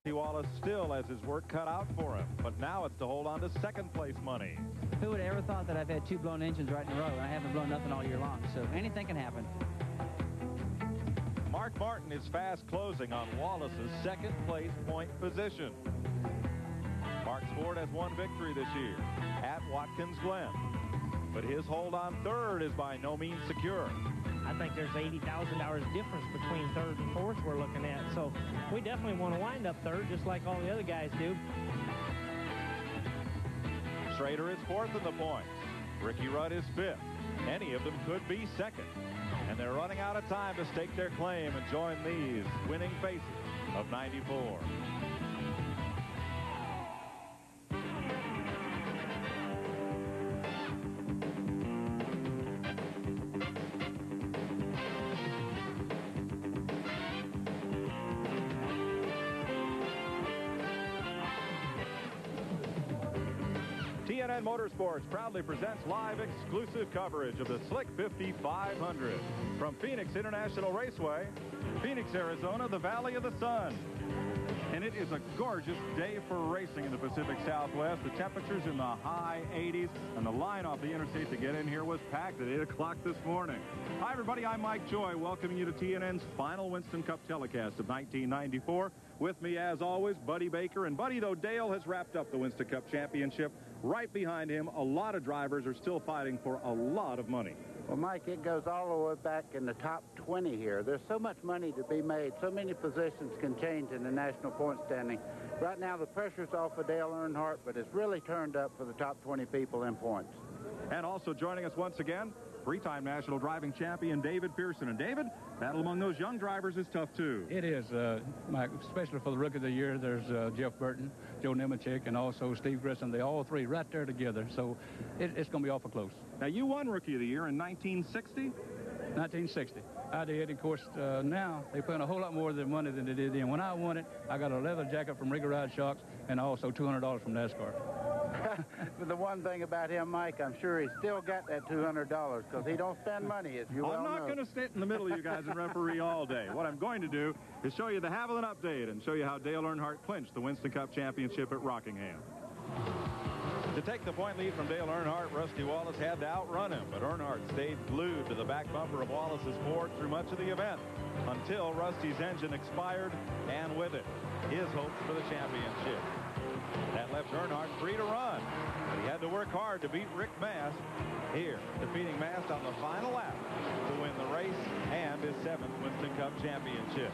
Wallace still has his work cut out for him, but now it's to hold on to second place money. Who would have ever thought that I've had 2 blown engines right in a row, and I haven't blown nothing all year long, so anything can happen. Mark Martin is fast closing on Wallace's second place point position. Mark Ford has 1 victory this year at Watkins Glen, but his hold on third is by no means secure. I think there's $80,000 difference between third and fourth we're looking at. So we definitely want to wind up third, just like all the other guys do. Schrader is fourth in the points. Ricky Rudd is fifth. Any of them could be second. And they're running out of time to stake their claim and join these winning faces of '94. TNN Motorsports proudly presents live exclusive coverage of the Slick 50 500 from Phoenix International Raceway, Phoenix, Arizona, the Valley of the Sun. And it is a gorgeous day for racing in the Pacific Southwest. The temperatures in the high 80s, and the line off the interstate to get in here was packed at 8 o'clock this morning. Hi, everybody. I'm Mike Joy, welcoming you to TNN's final Winston Cup telecast of 1994. With me, as always, Buddy Baker. And Buddy, though Dale has wrapped up the Winston Cup championship, right behind him, a lot of drivers are still fighting for a lot of money. Well, Mike, it goes all the way back in the top 20 here. There's so much money to be made. So many positions can change in the national point standing. Right now, the pressure's off of Dale Earnhardt, but it's really turned up for the top 20 people in points. And also joining us once again, three-time national driving champion David Pearson. And David, battle among those young drivers is tough, too. It is, Mike, especially for the Rookie of the Year. There's Jeff Burton, Joe Nemechek, and also Steve Grissom. They all three right there together, so it's going to be awful close. Now, you won Rookie of the Year in 1960? 1960. I did. Of course, now they put in a whole lot more than money than they did then. When I won it, I got a leather jacket from Rigger Ride Shocks and also $200 from NASCAR. But the one thing about him, Mike, I'm sure he's still got that $200 because he don't spend money, as you well know. I'm not going to sit in the middle of you guys and referee all day. What I'm going to do is show you the Haviland update and show you how Dale Earnhardt clinched the Winston Cup championship at Rockingham. To take the point lead from Dale Earnhardt, Rusty Wallace had to outrun him, but Earnhardt stayed glued to the back bumper of Wallace's Ford through much of the event until Rusty's engine expired, and with it, his hopes for the championship. That left Earnhardt free to run, but he had to work hard to beat Rick Mast here, defeating Mast on the final lap to win the race and his 7th Winston Cup championship.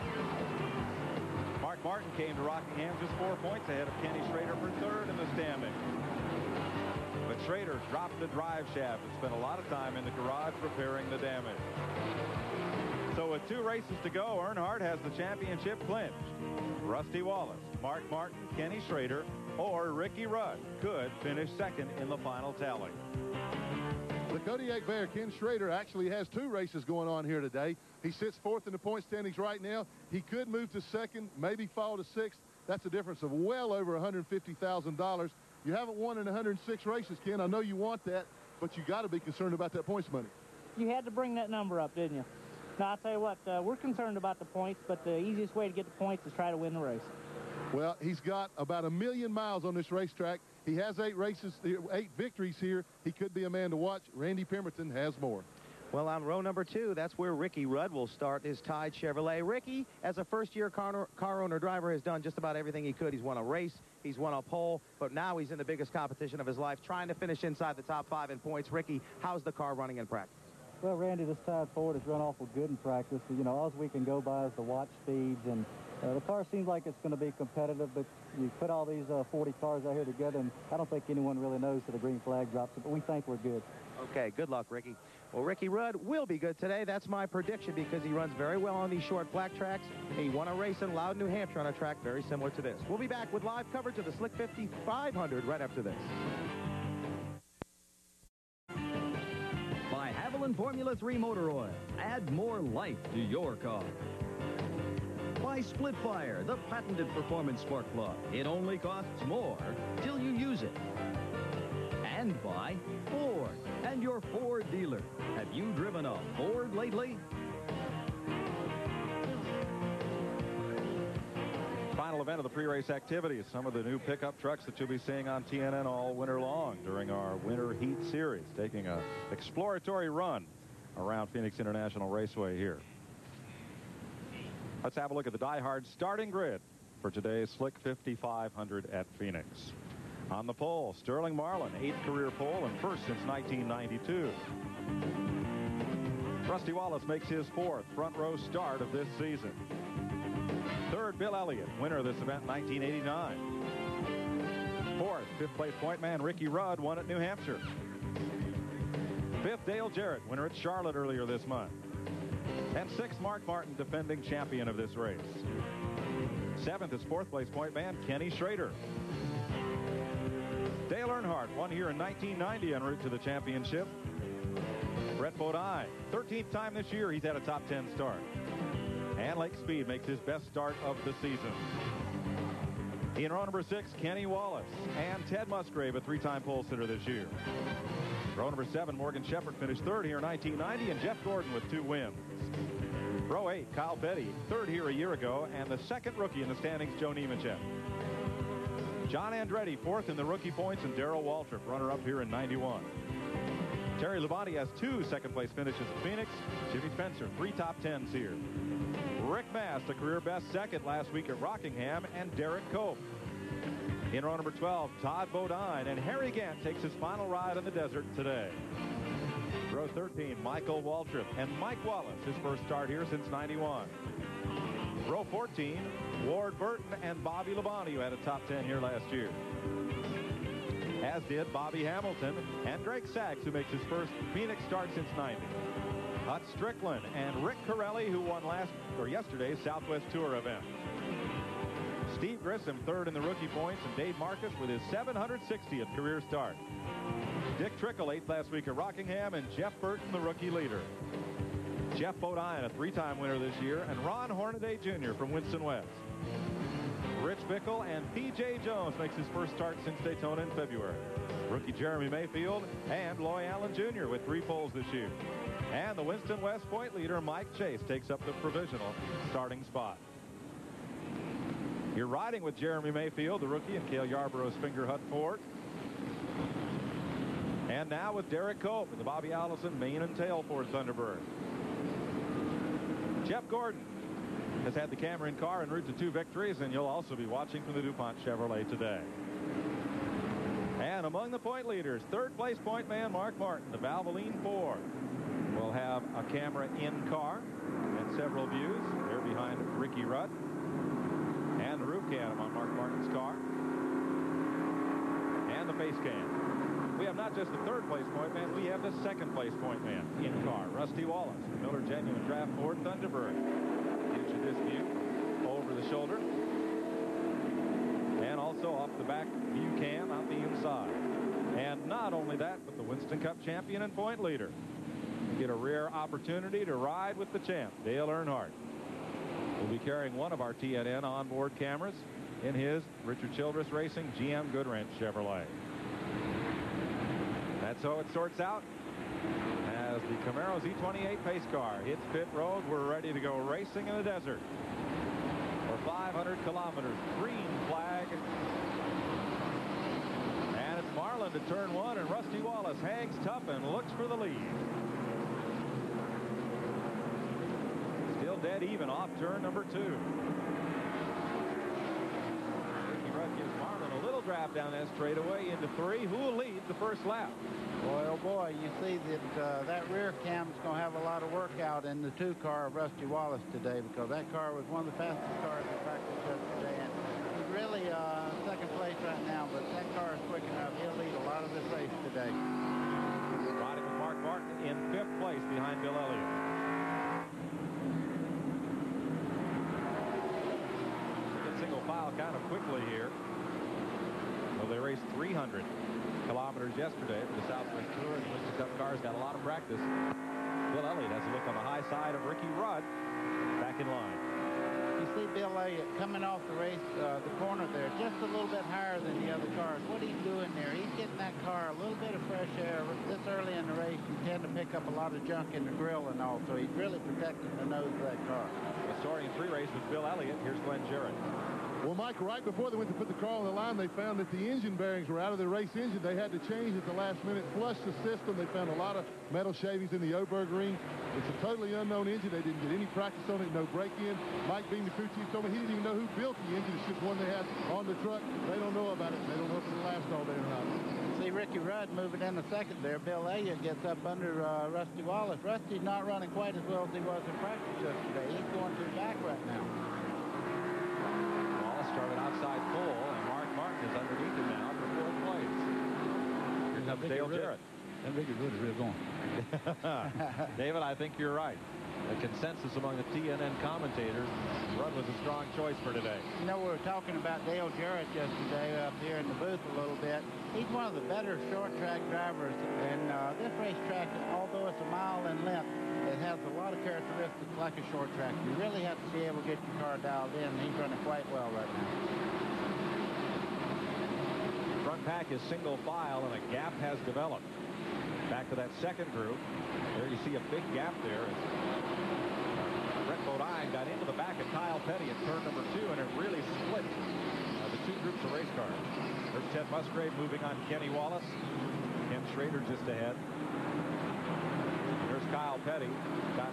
Mark Martin came to Rockingham just 4 points ahead of Kenny Schrader for third in the standing. But Schrader dropped the drive shaft and spent a lot of time in the garage repairing the damage. So with 2 races to go, Earnhardt has the championship clinched. Rusty Wallace, Mark Martin, Kenny Schrader, or Ricky Rudd could finish second in the final tally. The Kodiak Bear, Ken Schrader, actually has 2 races going on here today. He sits 4th in the point standings right now. He could move to 2nd, maybe fall to 6th. That's a difference of well over $150,000. You haven't won in 106 races, Ken. I know you want that, but you got to be concerned about that points money. You had to bring that number up, didn't you? Now, I'll tell you what, we're concerned about the points, but the easiest way to get the points is try to win the race. Well, he's got about 1 million miles on this racetrack. He has 8 victories here. He could be a man to watch. Randy Pemberton has more. Well, on row number 2, that's where Ricky Rudd will start his Tide Chevrolet. Ricky, as a first-year car owner driver, has done just about everything he could. He's won a race, he's won a pole, but now he's in the biggest competition of his life, trying to finish inside the top 5 in points. Ricky, how's the car running in practice? Well, Randy, this Tide Ford has run awful good in practice. You know, all we can go by is the watch speeds, and the car seems like it's going to be competitive, but you put all these 40 cars out here together, and I don't think anyone really knows till the green flag drops, but we think we're good. Okay, good luck, Ricky. Well, Ricky Rudd will be good today. That's my prediction because he runs very well on these short black tracks. He won a race in Loudon, New Hampshire on a track very similar to this. We'll be back with live coverage of the Slick 50 500 right after this. By Haviland Formula 3 Motor Oil. Add more life to your car. By Splitfire, the patented performance spark plug. It only costs more till you use it. And by Ford and your Ford dealer. Have you driven a Ford lately? Final event of the pre-race activities. Some of the new pickup trucks that you'll be seeing on TNN all winter long during our Winter Heat Series, taking an exploratory run around Phoenix International Raceway here. Let's have a look at the die-hard starting grid for today's Slick 5500 at Phoenix. On the pole, Sterling Marlin, 8th career pole and first since 1992. Rusty Wallace makes his 4th front row start of this season. 3rd, Bill Elliott, winner of this event in 1989. 4th, 5th place point man Ricky Rudd, won at New Hampshire. 5th, Dale Jarrett, winner at Charlotte earlier this month. And 6th, Mark Martin, defending champion of this race. 7th is 4th place point man Kenny Schrader. Dale Earnhardt won here in 1990 en route to the championship. Brett Bodine, 13th time this year he's had a top 10 start. And Lake Speed makes his best start of the season. In row number 6, Kenny Wallace and Ted Musgrave, a 3-time pole sitter this year. Row number 7, Morgan Shepherd finished 3rd here in 1990, and Jeff Gordon with 2 wins. Row 8, Kyle Petty, 3rd here a year ago, and the 2nd rookie in the standings, Joe Nemechek. John Andretti, 4th in the rookie points, and Darrell Waltrip, runner-up here in 91. Terry Labonte has 2 second-place finishes at Phoenix. Jimmy Spencer, 3 top 10s here. Rick Mast, a career best 2nd last week at Rockingham, and Derek Cope. In row number 12, Todd Bodine, and Harry Gant takes his final ride in the desert today. Row 13, Michael Waltrip, and Mike Wallace, his first start here since 91. Row 14, Ward Burton and Bobby Labonte, who had a top 10 here last year. As did Bobby Hamilton and Drake Sachs, who makes his first Phoenix start since 90. Hut Strickland and Rick Corelli, who won yesterday's Southwest Tour event. Steve Grissom, 3rd in the rookie points, and Dave Marcus with his 760th career start. Dick Trickle, 8th last week at Rockingham, and Jeff Burton, the rookie leader. Jeff Bodine, a 3-time winner this year, and Ron Hornaday Jr. from Winston West. Rich Bickle and P.J. Jones makes his first start since Daytona in February. Rookie Jeremy Mayfield and Loy Allen Jr. with 3 poles this year. And the Winston West point leader, Mike Chase, takes up the provisional starting spot. You're riding with Jeremy Mayfield, the rookie, and Cale Yarborough's Finger Hut Ford. And now with Derek Cope in the Bobby Allison mane and tail Ford Thunderbird. Jeff Gordon has had the Cameron car en route to 2 victories, and you'll also be watching from the DuPont Chevrolet today. And among the point leaders, 3rd place point man Mark Martin, the Valvoline Ford, will have a camera in car and several views. They're behind Ricky Rudd and the roof cam on Mark Martin's car and the face cam. We have not just the 3rd place point man, we have the 2nd place point man in car, Rusty Wallace, the Miller Genuine Draft Ford Thunderbird. Gives you this view over the shoulder and also off the back view cam out the inside. And not only that, but the Winston Cup champion and point leader. You get a rare opportunity to ride with the champ, Dale Earnhardt. We'll be carrying one of our TNN onboard cameras in his Richard Childress Racing GM Goodwrench Chevrolet. That's how it sorts out as the Camaro Z28 pace car hits pit road. We're ready to go racing in the desert for 500 kilometers. Green flag. And it's Marlin to turn 1, and Rusty Wallace hangs tough and looks for the lead. Still dead even off turn number 2. Ricky Rudd gives Marlin a little drive down that straightaway into 3. Who will lead the first lap? Boy, oh boy, you see that that rear cam is going to have a lot of work out in the 2 car of Rusty Wallace today, because that car was one of the fastest cars in practice yesterday. And he's really 2nd place right now, but that car is quick enough. He'll lead a lot of this race today. Riding with Mark Martin in 5th place behind Bill Elliott. Single file kind of quickly here. Well, they raced 300 kilometers yesterday for the Southwest Tour, and the Winston Cup cars got a lot of practice. Bill Elliott has a look on the high side of Ricky Rudd, back in line. You see Bill Elliott coming off the race, the corner there, just a little bit higher than the other cars. What he's doing there, he's getting that car a little bit of fresh air. This early in the race, you tend to pick up a lot of junk in the grill and all, so he's really protecting the nose of that car. Starting pre-race with Bill Elliott. Here's Glenn Jarrett. Well, Mike, right before they went to put the car on the line, they found that the engine bearings were out of the race engine. They had to change at the last minute, flush the system. They found a lot of metal shavings in the Oberg ring. It's a totally unknown engine. They didn't get any practice on it, no break-in. Mike Beam, the crew chief, told me he didn't even know who built the engine. It's just one they had on the truck. They don't know about it. They don't know if it'll last all day or not. See Ricky Rudd moving in the second there. Bill Elliott gets up under Rusty Wallace. Rusty's not running quite as well as he was in practice yesterday. He's going to the back right now. Wallace started outside full, and Mark Martin is underneath him now for fourth place. Here comes Dale Jarrett. That Ricky Rudd is really going. David, I think you're right. The consensus among the TNN commentators, Rudd was a strong choice for today. You know, we were talking about Dale Jarrett yesterday up here in the booth a little bit. He's one of the better short track drivers, and this racetrack, although it's a mile in length, it has a lot of characteristics like a short track. You really have to be able to get your car dialed in, and he's running quite well right now. Front pack is single file, and a gap has developed. Back to that second group. There you see a big gap there. Brett Bodine got into the back of Kyle Petty at turn number 2, and it really split the two groups of race cars. There's Ted Musgrave moving on Kenny Wallace. Ken Schrader just ahead. There's Kyle Petty. Got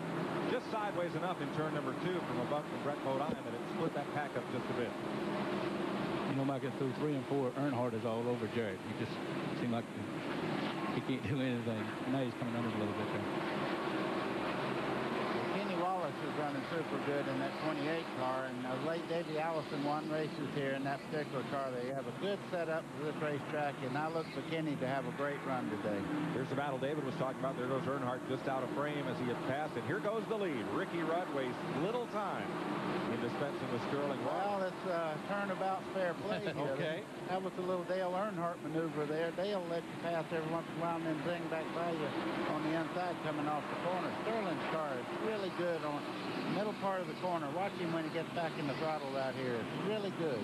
just sideways enough in turn number 2 from a buck from Brett Bodine that it split that pack up just a bit. You know, Mike, through 3 and 4, Earnhardt is all over Jarrett. He just seemed like he can't do anything. Now he's coming under a little bit there. Kenny Wallace is running super good in that 28 car, and late Davey Allison won races here in that particular car. They have a good setup for this racetrack, and I look for Kenny to have a great run today. Here's the battle David was talking about. There goes Earnhardt just out of frame as he had passed it. Here goes the lead. Ricky Rudd wastes little time in dispensing with Sterling. Well, it's turnabout fair play here. Okay. That was a little Dale Earnhardt maneuver there. Dale let you pass every once in a while and then zing back by you on the inside coming off the corner. Sterling's car is really good on the middle part of the corner. Watch him when he gets back in the throttle right here. It's really good.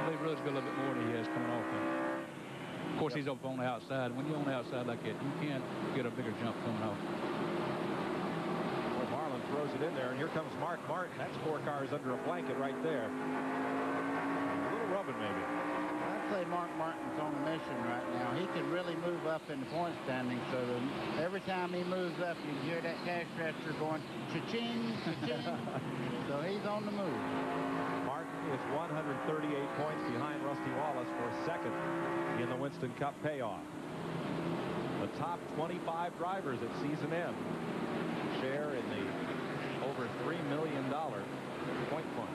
I believe Rudd's got a little bit more than he has coming off him. Of course, he's up on the outside. When you're on the outside like that, you can't get a bigger jump coming off. Marlin throws it in there, and here comes Mark Martin. That 4 car is under a blanket right there. A little rubbing, maybe. I'd say Mark Martin's on a mission right now. He can really move up in the point standing, so that every time he moves up, you can hear that cash register going cha-ching, cha-ching. So he's on the move. Martin is 138 points behind Rusty Wallace for second in the Winston Cup payoff. The top 25 drivers at season end share in the over $3 million point fund.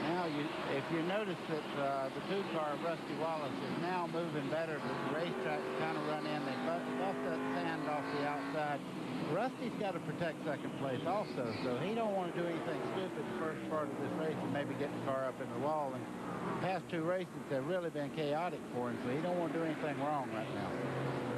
Now, if you notice that the 2 car of Rusty Wallace is now moving better, the racetrack's kind of run in. They buff that sand off the outside. Rusty's got to protect second place also, so he don't want to do anything stupid the first part of this race and maybe get the car up in the wall. And the past 2 races have really been chaotic for him, so he don't want to do anything wrong right now.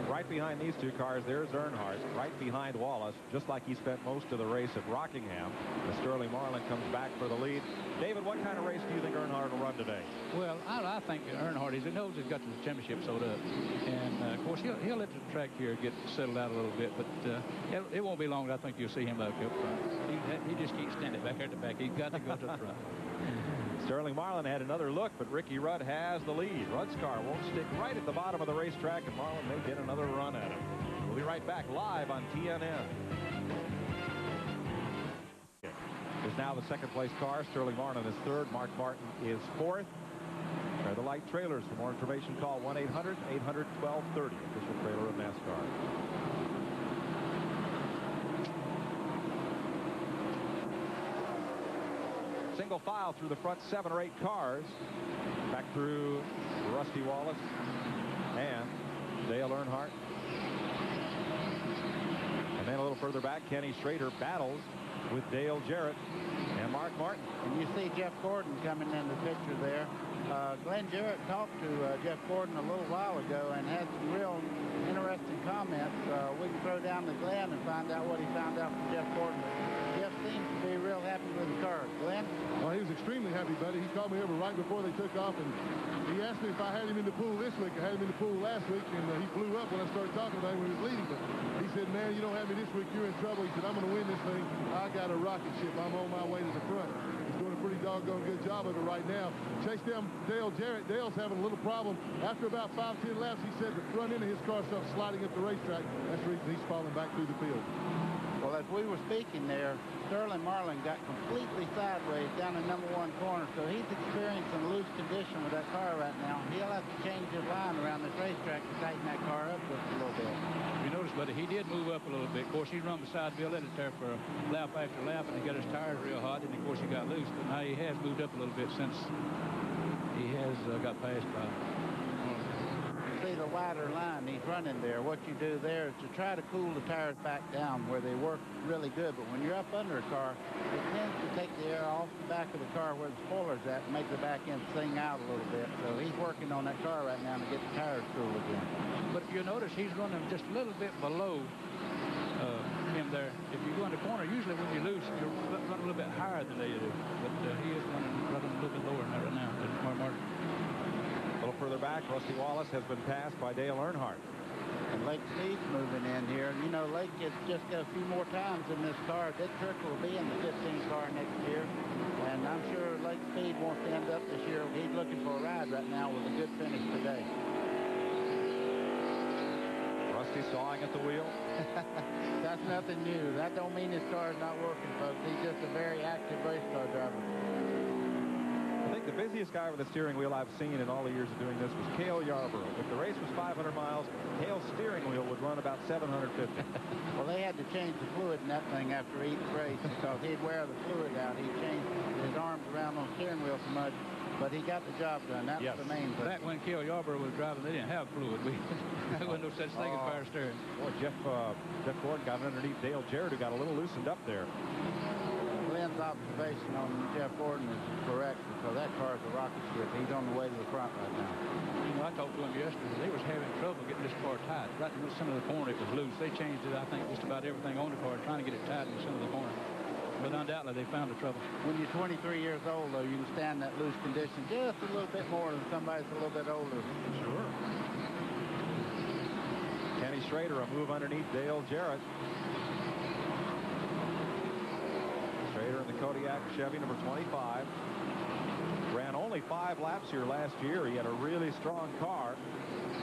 Right behind these 2 cars, there's Earnhardt, right behind Wallace, just like he spent most of the race at Rockingham. As Sterling Marlin comes back for the lead. David, what kind of race do you think Earnhardt will run today? Well, I think Earnhardt, he knows he's got the championship sewed up. And, of course, he'll let the track here get settled out a little bit. But it won't be long, I think you'll see him back up front. He just can't stand it back there at the back. He's got to go to the front. Sterling Marlin had another look, but Ricky Rudd has the lead. Rudd's car won't stick right at the bottom of the racetrack, and Marlin may get another run at him. We'll be right back live on TNN. There's now the second place car. Sterling Marlin is third. Mark Martin is fourth. They're the light trailers. For more information, call 1-800-800-1230, official trailer of NASCAR. Single file through the front 7 or 8 cars. Back through Rusty Wallace and Dale Earnhardt. And then a little further back, Kenny Schrader battles with Dale Jarrett and Mark Martin. And you see Jeff Gordon coming in the picture there. Glenn Jarrett talked to Jeff Gordon a little while ago and had some real interesting comments. We can throw down to Glenn and find out what he found out from Jeff Gordon. Jeff seems to be real happy with the car. Glenn? Well, he was extremely happy, buddy. He called me over right before they took off, and he asked me if I had him in the pool this week. I had him in the pool last week, and he blew up when I started talking about him when he was leading. But he said, man, you don't have told me this week you're in trouble. He said, I'm going to win this thing. I got a rocket ship. I'm on my way to the front. He's doing a pretty doggone good job of it right now. Chased down Dale Jarrett. Dale's having a little problem. After about 5-10 laps, he said the front end of his car starts sliding up the racetrack. That's the reason he's falling back through the field. Well, as we were speaking there, Sterling Marlin got completely sideways down in number 1 corner, so he's experiencing loose condition with that car right now. He'll have to change his line around this racetrack to tighten that car up just a little bit. You notice, buddy, he did move up a little bit. Of course, he run beside Bill Edit there for lap after lap, and he got his tires real hot, and of course he got loose. But now he has moved up a little bit since he has got passed by. See the wider line he's running there. What you do there is to try to cool the tires back down where they work really good. But when you're up under a car, it tends to take the air off the back of the car where the spoiler's at and make the back end sing out a little bit. So he's working on that car right now to get the tires cool again. But if you notice, he's running just a little bit below him there. If you go in the corner, usually when you lose, you're running a little bit higher than they do. But he is running a little bit lower than that right now. A little further back, Rusty Wallace has been passed by Dale Earnhardt. And Lake Speed's moving in here. You know, Lake gets just got a few more times in this car. Dick Trickle will be in the 15 car next year. And I'm sure Lake Speed wants to end up this year. He's looking for a ride right now with a good finish today. Rusty sawing at the wheel. That's nothing new. That don't mean his car's not working, folks. He's just a very active race car driver. I think the busiest guy with a steering wheel I've seen in all the years of doing this was Cale Yarborough. If the race was 500 miles, Cale's steering wheel would run about 750. Well, they had to change the fluid in that thing after each race because he'd wear the fluid out. He'd change his arms around on the steering wheel so much, but he got the job done. That was the main thing. Back when Cale Yarborough was driving, they didn't have fluid. There wasn't no such thing as power steering. Boy, Jeff Gordon got underneath Dale Jarrett, who got a little loosened up there. Glenn's observation on Jeff Gordon is correct because that car is a rocket ship. He's on the way to the front right now. You know, I talked to him yesterday. They was having trouble getting this car tight. Right in the center of the corner, it was loose. They changed it, I think, just about everything on the car, trying to get it tight in the center of the corner. But undoubtedly, they found the trouble. When you're 23 years old, though, you can stand that loose condition just a little bit more than somebody's a little bit older. Sure. Kenny Schrader, a move underneath Dale Jarrett. Schrader in the Kodiak Chevy number 25. Ran only 5 laps here last year. He had a really strong car.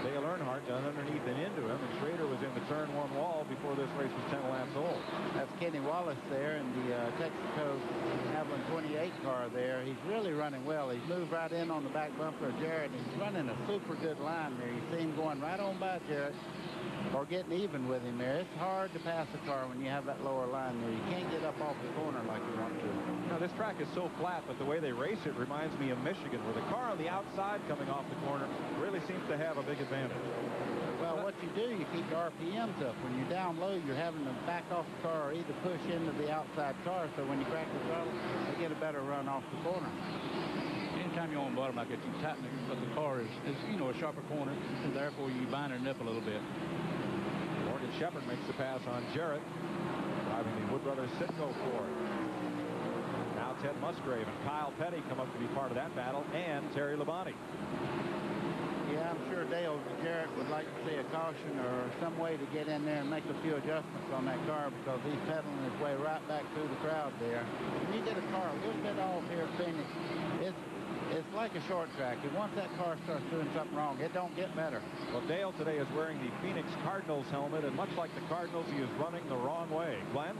Dale Earnhardt got underneath and into him, and Schrader was in the turn 1 wall before this race was 10 laps old. That's Kenny Wallace there in the Texaco Avalon 28 car there. He's really running well. He's moved right in on the back bumper of Jarrett, and he's running a super good line there. You see him going right on by Jarrett or getting even with him there. It's hard to pass a car when you have that lower line there. You can't get up off the corner like you want to. Now, this track is so flat, but the way they race it reminds me of Michigan, where the car on the outside coming off the corner really seems to have a big advantage. Well, what you do, you keep the RPMs up. When you're down low, you're having to back off the car or either push into the outside car, so when you crack the throttle, they get a better run off the corner. Anytime you're on bottom like that, you tighten it, but the car is, you know, a sharper corner, and therefore you bind it up a little bit. Morgan Shepherd makes the pass on Jarrett, driving the Wood Brothers Citgo Ford. Now Ted Musgrave and Kyle Petty come up to be part of that battle, and Terry Labonte. Yeah, I'm sure Dale Jarrett would like to see a caution or some way to get in there and make a few adjustments on that car because he's pedaling his way right back through the crowd there. When you get a car a little bit off here at Phoenix, it's like a short track. And once that car starts doing something wrong, it don't get better. Well, Dale today is wearing the Phoenix Cardinals helmet, and much like the Cardinals, he is running the wrong way. Glenn?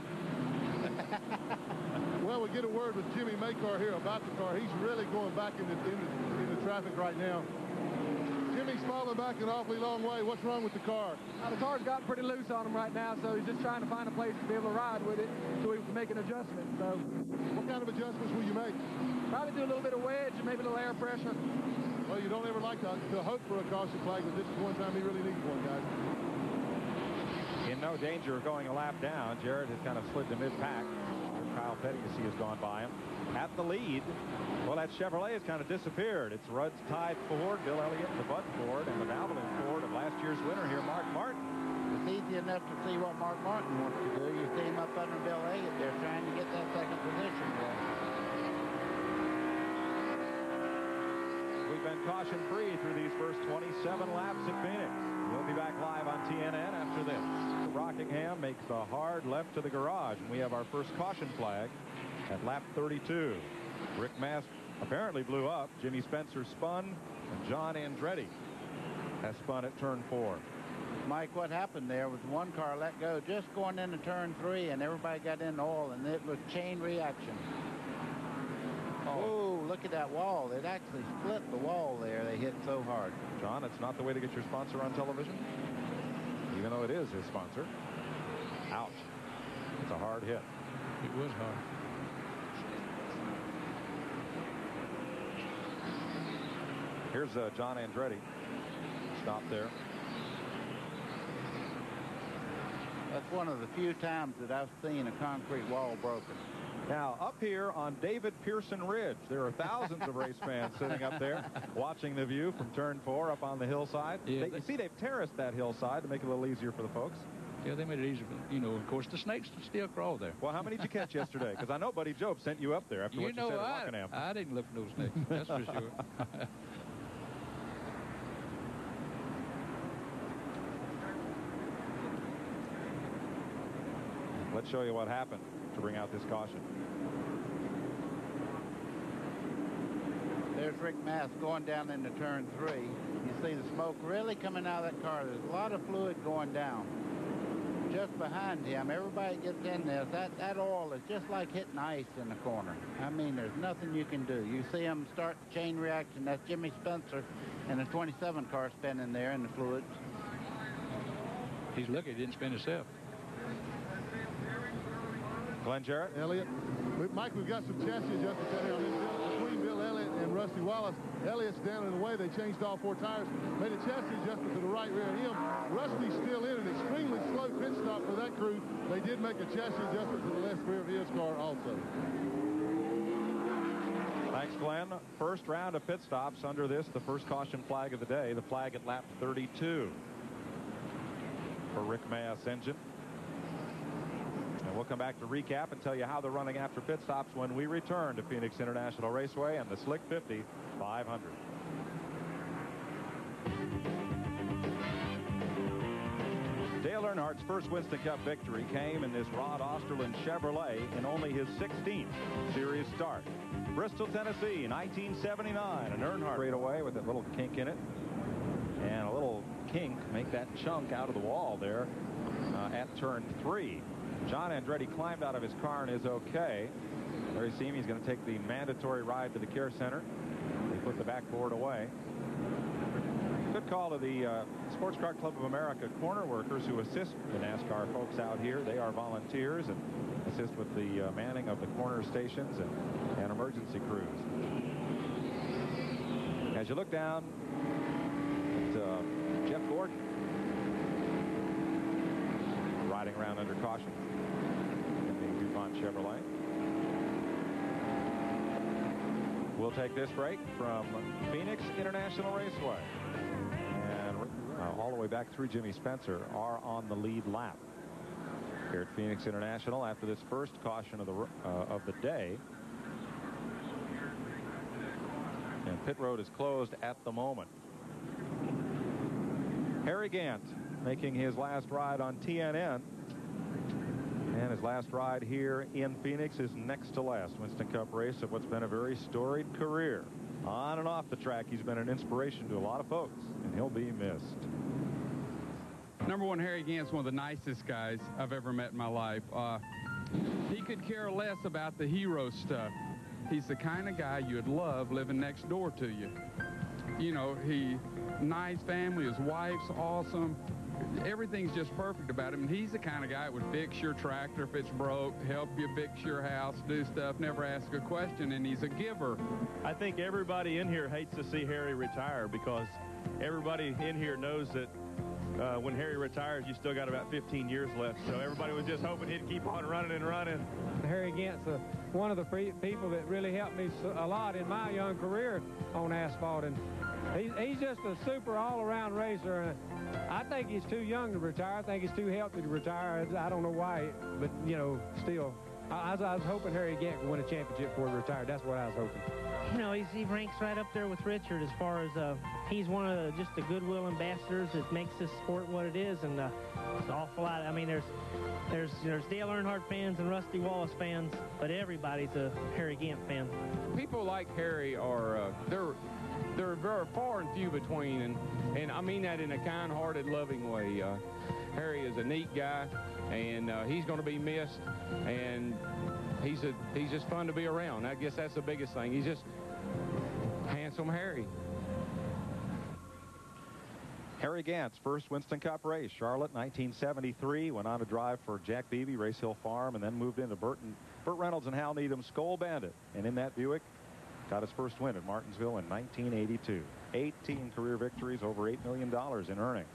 Well, we get a word with Jimmy Makar here about the car. He's really going back in the traffic right now. Jimmy's falling back an awfully long way. What's wrong with the car? The car's gotten pretty loose on him right now, so he's just trying to find a place to be able to ride with it so he can make an adjustment. So, what kind of adjustments will you make? Probably do a little bit of wedge and maybe a little air pressure. Well, you don't ever like to hope for a caution flag, but this is one time he really needs one, guys. In no danger of going a lap down. Jarrett has kind of slid to mid-pack. Kyle Petty, you see, has gone by him. At the lead, well, that Chevrolet has kind of disappeared. It's Rudd's Tide Ford, Bill Elliott, the Bud Ford, and the Valvoline Ford of last year's winner here, Mark Martin. It's easy enough to see what Mark Martin wants to do. You see him up under Bill Elliott there trying to get that second position there. We've been caution-free through these first 27 laps at Phoenix. We'll be back live on TNN after this. Rocking Rockingham makes a hard left to the garage, and we have our first caution flag at lap 32. Rick Mast apparently blew up. Jimmy Spencer spun, and John Andretti has spun at turn 4. Mike, what happened there was one car let go just going into turn 3, and everybody got in oil, and it was chain reaction. Oh, look at that wall. It actually split the wall there. They hit so hard. John, it's not the way to get your sponsor on television, even though it is his sponsor. Ouch. It's a hard hit. It was hard. Here's John Andretti. Stop there. That's one of the few times that I've seen a concrete wall broken. Now, up here on David Pearson Ridge, there are thousands of race fans sitting up there watching the view from turn 4 up on the hillside. Yeah, you see, they've terraced that hillside to make it a little easier for the folks. Yeah, they made it easier. You know, of course, the snakes still crawl there. Well, how many did you catch yesterday? Because I know Buddy Job sent you up there after what you said at Rockingham. I didn't look for those snakes, that's for sure. Let's show you what happened to bring out this caution. There's Rick Mast going down into turn 3. You see the smoke really coming out of that car. There's a lot of fluid going down. Just behind him, everybody gets in this. That oil is just like hitting ice in the corner. I mean, there's nothing you can do. You see him start the chain reaction. That's Jimmy Spencer and the 27 car spinning there in the fluids. He's lucky he didn't spin himself. Glenn Jarrett. Elliott. Mike, we've got some chassis adjustments out here on this hill between Bill Elliott and Rusty Wallace. Elliott's down in the way. They changed all 4 tires. Made a chassis adjustment to the right rear of him. Rusty's still in an extremely slow pit stop for that crew. They did make a chassis adjustment to the left rear of his car also. Thanks, Glenn. First round of pit stops under this, the first caution flag of the day. The flag at lap 32 for Rick Mast's engine. And we'll come back to recap and tell you how they're running after pit stops when we return to Phoenix International Raceway and the Slick 50 500. Dale Earnhardt's first Winston Cup victory came in this Rod Osterland Chevrolet in only his 16th series start. Bristol, Tennessee, 1979. And Earnhardt straight away with a little kink in it. And a little kink make that chunk out of the wall there at turn 3. John Andretti climbed out of his car and is okay. There you see him. He's going to take the mandatory ride to the care center. They put the backboard away. Good call to the Sports Car Club of America corner workers who assist the NASCAR folks out here. They are volunteers and assist with the manning of the corner stations and emergency crews. As you look down at Jeff Gordon riding around under caution in the DuPont Chevrolet. We'll take this break from Phoenix International Raceway. And all the way back through Jimmy Spencer are on the lead lap here at Phoenix International after this first caution of the day. And pit road is closed at the moment. Harry Gant making his last ride on TNN. And his last ride here in Phoenix is next to last Winston Cup race of what's been a very storied career. On and off the track, he's been an inspiration to a lot of folks, and he'll be missed. Number one, Harry Gant's one of the nicest guys I've ever met in my life. He could care less about the hero stuff. He's the kind of guy you'd love living next door to you. You know, nice family, his wife's awesome. Everything's just perfect about him. And he's the kind of guy that would fix your tractor if it's broke, help you fix your house, do stuff, never ask a question, and he's a giver. I think everybody in here hates to see Harry retire because everybody in here knows that when Harry retires, you still got about 15 years left. So everybody was just hoping he'd keep on running and running. Harry Gant's one of the people that really helped me a lot in my young career on asphalt. And he's just a super all-around racer. And I think he's too young to retire. I think he's too healthy to retire. I don't know why, but, you know, still, I was hoping Harry Gant could win a championship before he retired. That's what I was hoping. You know, he ranks right up there with Richard as far as he's one of just the goodwill ambassadors that makes this sport what it is, and it's an awful lot. I mean, there's Dale Earnhardt fans and Rusty Wallace fans, but everybody's a Harry Gant fan. People like Harry are they're very far and few between, and I mean that in a kind-hearted, loving way. Harry is a neat guy, and he's going to be missed, and he's just fun to be around. I guess that's the biggest thing. He's just handsome Harry. Harry Gant's first Winston Cup race, Charlotte, 1973. Went on to drive for Jack Beebe, Race Hill Farm, and then moved into Burt Reynolds and Hal Needham's Skoal Bandit. And in that Buick, got his first win at Martinsville in 1982. 18 career victories, over $8 million in earnings.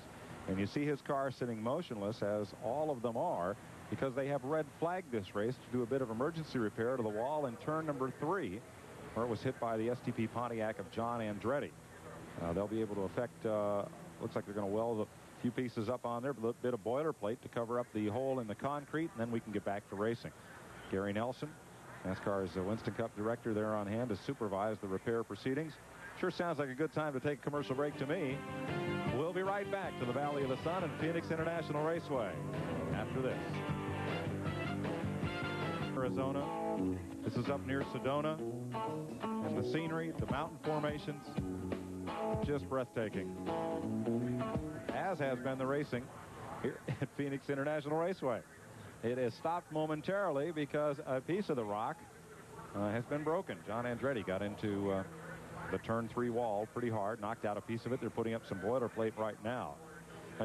And you see his car sitting motionless, as all of them are, because they have red flagged this race to do a bit of emergency repair to the wall in turn number 3, where it was hit by the STP Pontiac of John Andretti. They'll be able to affect, looks like they're going to weld a few pieces up on there, a bit of boilerplate to cover up the hole in the concrete, and then we can get back to racing. Gary Nelson, NASCAR's Winston Cup director, there on hand to supervise the repair proceedings. Sure sounds like a good time to take a commercial break to me. We'll be right back to the Valley of the Sun and Phoenix International Raceway after this. Arizona. This is up near Sedona, and the scenery, the mountain formations, just breathtaking, as has been the racing here at Phoenix International Raceway. It has stopped momentarily because a piece of the rock has been broken. John Andretti got into the turn 3 wall pretty hard, knocked out a piece of it. They're putting up some boilerplate right now.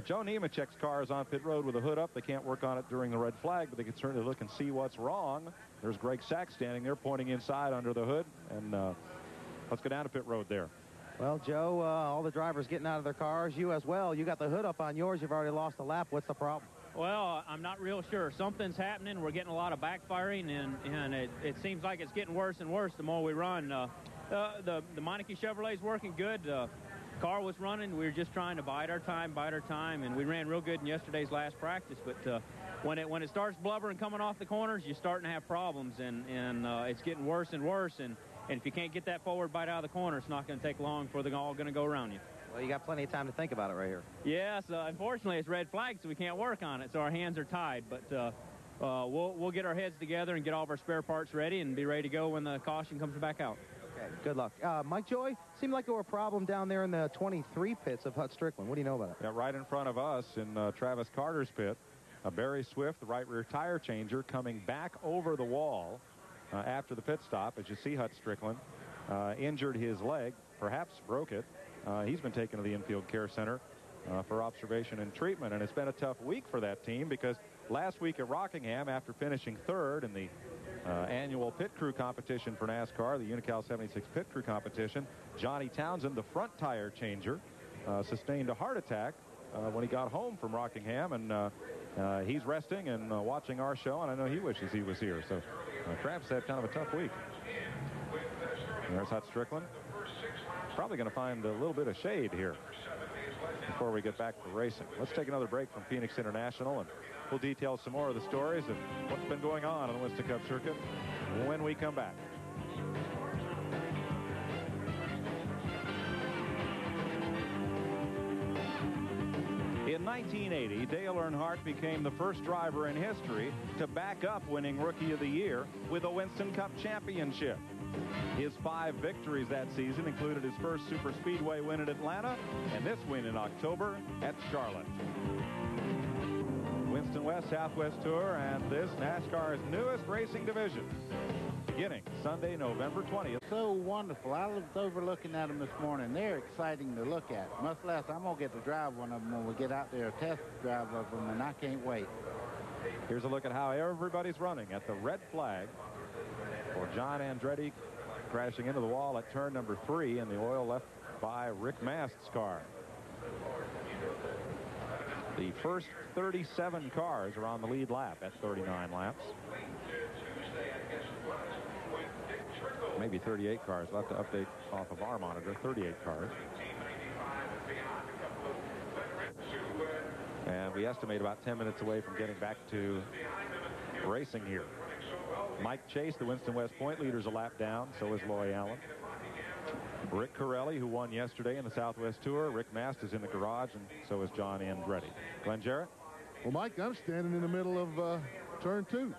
Joe Nemechek's car is on pit road with a hood up. They can't work on it during the red flag, but they can certainly look and see what's wrong. There's Greg Sachs standing there pointing inside under the hood, and let's go down to pit road there. Well, Joe, all the drivers getting out of their cars, you as well. You got the hood up on yours. You've already lost a lap. What's the problem? Well, I'm not real sure. Something's happening. We're getting a lot of backfiring, and it seems like it's getting worse and worse the more we run. The Meineke Chevrolet's working good. Car was running. We were just trying to bide our time, and we ran real good in yesterday's last practice. But when it starts blubbering coming off the corners, you're starting to have problems, and it's getting worse and worse. And if you can't get that forward bite out of the corner, it's not going to take long for they're all going to go around you. Well, you got plenty of time to think about it right here. Yes, unfortunately, it's red flag, so we can't work on it, so our hands are tied. But we'll get our heads together and get all of our spare parts ready and be ready to go when the caution comes back out. Okay, good luck. Mike Joy, seemed like there were a problem down there in the 23 pits of Hut Strickland. What do you know about it? Yeah, right in front of us in Travis Carter's pit, Barry Swift, the right rear tire changer, coming back over the wall after the pit stop. As you see, Hut Strickland injured his leg, perhaps broke it. He's been taken to the infield care center for observation and treatment, and it's been a tough week for that team because last week at Rockingham, after finishing 3rd in the annual pit crew competition for NASCAR, the Unocal 76 pit crew competition, Johnny Townsend, the front tire changer, sustained a heart attack when he got home from Rockingham, and he's resting and watching our show, and I know he wishes he was here. So Travis had kind of a tough week. And there's Hut Strickland. Probably going to find a little bit of shade here before we get back to racing. Let's take another break from Phoenix International, and we'll detail some more of the stories of what's been going on the Winston Cup circuit when we come back. In 1980, Dale Earnhardt became the first driver in history to back up winning Rookie of the Year with a Winston Cup championship. His 5 victories that season included his first super speedway win at Atlanta and this win in October at Charlotte. Winston West Southwest Tour and this NASCAR's newest racing division, beginning Sunday, November 20th. So wonderful. I was overlooking at them this morning. They're exciting to look at. Much less I'm going to get to drive one of them when we get out there, a test drive of them, and I can't wait. Here's a look at how everybody's running at the red flag for John Andretti crashing into the wall at turn number 3, and the oil left by Rick Mast's car. The first 37 cars are on the lead lap at 39 laps. Maybe 38 cars. We'll have to update off of our monitor. 38 cars. And we estimate about 10 minutes away from getting back to racing here. Mike Chase, the Winston West point leader's a lap down. So is Loy Allen. Rick Corelli, who won yesterday in the Southwest Tour. Rick Mast is in the garage, and so is John Andretti. Glenn Jarrett? Well, Mike, I'm standing in the middle of turn 2.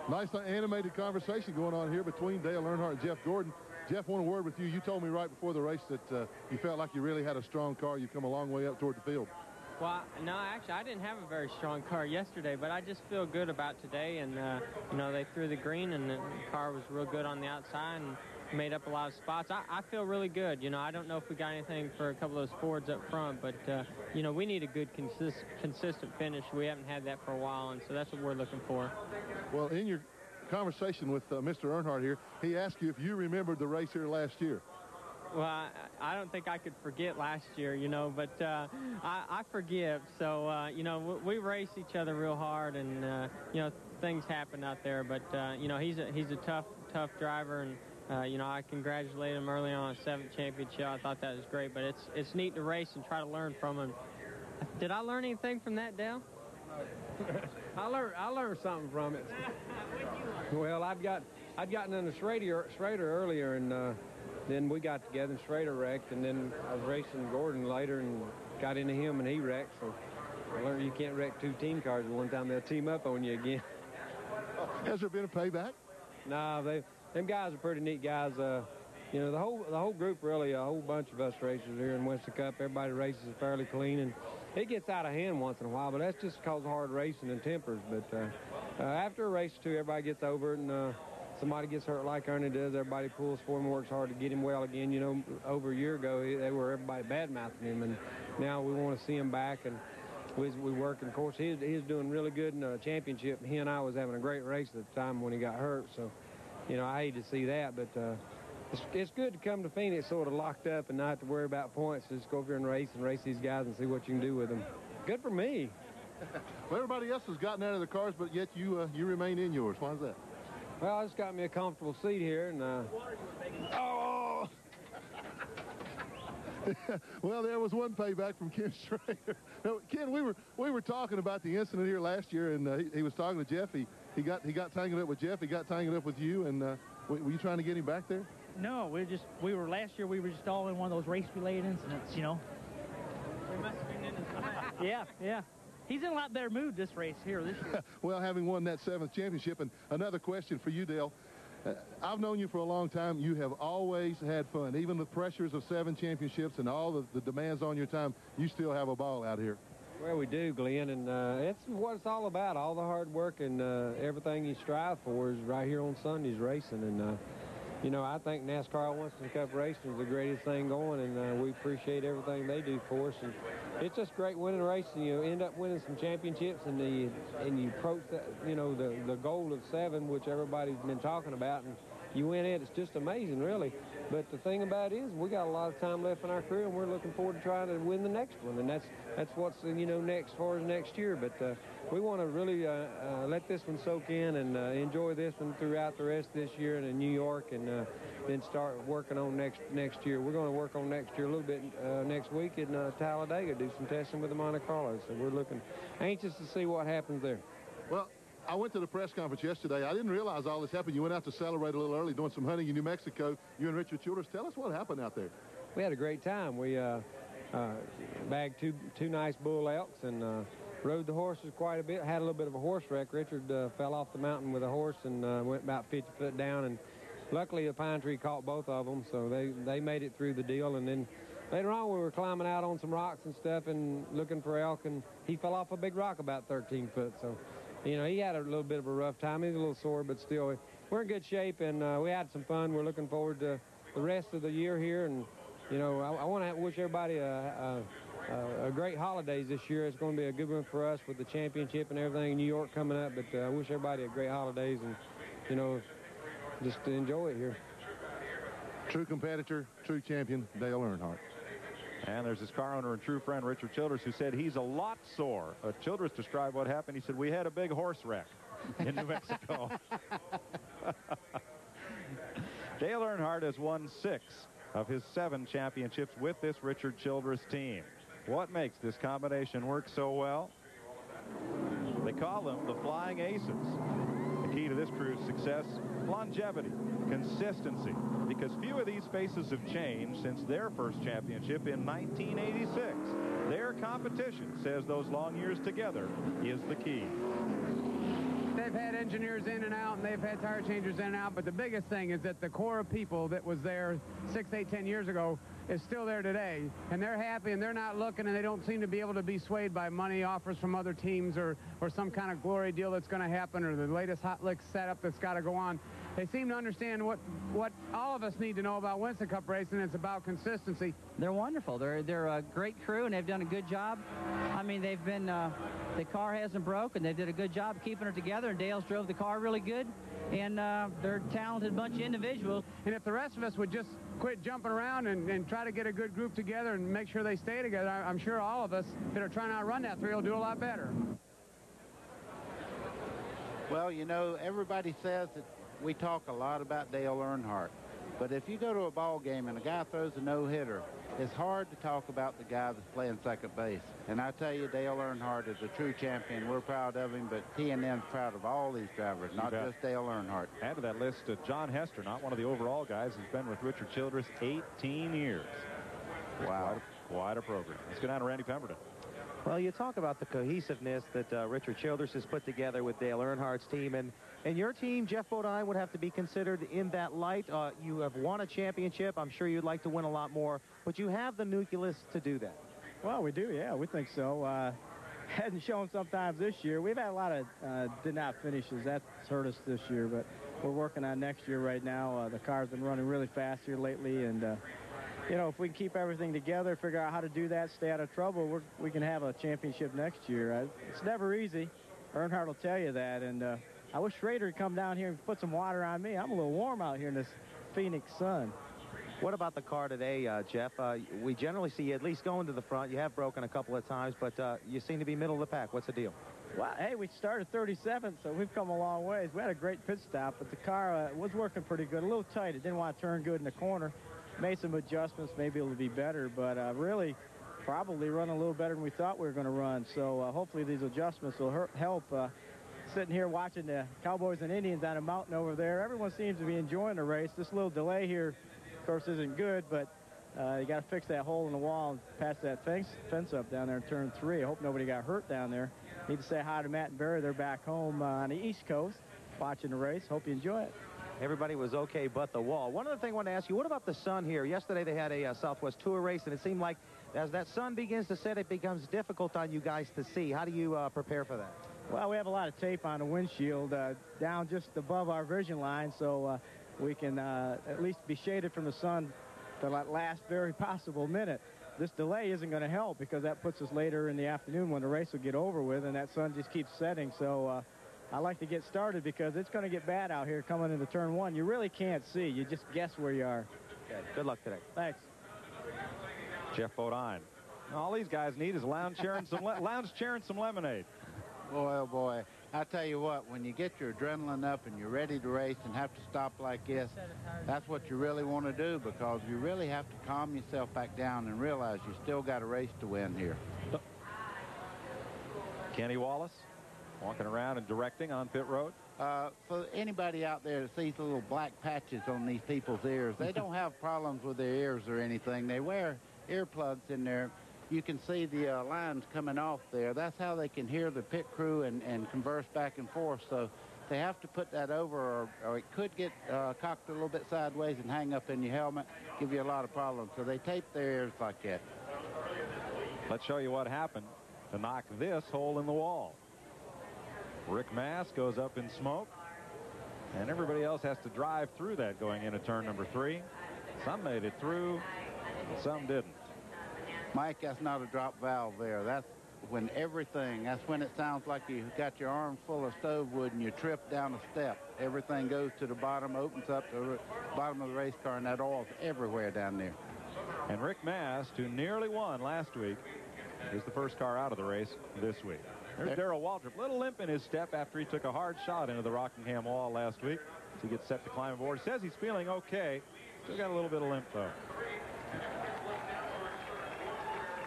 Nice animated conversation going on here between Dale Earnhardt and Jeff Gordon. Jeff, one word with you. You told me right before the race that you felt like you really had a strong car. You've come a long way up toward the field. Well, no, actually, I didn't have a very strong car yesterday, but I just feel good about today. And, you know, they threw the green, and the car was real good on the outside and made up a lot of spots. I feel really good. You know, I don't know if we got anything for a couple of those Fords up front, but, you know, we need a good, consistent finish. We haven't had that for a while, and so that's what we're looking for. Well, in your conversation with Mr. Earnhardt here, he asked you if you remembered the race here last year. Well, I don't think I could forget last year, you know, but I forgive. So, you know, we race each other real hard, and, you know, things happen out there. But, you know, he's a tough driver, and, you know, I congratulate him early on a 7th championship. I thought that was great, but it's neat to race and try to learn from him. Did I learn anything from that, Dale? I learned something from it. Well, I'd gotten into Schrader earlier, and then we got together, and Schrader wrecked, and then I was racing Gordon later and got into him, and he wrecked. So I learned you can't wreck 2 team cars at one time. They'll team up on you again. Has there been a payback? No, them guys are pretty neat guys. You know, the whole group, really, a whole bunch of us racers here in Winston Cup. Everybody races fairly clean, and it gets out of hand once in a while, but that's just because of hard racing and tempers. But after a race or two, everybody gets over it, and somebody gets hurt like Ernie does, everybody pulls for him and works hard to get him well again. You know, over a year ago, everybody bad-mouthing him, and now we want to see him back, and we work. And, of course, he was doing really good in the championship. He and I was having a great race at the time when he got hurt, so, you know, I hate to see that, but it's good to come to Phoenix sort of locked up and not have to worry about points. Just go over here and race these guys and see what you can do with them. Good for me. Well, everybody else has gotten out of their cars, but yet you remain in yours. Why is that? Well, it's got me a comfortable seat here, and oh! Well, there was one payback from Ken Schrader. No, Ken, we were talking about the incident here last year, and he was talking to Jeff. He got tangled up with Jeff. He got tangled up with you, and were you trying to get him back there? No, last year we were just all in one of those race-related incidents, you know. We must have been in his Yeah. He's in a lot better mood this race here this year. Well, having won that 7th championship, and another question for you, Dale. I've known you for a long time. You have always had fun. Even the pressures of 7 championships and all the demands on your time, you still have a ball out here. Well, we do, Glenn, and it's what it's all about. All the hard work and everything you strive for is right here on Sundays racing. And, you know, I think NASCAR Winston Cup racing is the greatest thing going, and we appreciate everything they do for us. And it's just great winning a race, and you end up winning some championships, and you approach that, you know, the goal of 7, which everybody's been talking about, and you win it. It's just amazing, really. But the thing about it is we got a lot of time left in our career, and we're looking forward to trying to win the next one, and that's what's, you know, next as far as next year. But we want to really let this one soak in and enjoy this one throughout the rest of this year and in New York, and then start working on next year. We're going to work on next year a little bit next week in Talladega, do some testing with the Monte Carlo. So we're looking anxious to see what happens there. Well, I went to the press conference yesterday. I didn't realize all this happened. You went out to celebrate a little early, doing some hunting in New Mexico. You and Richard Childress. Tell us what happened out there. We had a great time. We bagged two nice bull elks and rode the horses quite a bit. Had a little bit of a horse wreck. Richard fell off the mountain with a horse and went about 50 foot down. And luckily, a pine tree caught both of them, so they made it through the deal. And then later on, we were climbing out on some rocks and stuff and looking for elk, and he fell off a big rock about 13 foot. So, you know, he had a little bit of a rough time. He's a little sore, but still, we're in good shape, and we had some fun. We're looking forward to the rest of the year here, and, you know, I want to wish everybody a great holidays this year. It's going to be a good one for us with the championship and everything in New York coming up, but I wish everybody a great holidays and, you know, just to enjoy it here. True competitor, true champion, Dale Earnhardt. And there's his car owner and true friend, Richard Childress, who said he's a lot sore. Childress described what happened. He said, we had a big horse wreck in New Mexico. Dale Earnhardt has won 6 of his 7 championships with this Richard Childress team. What makes this combination work so well? They call them the Flying Aces. The key to this crew's success, longevity, consistency, because few of these faces have changed since their first championship in 1986. Their competition says those long years together is the key. They've had engineers in and out, and they've had tire changers in and out, but the biggest thing is that the core of people that was there 6, 8, 10 years ago is still there today, and they're happy, and they're not looking, and they don't seem to be able to be swayed by money offers from other teams or some kind of glory deal that's going to happen or the latest hot lick setup that's got to go on. They seem to understand what all of us need to know about Winston Cup racing. It's about consistency. They're wonderful. They're a great crew, and they've done a good job. I mean, they've been the car hasn't broke, and they did a good job keeping it together, and Dale's drove the car really good, and they're a talented bunch of individuals. And if the rest of us would just quit jumping around and try to get a good group together and make sure they stay together, I'm sure all of us that are trying to outrun that 3 will do a lot better. Well, you know, everybody says that we talk a lot about Dale Earnhardt, but if you go to a ball game and a guy throws a no-hitter, it's hard to talk about the guy that's playing second base. And I tell you, Dale Earnhardt is a true champion. We're proud of him, but T&M's proud of all these drivers, not just Dale Earnhardt. Add to that list John Hester, not one of the overall guys, who's been with Richard Childress 18 years. Wow. Quite a program. Let's go down to Randy Pemberton. Well, you talk about the cohesiveness that Richard Childress has put together with Dale Earnhardt's team, and your team, Jeff Bodine, would have to be considered in that light. You have won a championship. I'm sure you'd like to win a lot more, but you have the nucleus to do that. Well, we do, yeah, we think so. Hadn't shown sometimes this year. We've had a lot of did not finishes. That's hurt us this year, but we're working on next year right now. The car's been running really fast here lately, and you know, if we can keep everything together, figure out how to do that, stay out of trouble, we can have a championship next year. It's never easy. Earnhardt will tell you that, and I wish Schrader would come down here and put some water on me. I'm a little warm out here in this Phoenix sun. What about the car today, Jeff? We generally see you at least going to the front. You have broken a couple of times, but you seem to be middle of the pack. What's the deal? Well, hey, we started 37th, so we've come a long ways. We had a great pit stop, but the car was working pretty good. A little tight. It didn't want to turn good in the corner. Made some adjustments. Maybe it'll be better, but really probably run a little better than we thought we were going to run. So hopefully these adjustments will help. Sitting here watching the Cowboys and Indians on a mountain over there, everyone seems to be enjoying the race. This little delay here, of course, isn't good, but you got to fix that hole in the wall and pass that fence up down there in turn 3. I hope nobody got hurt down there. Need to say hi to Matt and Barry. They're back home on the East Coast watching the race. Hope you enjoy it. Everybody was okay but the wall. One other thing I want to ask you, what about the sun here? Yesterday they had a Southwest Tour race, and it seemed like as that sun begins to set, it becomes difficult on you guys to see. How do you prepare for that? Well, we have a lot of tape on the windshield down just above our vision line, so we can at least be shaded from the sun for that last very possible minute. This delay isn't going to help because that puts us later in the afternoon when the race will get over with, and that sun just keeps setting. So I like to get started because it's going to get bad out here coming into turn 1. You really can't see. You just guess where you are. Okay. Good luck today. Thanks. Jeff Bodine. All these guys need is a lounge chair and some lemonade. Boy, oh boy. I tell you what, when you get your adrenaline up and you're ready to race and have to stop like this, that's what you really want to do, because you really have to calm yourself back down and realize you still got a race to win here. Kenny Wallace walking around and directing on pit road. For anybody out there that sees the little black patches on these people's ears, they don't have problems with their ears or anything. They wear earplugs in there. You can see the lines coming off there. That's how they can hear the pit crew and converse back and forth. So they have to put that over, or it could get cocked a little bit sideways and hang up in your helmet, give you a lot of problems. So they tape their ears like that. Let's show you what happened to knock this hole in the wall. Rick Mast goes up in smoke, and everybody else has to drive through that going into turn number 3. Some made it through, and some didn't. Mike, that's not a drop valve there. That's when that's when it sounds like you got your arms full of stove wood and you trip down a step. Everything goes to the bottom, opens up the bottom of the race car, and that oil's everywhere down there. And Rick Mast, who nearly won last week, is the first car out of the race this week. There's Darrell Waltrip. Little limp in his step after he took a hard shot into the Rockingham wall last week. So he gets set to climb aboard. Says he's feeling okay. Still got a little bit of limp, though.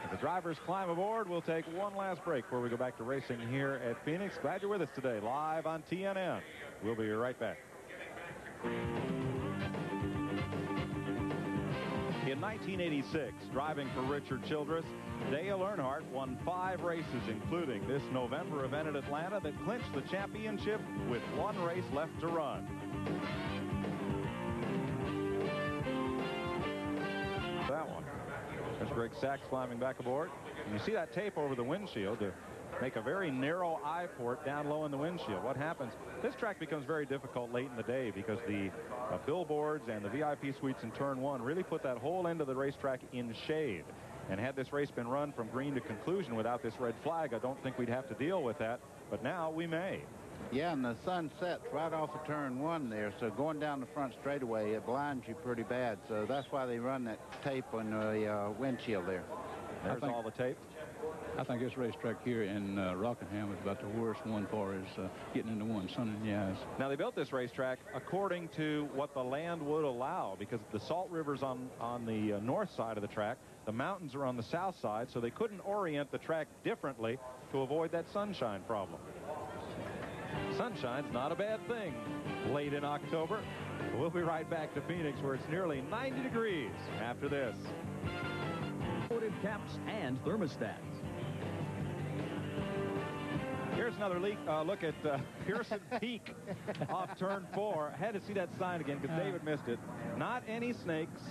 As the drivers climb aboard, we'll take one last break before we go back to racing here at Phoenix. Glad you're with us today, live on TNN. We'll be right back. In 1986, driving for Richard Childress, Dale Earnhardt won 5 races, including this November event at Atlanta that clinched the championship with 1 race left to run. That one. There's Greg Sachs climbing back aboard. And you see that tape over the windshield to make a very narrow eye port down low in the windshield. What happens? This track becomes very difficult late in the day because the billboards and the VIP suites in turn 1 really put that whole end of the racetrack in shade. And had this race been run from green to conclusion without this red flag, I don't think we'd have to deal with that. But now we may. Yeah, and the sun sets right off of turn 1 there, so going down the front straightaway, it blinds you pretty bad. So that's why they run that tape on the windshield there. There's all the tape. I think this racetrack here in Rockingham is about the worst one for us getting into one, sun in the eyes. Now, they built this racetrack according to what the land would allow, because the Salt River's on the north side of the track. The mountains are on the south side, so they couldn't orient the track differently to avoid that sunshine problem. Sunshine's not a bad thing late in October. We'll be right back to Phoenix, where it's nearly 90 degrees after this. Coated caps and thermostats. Here's another look at Pearson Peak off turn 4. I had to see that sign again because David missed it. Not any snakes.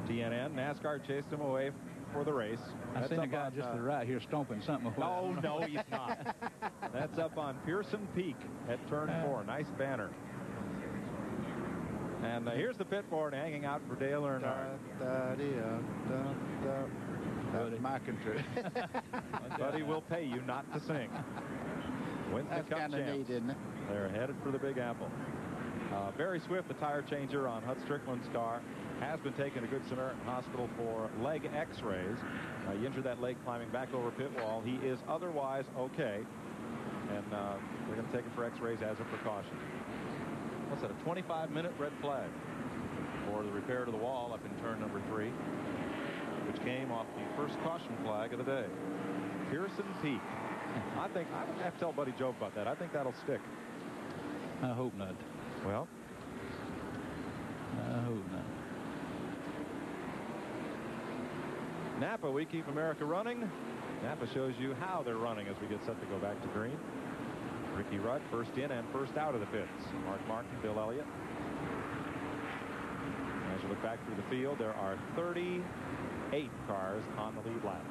TNN, NASCAR chased him away for the race. I seen a guy just to the right here stomping something away. Oh, no, he's not. That's up on Pearson Peak at turn 4. Nice banner. And here's the pit board hanging out for Dale Earnhardt. That's my country. Buddy will pay you not to sing. Winston Cup champs. Neat, isn't it? They're headed for the Big Apple. Barry Swift, the tire changer on Hut Strickland's car, has been taken to Good Samaritan Hospital for leg x-rays. He injured that leg climbing back over pit wall. He is otherwise okay. And they're going to take him for x-rays as a precaution. What's that, a 25-minute red flag for the repair to the wall up in turn number 3, which came off the first caution flag of the day. Pearson Peak. I think I would have to tell Buddy Joe about that. I think that'll stick. I hope not. Well, I hope not. Napa, we keep America running. Napa shows you how they're running as we get set to go back to green. Ricky Rudd first in and first out of the pits. Mark Martin, Bill Elliott. As you look back through the field, there are 38 cars on the lead lap.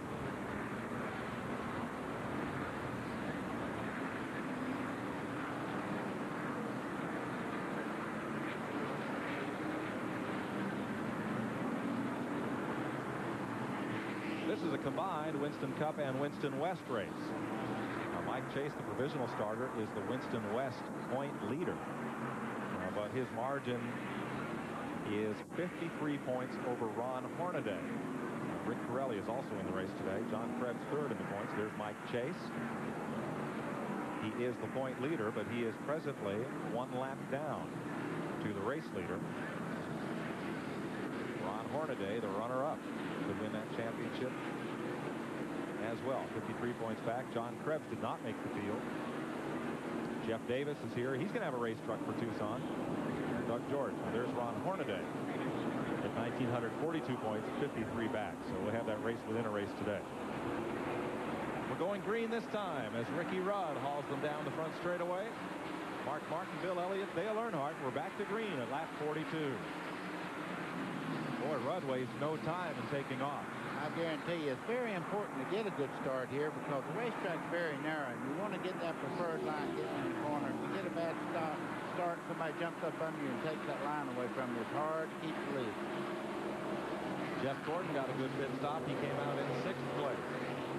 This is a combined Winston Cup and Winston West race. Now, Mike Chase, the provisional starter, is the Winston West point leader. But his margin is 53 points over Ron Hornaday. Rick Pirelli is also in the race today. John Krebs third in the points. There's Mike Chase. He is the point leader, but he is presently 1 lap down to the race leader. Ron Hornaday, the runner-up, could win that championship as well. 53 points back. John Krebs did not make the field. Jeff Davis is here. He's going to have a race truck for Tucson. Doug George. There's Ron Hornaday at 1,942 points, 53 back. So we'll have that race within a race today. We're going green this time as Ricky Rudd hauls them down the front straightaway. Mark Martin, Bill Elliott, Dale Earnhardt. We're back to green at lap 42. Boy, Rudd wastes no time in taking off. I guarantee you, it's very important to get a good start here because the racetrack's very narrow, and you want to get that preferred line getting in the corner. If you get a bad start, somebody jumps up under you and takes that line away from you. It's hard to keep the lead. Jeff Gordon got a good pit stop. He came out in 6th place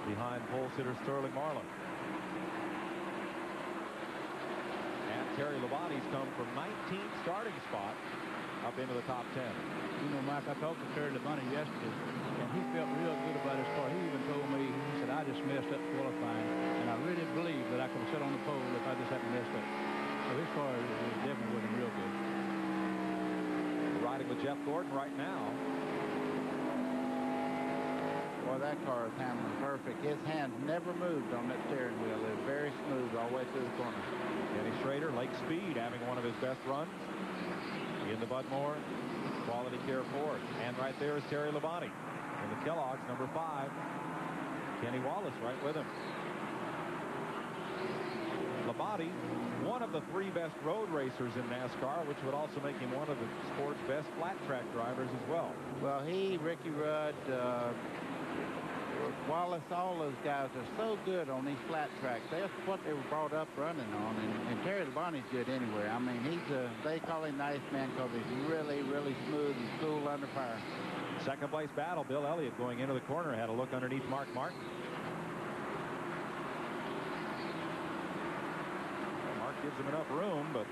behind pole sitter Sterling Marlin. And Terry Labonte's come from 19th starting spot up into the top 10. You know, Mike, I talked to Terry Labonte yesterday, and he felt real good about his car. He even told me, he said, I just messed up qualifying, and I really believe that I could have sat on the pole if I just hadn't messed up. So his car is definitely looking real good. Riding with Jeff Gordon right now. Boy, Boy, that car is handling perfect. His hands never moved on that steering wheel. It was very smooth all the way through the corner. Kenny Schrader, Lake Speed, having one of his best runs in the Bud Moore Quality Care Ford. And right there is Terry Labonte in the Kellogg's number 5. Kenny Wallace right with him. Labonte, one of the 3 best road racers in NASCAR, which would also make him one of the sport's best flat track drivers as well. Well, he, Ricky Rudd, Wallace, all those guys are so good on these flat tracks. That's what they were brought up running on. And Terry Labonte's good anywhere. I mean, they call him the Iceman because he's really, really smooth and cool under fire. Second place battle. Bill Elliott going into the corner had a look underneath Mark Martin. Mark gives him enough room, but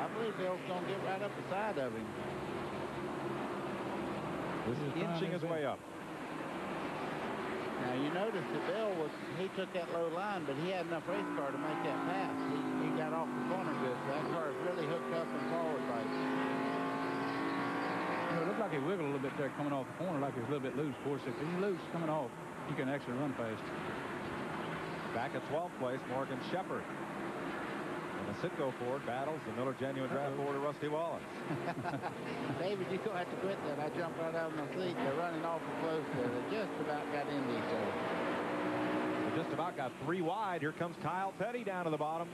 I believe Bill's going to get right up the side of him. This is inching his way up. Now, you notice that Bill he took that low line, but he had enough race car to make that pass. He got off the corner good, so that car is really hooked up and forward right. It looked like he wiggled a little bit there coming off the corner, like he was a little bit loose. Of course, if he's loose coming off, you can actually run fast. Back at 12th place, Morgan Shepherd. And the Citgo Ford battles the Miller Genuine Draft Ford of Rusty Wallace. David, you're going to have to quit that. I jumped right out of my seat. They're running awful close there. They just about got into each other. They just about got 3 wide. Here comes Kyle Petty down to the bottom.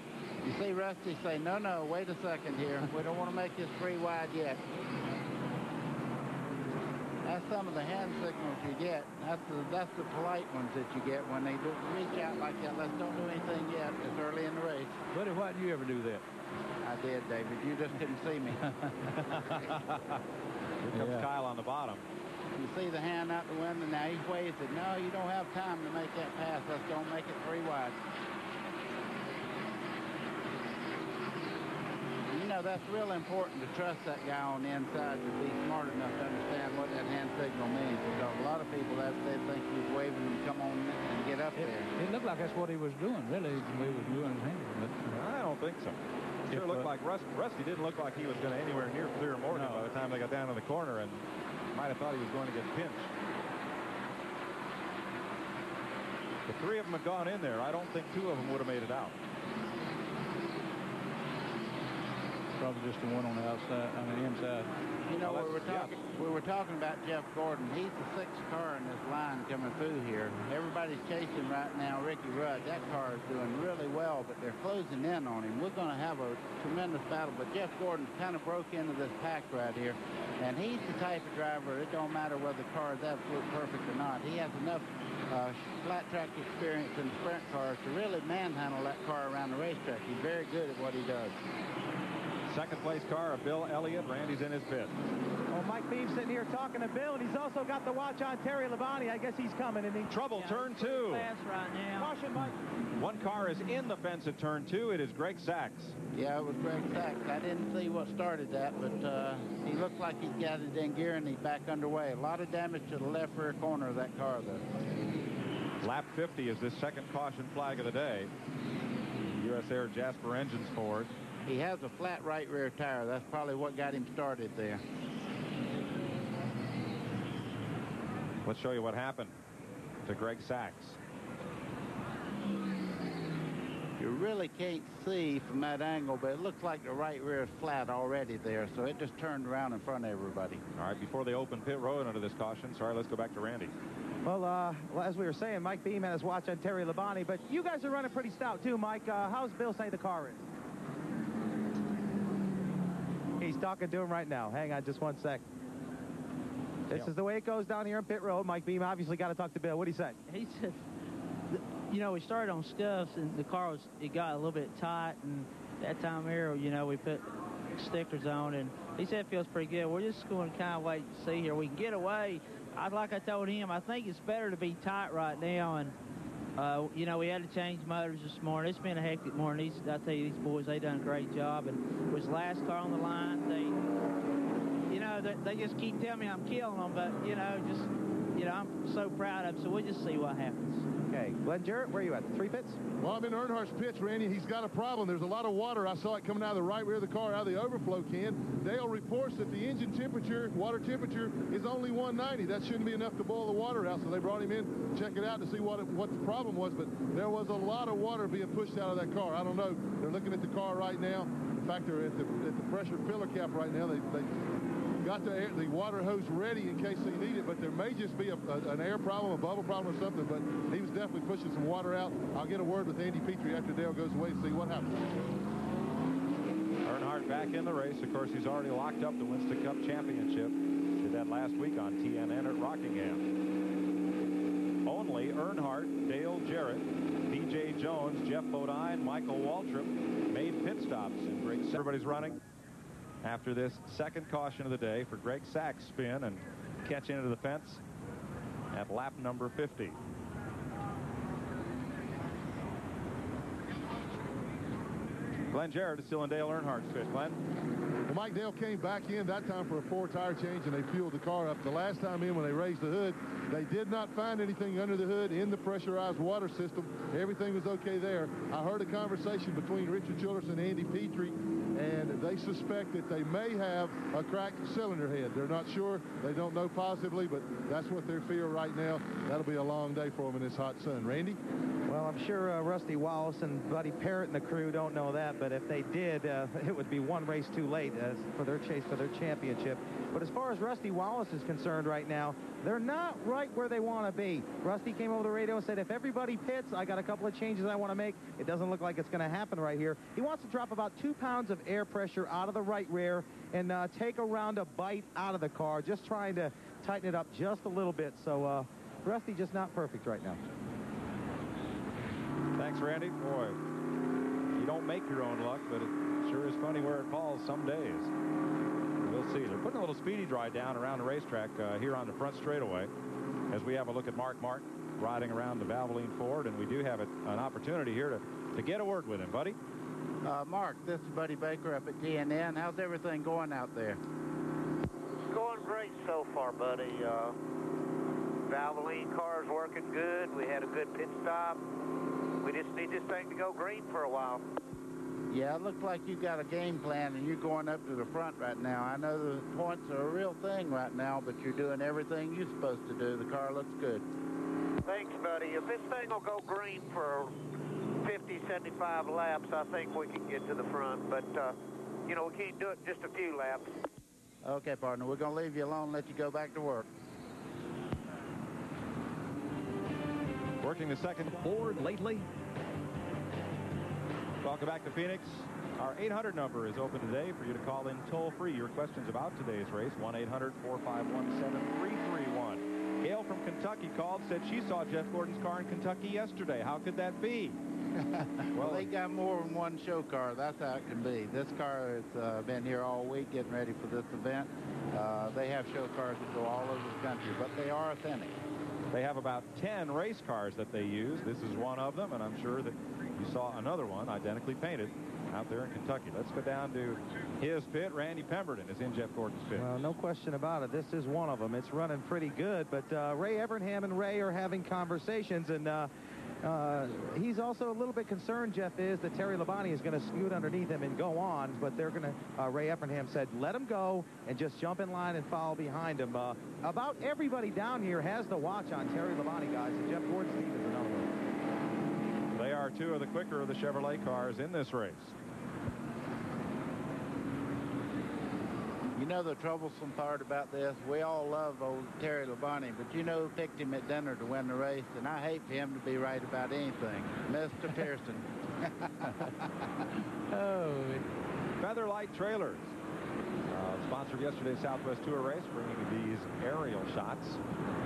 You see Rusty say, no, wait a second here. We don't want to make this 3 wide yet. That's some of the hand signals you get. That's the polite ones that you get when they reach out like that. Let's don't do anything yet. It's early in the race. Buddy, why did you ever do that? I did, David. You just couldn't see me. Here comes Kyle on the bottom. You see the hand out the window. Now he waves it. No, you don't have time to make that pass. Let's don't make it 3 wide. You know, that's real important to trust that guy on the inside to be smart enough to understand what that hand signal means. Because a lot of people, they think he's waving them to come on and get up there. It looked like that's what he was doing, really, the way he was doing his hand. But I don't think so. It sure looked like Rusty didn't look like he was going to anywhere near clear Morgan by the time they got down to the corner, and might have thought he was going to get pinched. The 3 of them had gone in there. I don't think 2 of them would have made it out. probably just the one on the outside, on the inside. You know, we were talking about Jeff Gordon. He's the 6th car in this line coming through here. Everybody's chasing right now Ricky Rudd. That car is doing really well, but they're closing in on him. We're going to have a tremendous battle, but Jeff Gordon kind of broke into this pack right here, and he's the type of driver, it don't matter whether the car is absolutely perfect or not. He has enough flat track experience in sprint cars to really manhandle that car around the racetrack. He's very good at what he does. Second place car of Bill Elliott. Randy's in his pit. Well, Mike Beam sitting here talking to Bill, and he's also got the watch on Terry Labonte. I guess he's coming, isn't he? Trouble, turn 2. Fast right now. Caution, Mike. One car is in the fence at turn 2. It is Greg Sachs. Yeah, it was Greg Sachs. I didn't see what started that, but he looked like he's got it in gear and he's back underway. A lot of damage to the left rear corner of that car, though. Lap 50 is this second caution flag of the day. U.S. Air Jasper Engines Ford. He has a flat right rear tire. That's probably what got him started there. Let's show you what happened to Greg Sachs. You really can't see from that angle, but it looks like the right rear is flat already there, so it just turned around in front of everybody. All right, before they open pit road under this caution, sorry, let's go back to Randy. Well, as we were saying, Mike Beam had his watch on Terry Labonte, but you guys are running pretty stout too, Mike. How's Bill say the car is? He's talking to him right now. Hang on just one sec. This is the way it goes down here on pit road. Mike Beam obviously got to talk to Bill. What do you say? He said, you know, we started on scuffs and the car it got a little bit tight, and that time here, you know, we put stickers on, and he said it feels pretty good. We're just going to kind of wait and see here. We can get away. Like I told him, I think it's better to be tight right now, and you know, we had to change motors this morning. It's been a hectic morning. I tell you, these boys, they done a great job. And it was the last car on the line. They just keep telling me I'm killing them, but, you know, I'm so proud of them. So we'll just see what happens. Okay, Glenn Jarrett, where are you at? 3 pits? Well, I'm in Earnhardt's pits, Randy. He's got a problem. There's a lot of water. I saw it coming out of the right rear of the car, out of the overflow can. Dale reports that the engine temperature, water temperature, is only 190. That shouldn't be enough to boil the water out, so they brought him in to check it out to see what the problem was, but there was a lot of water being pushed out of that car. I don't know. They're looking at the car right now. In fact, they're at the pressure filler cap right now. They got the water hose ready in case they need it, but there may just be an air problem, a bubble problem or something, but he was definitely pushing some water out. I'll get a word with Andy Petrie after Dale goes away and see what happens. Earnhardt back in the race. Of course, he's already locked up the Winston Cup Championship. Did that last week on TNN at Rockingham. Only Earnhardt, Dale Jarrett, B.J. Jones, Jeff Bodine, Michael Waltrip made pit stops in Greg. Everybody's running after this second caution of the day for Greg Sachs' spin and catch into the fence at lap number 50. Glenn Jarrett is still in Dale Earnhardt's pit. Glenn? Well, Mike Dale came back in that time for a 4-tire change, and they fueled the car up. The last time in, when they raised the hood, they did not find anything under the hood in the pressurized water system. Everything was okay there. I heard a conversation between Richard Childress and Andy Petrie, and they suspect that they may have a cracked cylinder head. They're not sure. They don't know positively, but that's what they fear right now. That'll be a long day for them in this hot sun. Randy? Well, I'm sure Rusty Wallace and Buddy Parrott and the crew don't know that, but if they did, it would be one race too late for their chase for their championship. But as far as Rusty Wallace is concerned right now, they're not right where they want to be. Rusty came over the radio and said, if everybody pits, I got a couple of changes I want to make. It doesn't look like it's going to happen right here. He wants to drop about 2 pounds of air pressure out of the right rear and take a round of bite out of the car, just trying to tighten it up just a little bit. So Rusty just not perfect right now. Thanks, Randy. Boy, you don't make your own luck, but it sure is funny where it falls some days. We'll see. They're putting a little speedy dry down around the racetrack here on the front straightaway as we have a look at Mark Martin riding around the Valvoline Ford, and we do have an opportunity here to get a word with him. Buddy? Mark, this is Buddy Baker up at TNN. How's everything going out there? It's going great so far, buddy. Valvoline car's working good. We had a good pit stop. We just need this thing to go green for a while. Yeah, it looks like you got a game plan and you're going up to the front right now. I know the points are a real thing right now, but you're doing everything you're supposed to do. The car looks good. Thanks, buddy. If this thing will go green for 50, 75 laps, I think we can get to the front. But, you know, we can't do it in just a few laps. Okay, partner. We're going to leave you alone and let you go back to work. Working the second Ford lately. Welcome back to Phoenix. Our 800 number is open today for you to call in toll-free your questions about today's race. 1-800-451-7331. Gail from Kentucky called, said she saw Jeff Gordon's car in Kentucky yesterday. How could that be? Well, they got more than one show car. That's how it can be. This car has been here all week getting ready for this event. They have show cars that go all over the country, but they are authentic. They have about 10 race cars that they use. This is one of them, and I'm sure that you saw another one identically painted out there in Kentucky. Let's go down to his pit. Randy Pemberton is in Jeff Gordon's pit. Well, no question about it. This is one of them. It's running pretty good, but Ray Evernham and Ray are having conversations, and he's also a little bit concerned, Jeff, is that Terry Labonte is going to scoot underneath him and go on, but they're going to, Ray Evernham said, let him go and just jump in line and follow behind him. About everybody down here has the watch on Terry Labonte, guys, and Jeff Gordon's team is another one. They are two of the quicker of the Chevrolet cars in this race. You know the troublesome part about this? We all love old Terry Labonte, but you know who picked him at dinner to win the race, and I hate for him to be right about anything. Mr. Pearson. Oh. Featherlight Trailers sponsored yesterday's Southwest Tour race, bringing these aerial shots.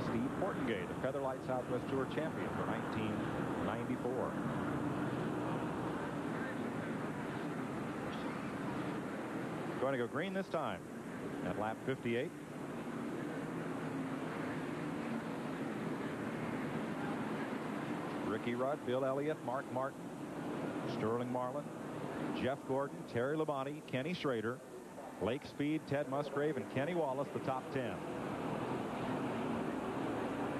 Steve Portengate, the Featherlight Southwest Tour champion for 1994. Going to go green this time at lap 58. Ricky Rudd, Bill Elliott, Mark Martin, Sterling Marlin, Jeff Gordon, Terry Labonte, Kenny Schrader, Lake Speed, Ted Musgrave, and Kenny Wallace, the top 10.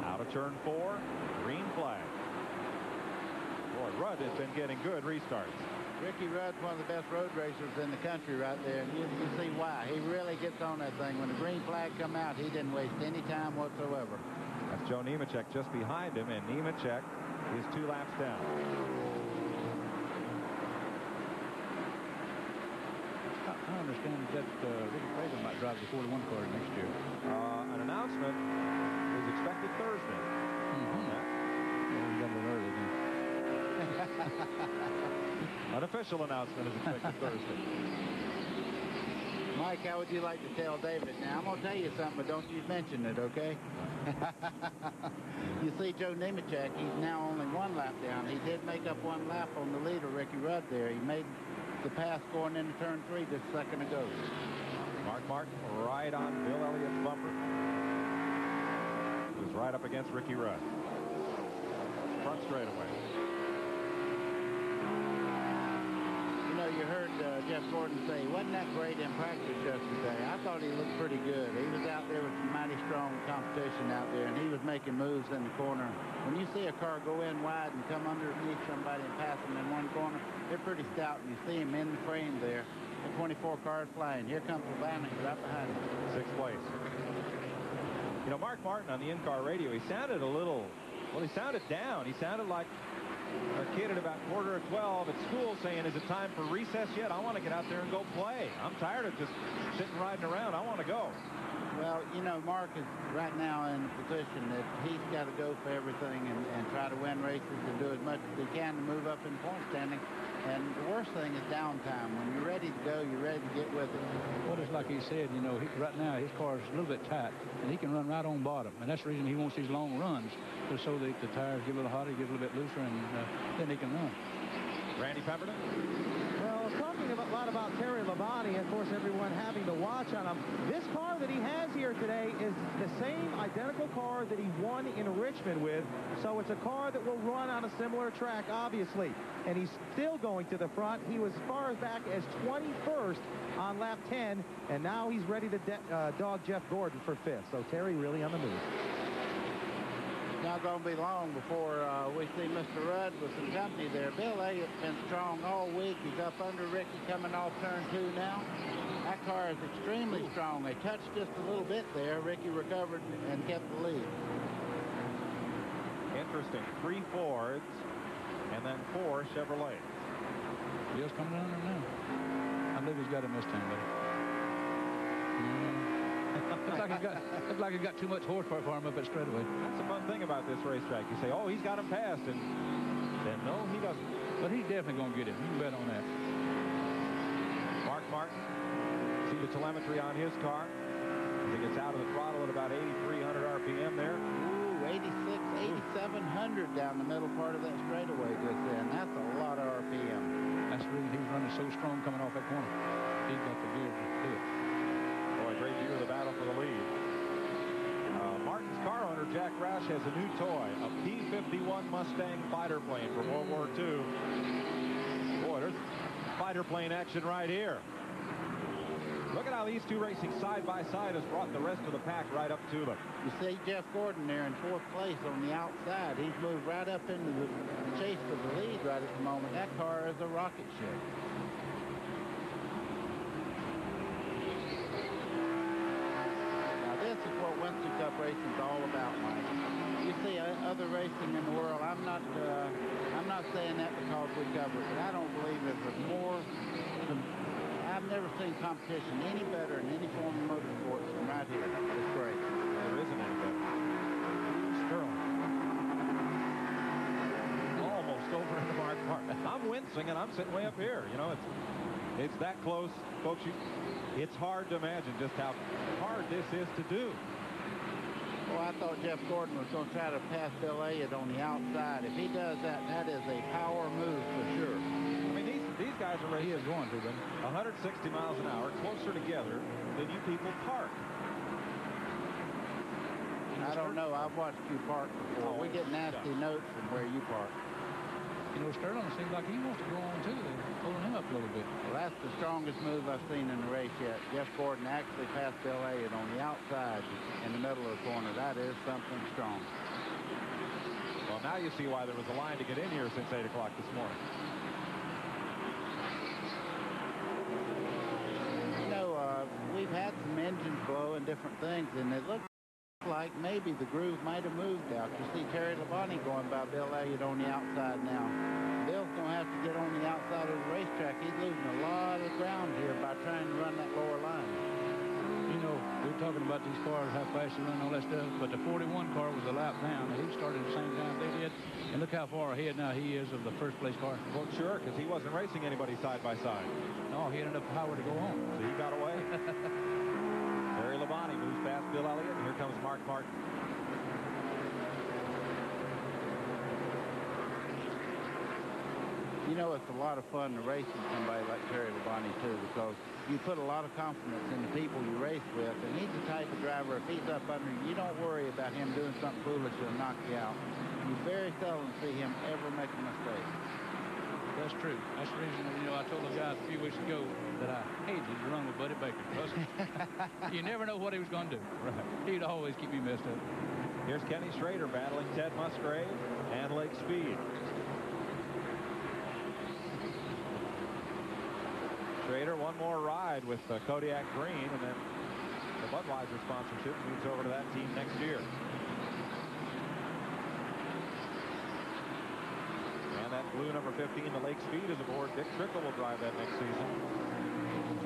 Out of turn 4, green flag. Rudd has been getting good restarts. Ricky Rudd's one of the best road racers in the country right there, and you see why. He really gets on that thing. When the green flag come out, he didn't waste any time whatsoever. That's Joe Nemechek just behind him, and Nemechek is 2 laps down. I understand that Ricky Craven might drive the 41 car next year. An announcement is expected Thursday. Well, we got a little early then. An official announcement is expected Thursday. Mike, how would you like to tell David? Now, I'm going to tell you something, but don't you mention it, okay? You see Joe Nemechek, he's now only 1 lap down. He did make up 1 lap on the leader, Ricky Rudd, there. He made the pass going into turn 3 just a second ago. Mark Martin right on Bill Elliott's bumper. He was right up against Ricky Rudd. Front straightaway. You know, you heard Jeff Gordon say, wasn't that great in practice yesterday? I thought he looked pretty good. He was out there with some mighty strong competition out there, and he was making moves in the corner. When you see a car go in wide and come underneath somebody and pass them in one corner, they're pretty stout, and you see him in the frame there. The 24 cars flying. Here comes Labonte right behind him. 6th place. You know, Mark Martin on the in-car radio, he sounded a little, well, he sounded down. He sounded like a kid at about 11:45 at school saying, is it time for recess yet? I want to get out there and go play. I'm tired of just sitting riding around. I want to go. Well, you know, Mark is right now in a position that he's got to go for everything and try to win races and do as much as he can to move up in the point standing. And the worst thing is downtime. When you're ready to go, you're ready to get with it. Well, just like he said, you know, right now his car is a little bit tight, and he can run right on bottom. And that's the reason he wants these long runs, just so that the tires get a little hotter, get a little bit looser, and then he can run. Randy Pemberton? Well, talking a lot about Terry Labonte, of course, everyone having to watch on him. This car that he has here today is the same identical car that he won in Richmond with, so it's a car that will run on a similar track, obviously. And he's still going to the front. He was as far as back as 21st on lap 10, and now he's ready to dog Jeff Gordon for 5th. So Terry really on the move. Not going to be long before we see Mr. Rudd with some company there. Bill Elliott's been strong all week. He's up under Ricky coming off turn 2 now. That car is extremely strong. They touched just a little bit there. Ricky recovered and kept the lead. Interesting. 3 Fords and then 4 Chevrolets. Bill's coming down there now. I believe he's got a Mustang, buddy. Looks like he's got too much horsepower for him up at straightaway. That's the fun thing about this racetrack. You say, oh, he's got him passed, and then no, he doesn't. But he's definitely going to get him. You can bet on that. Mark Martin, see the telemetry on his car. As he gets out of the throttle at about 8,300 RPM there. Ooh, 8,700 down the middle part of that straightaway just then. That's a lot of RPM. That's the reason he's running so strong coming off that corner. He's got the gear to do it. Boy, great view of the battle for the lead. Martin's car owner, Jack Roush, has a new toy, a P-51 Mustang fighter plane from World War II. Boy, there's fighter plane action right here. Look at how these two racing side by side has brought the rest of the pack right up to them. You see Jeff Gordon there in 4th place on the outside. He's moved right up into the chase for the lead right at the moment. That car is a rocket ship. This is what Winston Cup racing is all about, Mike. You see other racing in the world. I'm not saying that because we cover it, but I don't believe there's more. I've never seen competition any better in any form of motorsports than right here. It's great. There isn't any better. Sterling. Almost over into Mark Martin. I'm wincing and I'm sitting way up here. You know, it's that close, folks. It's hard to imagine just how hard this is to do. Well, I thought Jeff Gordon was going to try to pass Bill Elliott on the outside. If he does that, that is a power move for sure. I mean, these guys are racing. He is going to, then. 160 miles an hour, closer together than you people park. I don't know. I've watched you park before. We get nasty notes from where you park. You know, Sterling seems like he wants to go on, too. They're pulling him up a little bit. Well, that's the strongest move I've seen in the race yet. Jeff Gordon actually passed Bill Elliott on the outside in the middle of the corner. That is something strong. Well, now you see why there was a line to get in here since 8 o'clock this morning. You know, we've had some engines blow and different things, and it looks like maybe the groove might have moved out. You see Terry Labonte going by Bill Elliott on the outside now. Bill's going to have to get on the outside of the racetrack. He's losing a lot of ground here by trying to run that lower line. You know, we're talking about these cars, how fast they run, all that stuff, but the 41 car was a lap down. He started at the same time they did, and look how far ahead now he is of the first place car. Well, sure, because he wasn't racing anybody side by side. No, he had enough power to go home. So he got away. Terry Labonte moves past Bill Elliott, and here comes Mark Martin. You know, it's a lot of fun to race with somebody like Terry Labonte, too, because you put a lot of confidence in the people you race with, and he's the type of driver, if he's up under you, don't worry about him doing something foolish that'll knock you out. You very seldom see him ever make a mistake. That's true. That's the reason, you know, I told the guys a few weeks ago that I hated to run with Buddy Baker. You never know what he was going to do. Right. He'd always keep me messed up. Here's Kenny Schrader battling Ted Musgrave and Lake Speed. Schrader, one more ride with Kodiak Green, and then the Budweiser sponsorship moves over to that team next year. And that blue number 15, the Lake Speed, is aboard. Dick Trickle will drive that next season.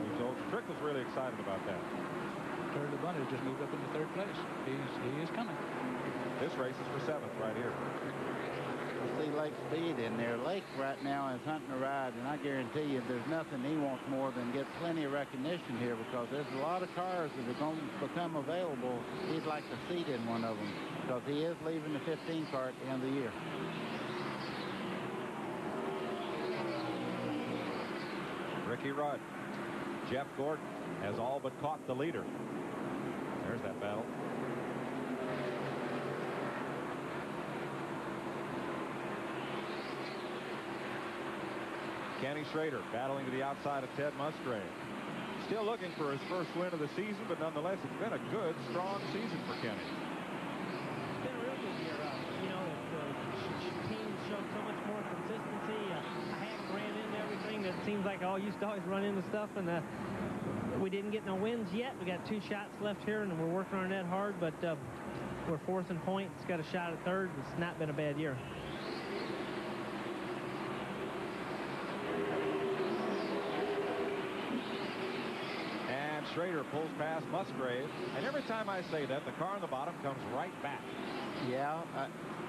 We told Trickle's really excited about that. Terry Labonte just moved up into third place. He is coming. This race is for 7th right here. You see Lake Speed in there. Lake right now is hunting a ride, and I guarantee you there's nothing he wants more than get plenty of recognition here, because there's a lot of cars that are going to become available. He'd like to seat in one of them, because he is leaving the 15 car at the end of the year. Ricky Rudd. Jeff Gordon has all but caught the leader. There's that battle. Kenny Schrader battling to the outside of Ted Musgrave. Still looking for his first win of the season, but nonetheless, it's been a good, strong season for Kenny. It's been a real good year. You know, the team showed so much more consistency. I haven't ran into everything that seems like I used to always run into stuff, and we didn't get no wins yet. We got 2 shots left here, and we're working on that hard, but we're 4th in points. Got a shot at 3rd. It's not been a bad year. Schrader pulls past Musgrave, and every time I say that, the car on the bottom comes right back. Yeah,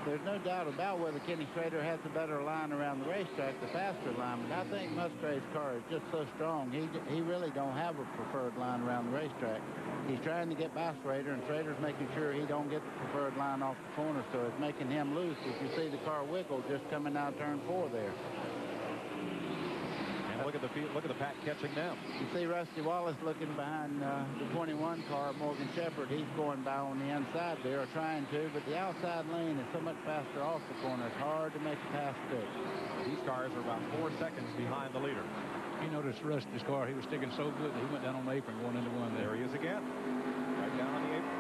there's no doubt about whether Kenny Schrader has the better line around the racetrack, the faster line, but I think Musgrave's car is just so strong, he really don't have a preferred line around the racetrack. He's trying to get by Schrader, and Schrader's making sure he don't get the preferred line off the corner, so it's making him loose. If you see the car wiggle just coming out of turn 4 there. Look at the pack catching them. You see Rusty Wallace looking behind the 21 car, Morgan Shepherd. He's going by on the inside there, or trying to, but the outside lane is so much faster off the corner. It's hard to make a pass stick. These cars are about 4 seconds behind the leader. You noticed Rusty's car, he was sticking so good that he went down on the apron going into one there. There he is again. Right down on the apron.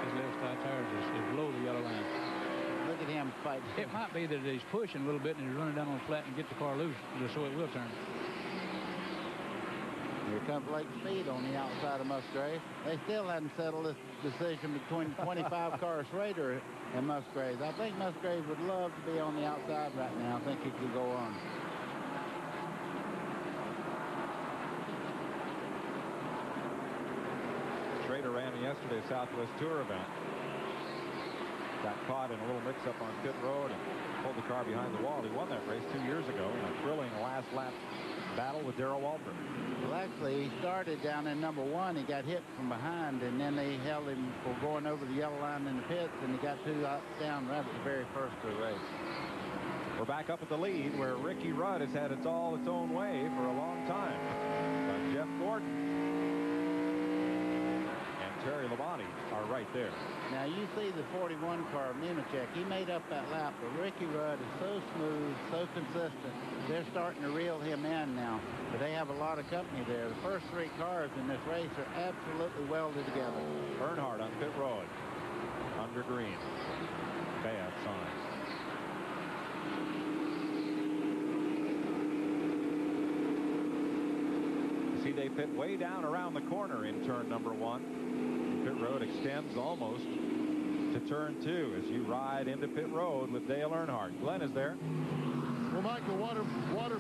His left side tires is below the yellow line. Look at him fight. It might be that he's pushing a little bit and he's running down on the flat and get the car loose just so it will turn. Here comes Lake Speed on the outside of Musgrave. They still hadn't settled this decision between 25 car Schrader and Musgrave. I think Musgrave would love to be on the outside right now. I think he could go on. Schrader ran yesterday's Southwest Tour event. Got caught in a little mix-up on pit road and pulled the car behind the wall. He won that race 2 years ago in a thrilling last lap battle with Darrell Waltrip. Well, actually, he started down in number 1. He got hit from behind, and then they held him for going over the yellow line in the pits, and he got 2 down right at the very first of the race. We're back up at the lead, where Ricky Rudd has had its own way for a long time. But Jeff Gordon and Terry Labonte are right there. Now, you see the 41 car, Nemechek. He made up that lap, but Ricky Rudd is so smooth, so consistent. They're starting to reel him in now, but they have a lot of company there. The first 3 cars in this race are absolutely welded together. Earnhardt on pit road under green. bad sign. See, they pit way down around the corner in turn number 1. Pit road extends almost to turn 2 as you ride into pit road with Dale Earnhardt. Glenn is there. Well, Mike, the water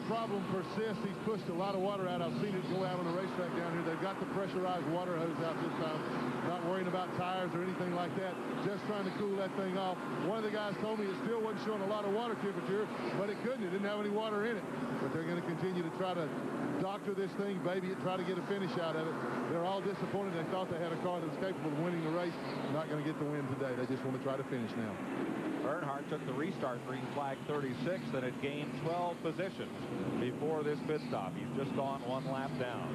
problem persists. He's pushed a lot of water out. I've seen it go out on the racetrack down here. They've got the pressurized water hose out this time. Not worrying about tires or anything like that. Just trying to cool that thing off. One of the guys told me it still wasn't showing a lot of water temperature, but it couldn't. It didn't have any water in it. But they're going to continue to try to doctor this thing, baby it, try to get a finish out of it. They're all disappointed. They thought they had a car that was capable of winning the race. Not going to get the win today. They just want to try to finish now. Earnhardt took the restart green flag 36 and had gained 12 positions before this pit stop. He's just gone 1 lap down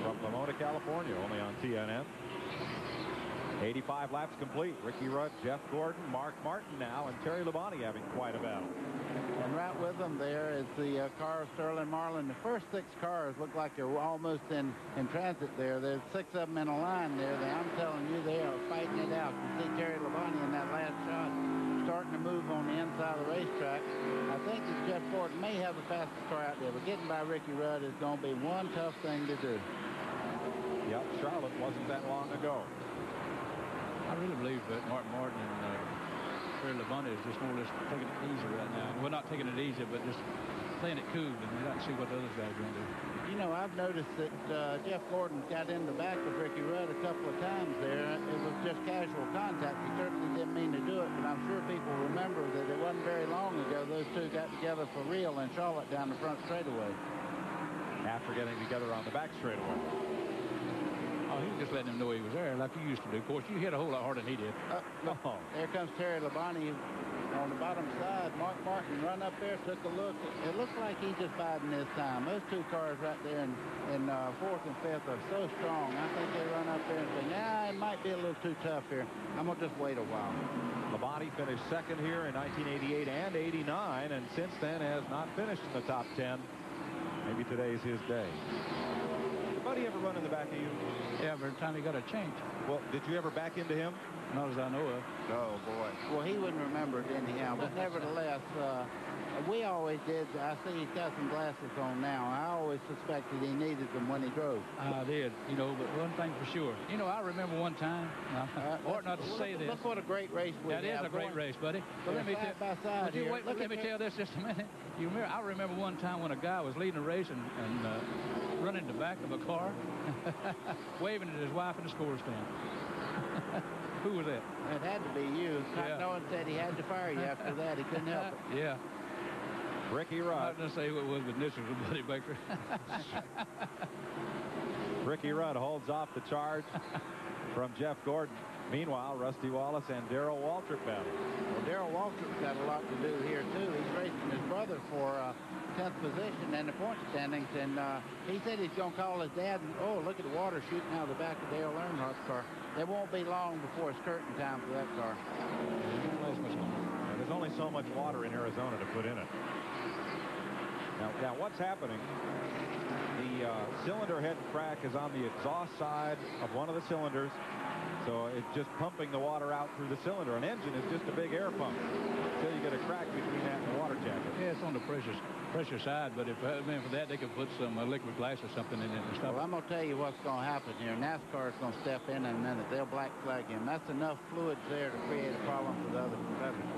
from Pomona, California, only on TNN. 85 laps complete. Ricky Rudd, Jeff Gordon, Mark Martin now, and Terry Labonte having quite a battle. And right with them there is the car of Sterling Marlin. The first 6 cars look like they're almost in transit there. There's 6 of them in a line there. I'm telling you, they are fighting it out. You see Terry Labonte in that last shot starting to move on the inside of the racetrack. I think that Jeff Gordon may have the fastest car out there, but getting by Ricky Rudd is going to be one tough thing to do. Yep, Charlotte wasn't that long ago. I really believe that Martin Martin and Terry Labonte is just more or less taking it easy right now. Well, not taking it easy, but just playing it cool and not see what the other guys are going to do. You know, I've noticed that Jeff Gordon got in the back of Ricky Rudd a couple of times there. It was just casual contact. He certainly didn't mean to do it, but I'm sure people remember that it wasn't very long ago those two got together for real in Charlotte down the front straightaway. After getting together on the back straightaway. Oh, he was just letting him know he was there like he used to do. Of course, you hit a whole lot harder than he did. There comes Terry Labonte on the bottom side. Mark Martin run up there, took a look. It looks like he's just biding this time. Those 2 cars right there in 4th and 5th are so strong. I think they run up there and say, nah, it might be a little too tough here. I'm going to just wait a while. Labonte finished 2nd here in 1988 and 89, and since then has not finished in the top 10. Maybe today's his day. Did Buddy ever run in the back of you? Yeah, every time he got a change. Well, did you ever back into him? Not as I know of. Oh, boy. Well, he wouldn't remember it anyhow, but nevertheless, we always did. I see he's got some glasses on now. I always suspected he needed them when he drove. I did, you know, but one thing for sure. You know, I remember one time, ought not to say this. Look what a great race we have. That is a great race, buddy. But let me tell this just a minute. You remember, I remember one time when a guy was leading a race and running the back of a car, waving at his wife in the score stand. Who was that? It had to be you. Yeah. No one said he had to fire you after that. He couldn't help it. Yeah. Ricky Rudd. I'm not going to say who it was, but this was Buddy Baker. Ricky Rudd holds off the charge from Jeff Gordon. Meanwhile, Rusty Wallace and Darrell Waltrip battle. Well, Darrell Waltrip's got a lot to do here, too. He's racing his brother for 10th position in the point standings, and he said he's going to call his dad, and, oh, look at the water shooting out of the back of Dale Earnhardt's car. It won't be long before it's curtain time for that car. There's only so much water in Arizona to put in it. Now what's happening? The cylinder head crack is on the exhaust side of one of the cylinders, so it's just pumping the water out through the cylinder. An engine is just a big air pump, so you get a crack between that and the water jacket. Yeah, it's on the pressure side, but if it meant for that, they could put some liquid glass or something in it and stuff. Well, I'm going to tell you what's going to happen here. NASCAR is going to step in a minute. They'll black flag him. That's enough fluids there to create a problem for the other competitors.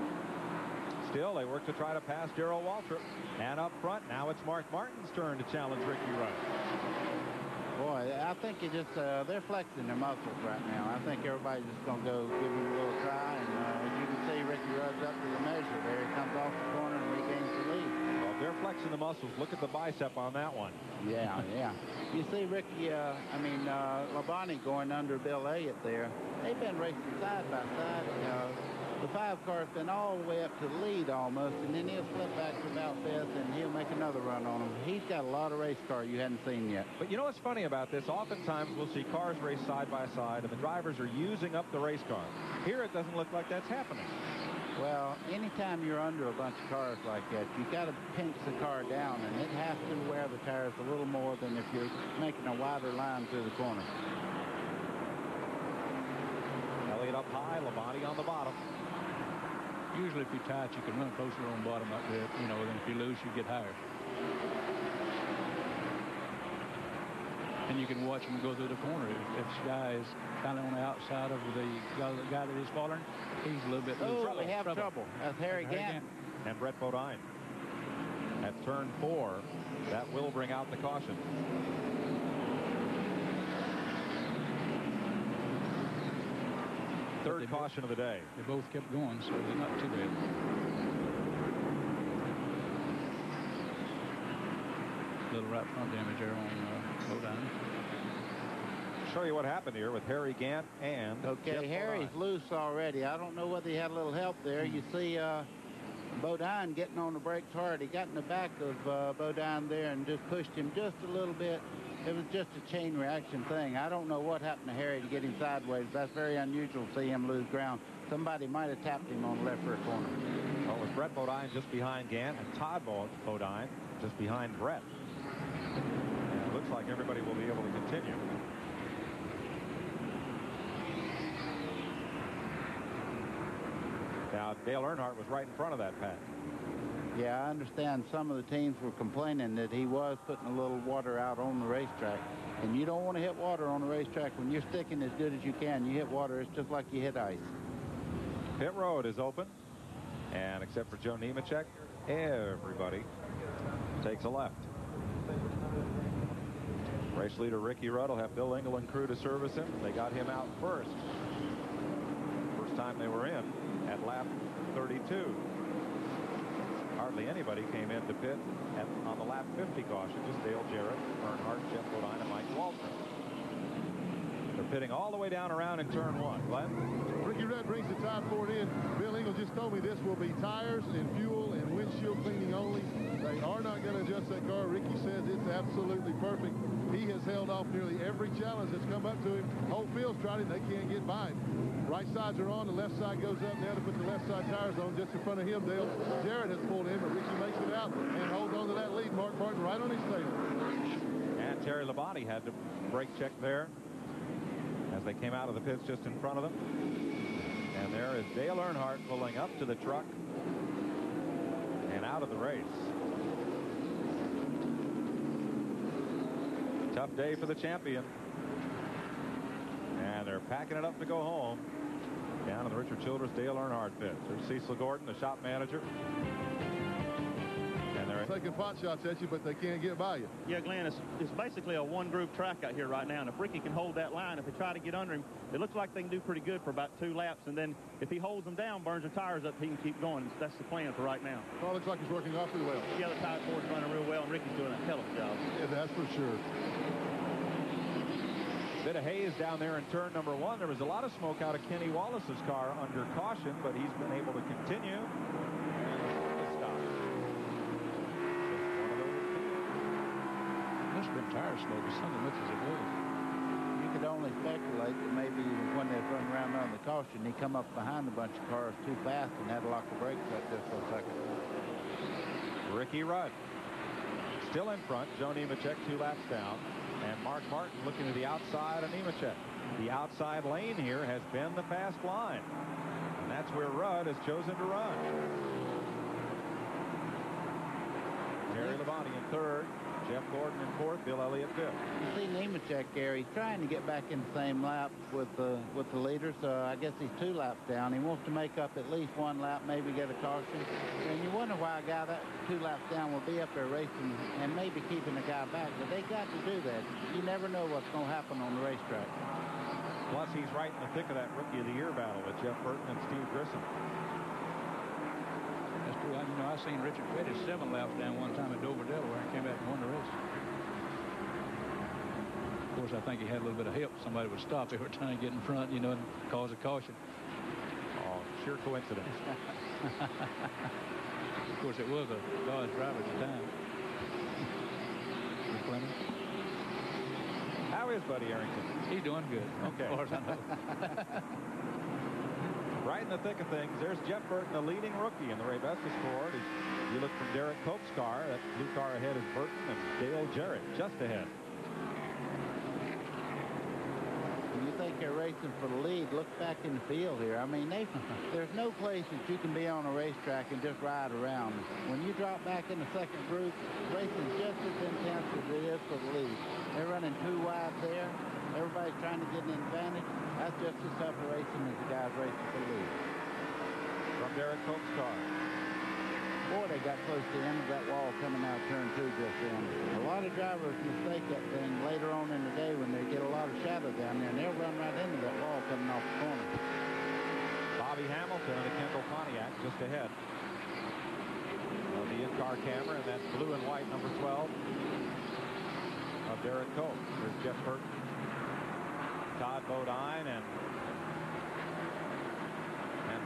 Still, they work to try to pass Darrell Waltrip. And up front, now it's Mark Martin's turn to challenge Ricky Rudd. Boy, I think it just, they're flexing their muscles right now. I think everybody's just going to go give him a little try. And as you can see, Ricky Rudd's up to the measure there. He comes off the corner and regains the lead. Well, they're flexing the muscles. Look at the bicep on that one. Yeah, yeah. You see Ricky, Labonte going under Bill Elliott there. They've been racing side by side. The 5 car's been all the way up to the lead almost, and then he'll slip back to about 5th, and he'll make another run on him. He's got a lot of race car you hadn't seen yet. But you know what's funny about this? Oftentimes we'll see cars race side by side, and the drivers are using up the race car. Here it doesn't look like that's happening. Well, anytime you're under a bunch of cars like that, you got to pinch the car down, and it has to wear the tires a little more than if you're making a wider line through the corner. Elliott up high, Labonte on the bottom. Usually if you're tight, you can run closer on bottom like that, you know, then if you lose, you get higher. And you can watch him go through the corner. If this guy is kind of on the outside of the guy that is following, he's a little bit loose. Oh, we have trouble. That's Harry Gant. And Brett Bodine. At turn 4, that will bring out the caution. Third caution of the day. They both kept going, so they're not too bad. Little right front damage there on Bodine. Show you what happened here with Harry Gant and Jeff Harry's Bodine. loose already. I don't know whether he had a little help there. You see Bodine getting on the brakes hard. He got in the back of Bodine there and just pushed him just a little bit. It was just a chain reaction thing. I don't know what happened to Harry to get him sideways. That's very unusual to see him lose ground. Somebody might have tapped him on the left rear corner. Well, it was Brett Bodine just behind Gant and Todd Bodine just behind Brett. And it looks like everybody will be able to continue. Now, Dale Earnhardt was right in front of that pack. Yeah, I understand some of the teams were complaining that he was putting a little water out on the racetrack. And you don't want to hit water on the racetrack. When you're sticking as good as you can, you hit water, it's just like you hit ice. Pit road is open. And except for Joe Nemechek, everybody takes a left. Race leader Ricky Rudd will have Bill Engel and crew to service him. They got him out first. First time they were in at lap 32. Hardly anybody came into pit on the lap 50 caution. Just Dale Jarrett, Earnhardt, Jeff Bodine, and Mike Waltrip. They're pitting all the way down around in turn 1. Glenn? Ricky Rudd brings the top 4 in. Bill Engel just told me this will be tires and fuel and windshield cleaning only. They are not going to adjust that car. Ricky says it's absolutely perfect. He has held off nearly every challenge that's come up to him. Whole field's tried him. They can't get by him. Right sides are on. The left side goes up now to put the left side tires on just in front of him. Dale Jarrett has pulled in, but Ricky makes it out and holds on to that lead. Mark Martin right on his tail. And Terry Labonte had to brake check there as they came out of the pits just in front of them. And there is Dale Earnhardt pulling up to the truck and out of the race. Tough day for the champion. And they're packing it up to go home. Down in the Richard Childress Dale Earnhardt pit. There's Cecil Gordon, the shop manager. And they're taking pot shots at you, but they can't get by you. Yeah, Glenn, it's basically a one-group track out here right now. And if Ricky can hold that line, if they try to get under him, it looks like they can do pretty good for about 2 laps. And then if he holds them down, burns the tires up, he can keep going. That's the plan for right now. Well, it looks like he's working awfully well. Yeah, the tire board's running real well, and Ricky's doing a hell of a job. Yeah, that's for sure. Bit of haze down there in turn number 1. There was a lot of smoke out of Kenny Wallace's car under caution, but he's been able to continue. Must have been tire smoke or something much as it was. You could only speculate that maybe when they run around on the caution, he come up behind a bunch of cars too fast and had to lock the brakes up just for a second. Ricky Rudd still in front. Joe Nemechek 2 laps down. And Mark Martin looking to the outside of Nemechek. The outside lane here has been the fast line. And that's where Rudd has chosen to run. Terry Labonte in third. Jeff Gordon in fourth. Bill Elliott fifth. You see Nemechek there. He's trying to get back in the same lap with the leader. So I guess he's 2 laps down. He wants to make up at least 1 lap, maybe get a caution. And you wonder why a guy that 2 laps down will be up there racing and maybe keeping the guy back. But they got to do that. You never know what's going to happen on the racetrack. Plus, he's right in the thick of that Rookie of the Year battle with Jeff Burton and Steve Grissom. That's true. You know, I seen Richard Petty 7 laps down one time at Dover, Delaware, and came back and won the race. Of course, I think he had a little bit of help. Somebody would stop every time he get in front, you know, and cause a caution. Oh, sheer coincidence. Of course, it was a Dodge driver at the time. Fleming. How is Buddy Arrington? He's doing good. Okay. As far as I know. Right in the thick of things, there's Jeff Burton, the leading rookie in the Ray Vestas Ford. You look from Derek Cope's car. That blue car ahead is Burton and Dale Jarrett just ahead. You think there racing for the lead, look back in the field here. I mean, there's no place that you can be on a racetrack and just ride around. When you drop back in the second group, racing's just as intense as it is for the lead. They're running 2 wide there. Everybody's trying to get an advantage. That's just as tough a racing as the guys racing for the lead. From Derek Cope's car. Boy, they got close to the end of that wall coming out turn 2 just then. A lot of drivers mistake that thing later on in the day when they get a lot of shadow down there, and they'll run right into that wall coming off the corner. Bobby Hamilton and a Kendall Pontiac just ahead of the in-car camera, and that's blue and white number 12 of Derek Cope. There's Jeff Burton, Todd Bodine, and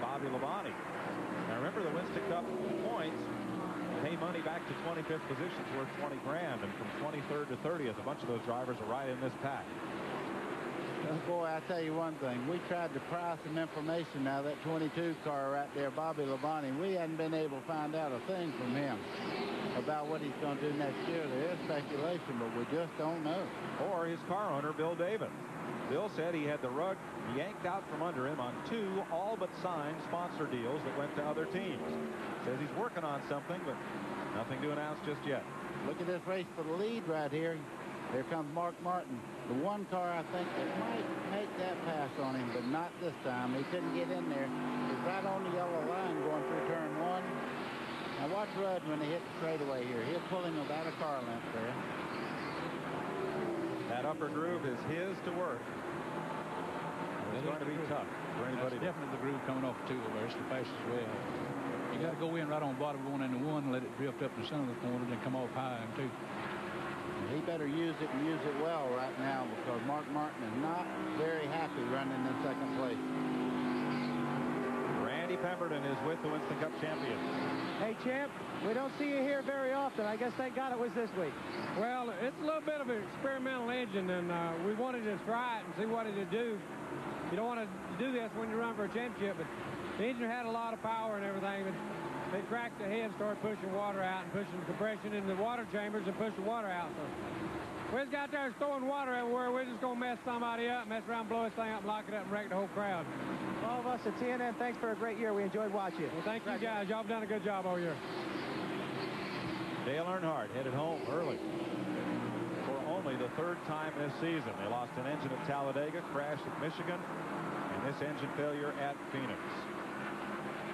Bobby Labonte. Now remember, the Winston Cup points pay money back to 25th positions worth 20 grand, and from 23rd to 30th, a bunch of those drivers are right in this pack. Boy, I tell you one thing, we tried to pry some information out of that 22 car right there, Bobby Labonte. We hadn't been able to find out a thing from him about what he's going to do next year. There is speculation, but we just don't know. Or his car owner, Bill David. Bill said he had the rug yanked out from under him on 2 all but signed sponsor deals that went to other teams. Says he's working on something, but nothing to announce just yet. Look at this race for the lead right here. Here comes Mark Martin. The one car I think that might make that pass on him, but not this time. He couldn't get in there. He's right on the yellow line going through turn 1. Now watch Rudd when they hit the straightaway here. He'll pull him about a car length there. That upper groove is his to work. It's going to be tough for anybody. That's definitely the groove coming off the 2 there. It's the fastest way. You got to go in right on bottom going into 1 and let it drift up the center of the corner, then come off high in 2. He better use it and use it well right now, because Mark Martin is not very happy running in second place. Randy Pemberton is with the Winston Cup champion. Hey, champ, we don't see you here very often. I guess thank God it was this week. Well, it's a little bit of an experimental engine, and we wanted to try it and see what it would do. You don't want to do this when you run for a championship, but the engine had a lot of power and everything. But they cracked the head, started pushing water out and pushing compression into the water chambers and pushing water out. So we just got there throwing water everywhere. We're just going to mess somebody up, mess around, blow this thing up, lock it up, and wreck the whole crowd. All of us at TNN, thanks for a great year. We enjoyed watching it. Well, thank you guys. Y'all have done a good job all year. Dale Earnhardt headed home early for only the 3rd time this season. They lost an engine at Talladega, crashed at Michigan, and this engine failure at Phoenix.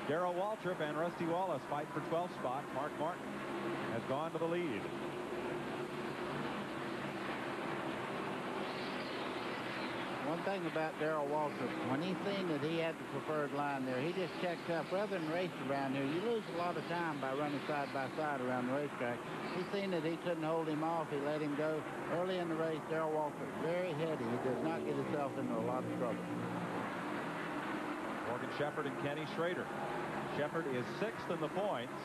Darrell Waltrip and Rusty Wallace fight for 12th spot. Mark Martin has gone to the lead. One thing about Darrell Waltrip, when he seen that he had the preferred line there, he just checked up. Rather than race around here, you lose a lot of time by running side by side around the racetrack. He seen that he couldn't hold him off. He let him go. Early in the race, Darrell Waltrip very heady. He does not get himself into a lot of trouble. Morgan Shepherd and Kenny Schrader. Shepherd is 6th in the points,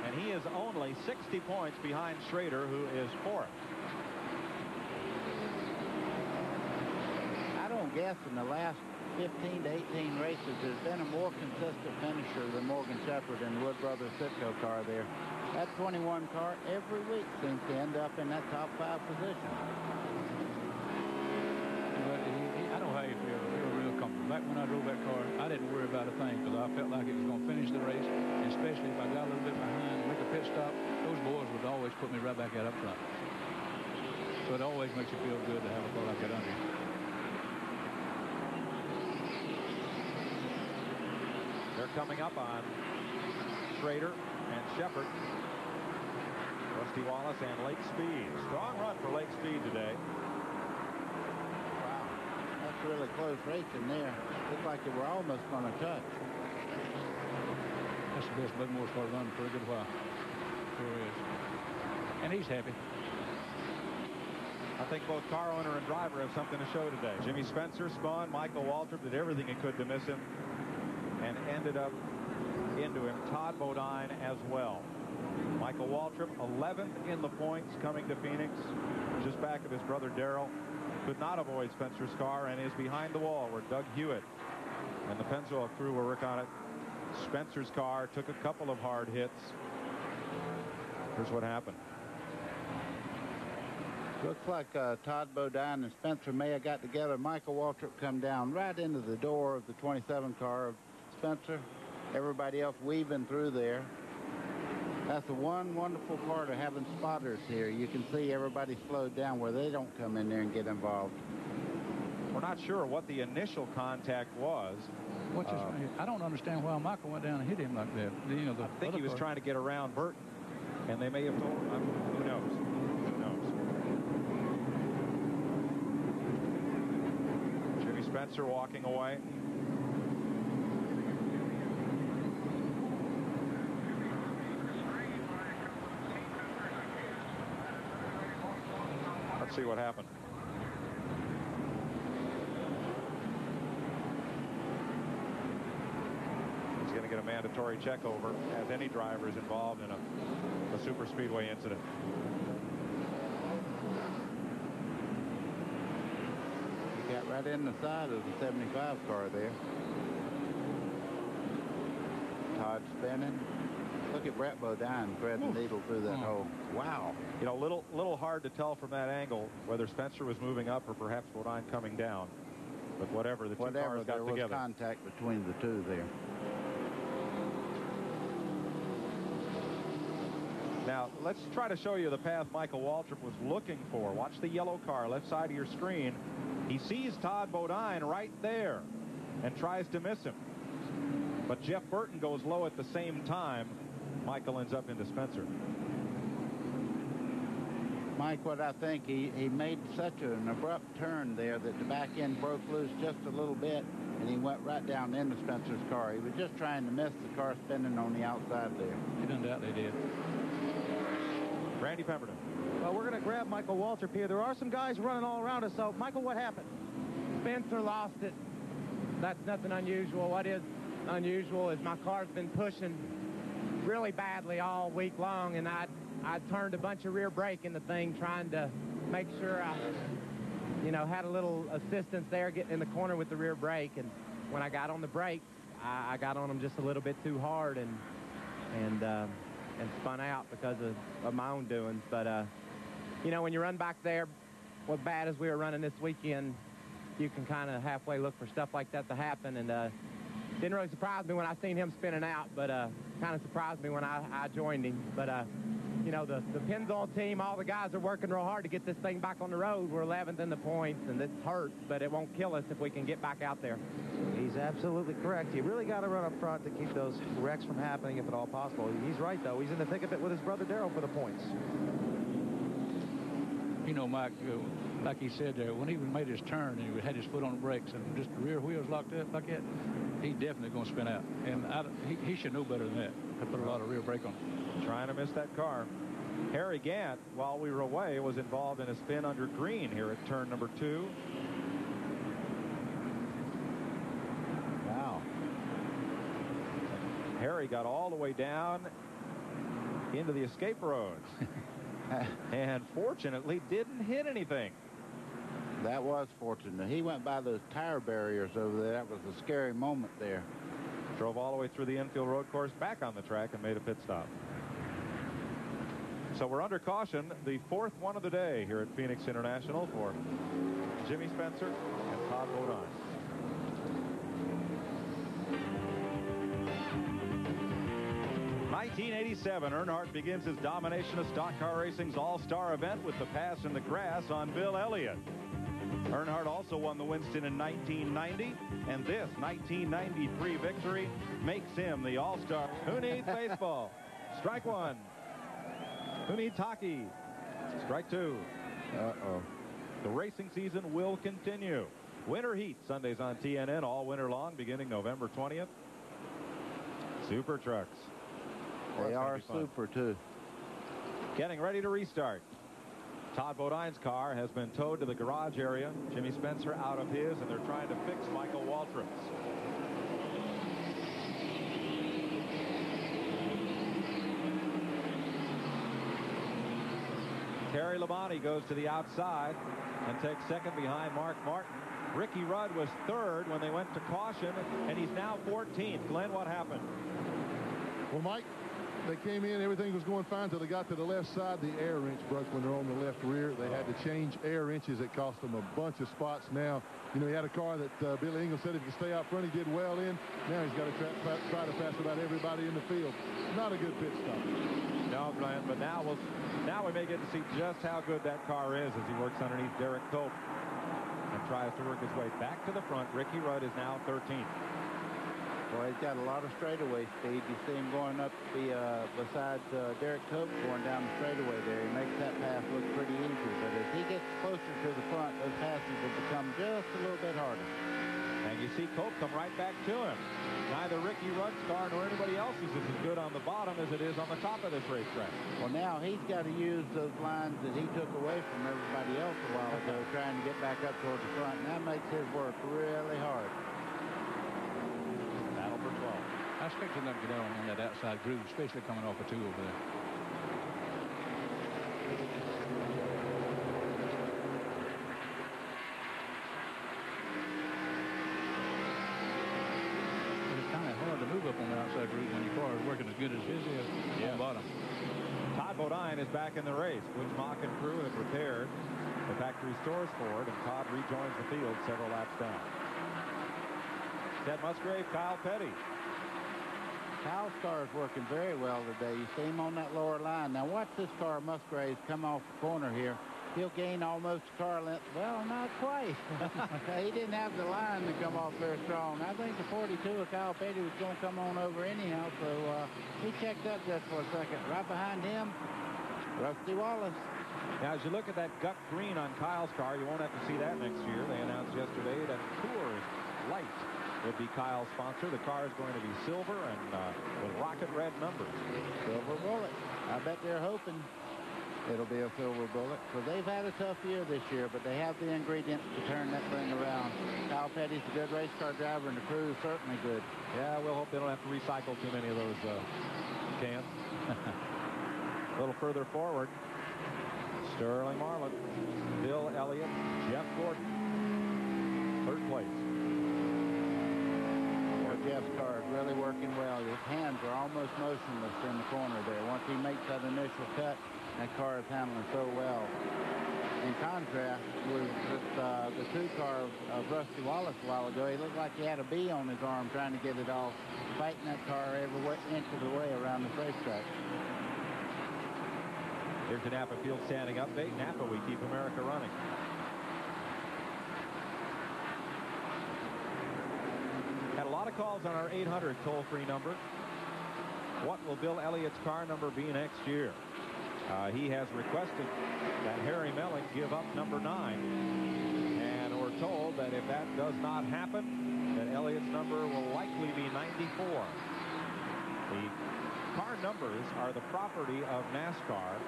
and he is only 60 points behind Schrader, who is 4th. I don't guess in the last 15 to 18 races there's been a more consistent finisher than Morgan Shepherd in the Wood Brothers Sitco car there. That 21 car every week seems to end up in that top 5 position. I know how you feel. Real comfortable. Back when I drove that car, I didn't worry about a thing because I felt like it was going to finish the race, and especially if I got a little bit behind and make a pit stop, those boys would always put me right back out up front. So it always makes you feel good to have a car like that under you. They're coming up on Schrader and Shepherd. Rusty Wallace and Lake Speed. Strong run for Lake Speed today. Wow, that's really close racing there. Looked like they were almost going to touch. That's the best Bud Moore's car running for a good while. Sure is. And he's happy. I think both car owner and driver have something to show today. Jimmy Spencer spun. Michael Waltrip did everything he could to miss him and ended up into him. Todd Bodine as well. Michael Waltrip, 11th in the points coming to Phoenix, just back of his brother Darrell. Could not avoid Spencer's car and is behind the wall where Doug Hewitt and the Pennzoil crew will work on it. Spencer's car took a couple of hard hits. Here's what happened. Looks like Todd Bodine and Spencer may have got together. Michael Waltrip come down right into the door of the 27 car of Spencer. Everybody else weaving through there. That's the one wonderful part of having spotters here. You can see everybody slowed down where they don't come in there and get involved. We're not sure what the initial contact was. I don't understand why Michael went down and hit him like that. You know, I think he was trying to get around Burton, and they may have told him. Who knows? Who knows? Jimmy Spencer walking away. Let's see what happened. He's going to get a mandatory check over, as any driver is involved in a super speedway incident. He got right in the side of the 75 car there. Todd spinning. Look at Brett Bodine threading the needle through that hole. Wow. You know, little hard to tell from that angle whether Spencer was moving up or perhaps Bodine coming down. But whatever, the two cars got together. There was contact between the two there. Now, let's try to show you the path Michael Waltrip was looking for. Watch the yellow car, left side of your screen. He sees Todd Bodine right there and tries to miss him. But Jeff Burton goes low at the same time. Michael ends up into Spencer. Mike, what I think, he made such an abrupt turn there that the back end broke loose just a little bit, and he went right down into Spencer's car. He was just trying to miss the car spinning on the outside there. He done that, they did. Randy Pemberton. Well, we're going to grab Michael Waltrip here. There are some guys running all around us. So, Michael, what happened? Spencer lost it. That's nothing unusual. What is unusual is my car's been pushing really badly all week long, and I turned a bunch of rear brake in the thing trying to make sure I, had a little assistance there getting in the corner with the rear brake. And when I got on the brakes, I got on them just a little bit too hard and spun out because of my own doings. But, when you run back there, as bad as we were running this weekend, you can kind of halfway look for stuff like that to happen. And didn't really surprise me when I seen him spinning out, but kind of surprised me when I joined him. But, the Pennzoil team, all the guys are working real hard to get this thing back on the road. We're 11th in the points, and this hurts, but it won't kill us if we can get back out there. He's absolutely correct. You really got to run up front to keep those wrecks from happening if at all possible. He's right, though. He's in the thick of it with his brother Darrell for the points. You know, Mike, like he said there, when he made his turn and he had his foot on the brakes and just the rear wheels locked up like that, he's definitely going to spin out. And he should know better than that. To put a lot of rear brake on. Trying to miss that car. Harry Gant, while we were away, was involved in a spin under green here at turn number 2. Wow. Harry got all the way down into the escape roads and fortunately didn't hit anything. That was fortunate. He went by those tire barriers over there. That was a scary moment there. Drove all the way through the infield road course, back on the track, and made a pit stop. So we're under caution, the 4th one of the day here at Phoenix International for Jimmy Spencer and Todd Bodine. '87, Earnhardt begins his domination of stock car racing's all-star event with the pass in the grass on Bill Elliott. Earnhardt also won the Winston in 1990, and this 1993 victory makes him the all-star. Who needs baseball? Strike 1. Who needs hockey? Strike 2. Uh-oh. The racing season will continue. Winter Heat, Sundays on TNN all winter long, beginning November 20th. Super trucks. They are super, too. Getting ready to restart. Todd Bodine's car has been towed to the garage area. Jimmy Spencer out of his, and they're trying to fix Michael Waltrip's. Terry Labonte goes to the outside and takes second behind Mark Martin. Ricky Rudd was third when they went to caution, and he's now 14th. Glenn, what happened? Well, Mike, They came in, everything was going fine until they got to the left side. The air wrench broke when they're on the left rear. They had to change air wrenches. It cost them a bunch of spots now. You know, he had a car that Billy Engel said if he could stay out front, he did well in. Now he's got to try to pass about everybody in the field. Not a good pit stop. No, Glenn, but now we may get to see just how good that car is as he works underneath Derek Cope and tries to work his way back to the front. Ricky Rudd is now 13th. Boy, he's got a lot of straightaway speed. You see him going up besides Derek Cope going down the straightaway there. He makes that pass look pretty easy. But as he gets closer to the front, those passes will become just a little bit harder. And you see Cope come right back to him. Neither Ricky Rudd's car nor anybody else's is as good on the bottom as it is on the top of this racetrack. Well, now he's got to use those lines that he took away from everybody else a while ago, trying to get back up toward the front. And that makes his work really hard. Battle for 12. I expected them to get on that outside groove, especially coming off a 2 over there. Move up on the outside route when your car is working as good as his is on bottom. Todd Bodine is back in the race. Woods Mock and crew have repaired the factory stores for it, and Todd rejoins the field several laps down. Ted Musgrave, Kyle Petty. Kyle's car is working very well today. You see him on that lower line. Now watch this car, Musgraves, come off the corner here. He'll gain almost a car length. Well, not quite. He didn't have the line to come off very strong. I think the 42 of Kyle Petty was going to come on over anyhow, so he checked up just for a second. Right behind him, Rusty Wallace. Now, as you look at that gut green on Kyle's car, you won't have to see that next year. They announced yesterday that Coors Light would be Kyle's sponsor. The car is going to be silver and with rocket red numbers. Silver bullet. I bet they're hoping it'll be a silver bullet, because they've had a tough year this year, but they have the ingredients to turn that thing around. Kyle Petty's a good race car driver, and the crew is certainly good. Yeah, we'll hope they don't have to recycle too many of those cans. A little further forward, Sterling Marlin, Bill Elliott, Jeff Gordon, third place. Well, Jeff's car is really working well. His hands are almost motionless in the corner there. Once he makes that initial cut, that car is handling so well. In contrast with the 2 car of Rusty Wallace a while ago, he looked like he had a bee on his arm trying to get it off, fighting that car every inch of the way around the racetrack. Here's the Napa Field standing update. Napa, we keep America running. Had a lot of calls on our 800 toll-free number. What will Bill Elliott's car number be next year? He has requested that Harry Melling give up number 9. And we're told that if that does not happen, that Elliott's number will likely be 94. The car numbers are the property of NASCAR.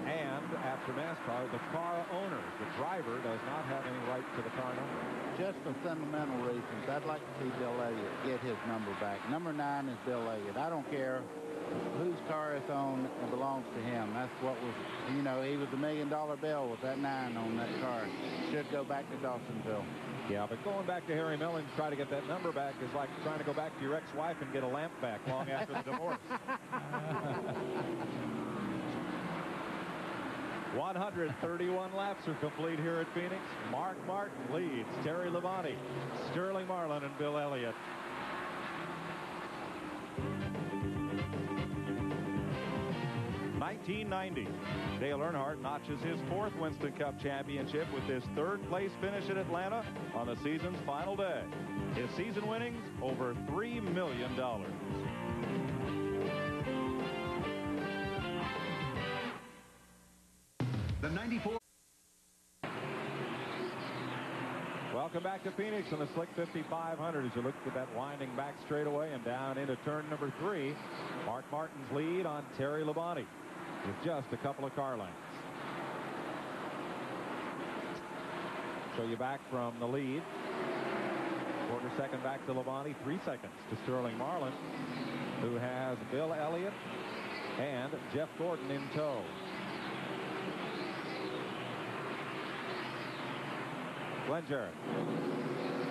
And after NASCAR, the car owner, the driver, does not have any right to the car number. Just for sentimental reasons, I'd like to see Bill Elliott get his number back. Number 9 is Bill Elliott. I don't care whose car it's on, it belongs to him. That's what was, you know, he was the $1 million bill with that 9 on that car. Should go back to Dawsonville. Yeah, but going back to Harry Melling to try to get that number back is like trying to go back to your ex-wife and get a lamp back long after the divorce. 131 laps are complete here at Phoenix. Mark Martin leads Terry Labonte, Sterling Marlin, and Bill Elliott. $19.90. Dale Earnhardt notches his 4th Winston Cup championship with his 3rd place finish at Atlanta on the season's final day. His season winnings over $3 million. The 94. Welcome back to Phoenix on the Slick 5500 as you look at that winding back straightaway and down into turn number 3. Mark Martin's lead on Terry Labonte with just a couple of car lengths. So you back from the lead. Quarter second back to Labonte, 3 seconds to Sterling Marlin, who has Bill Elliott and Jeff Gordon in tow. Glenn Jarrett.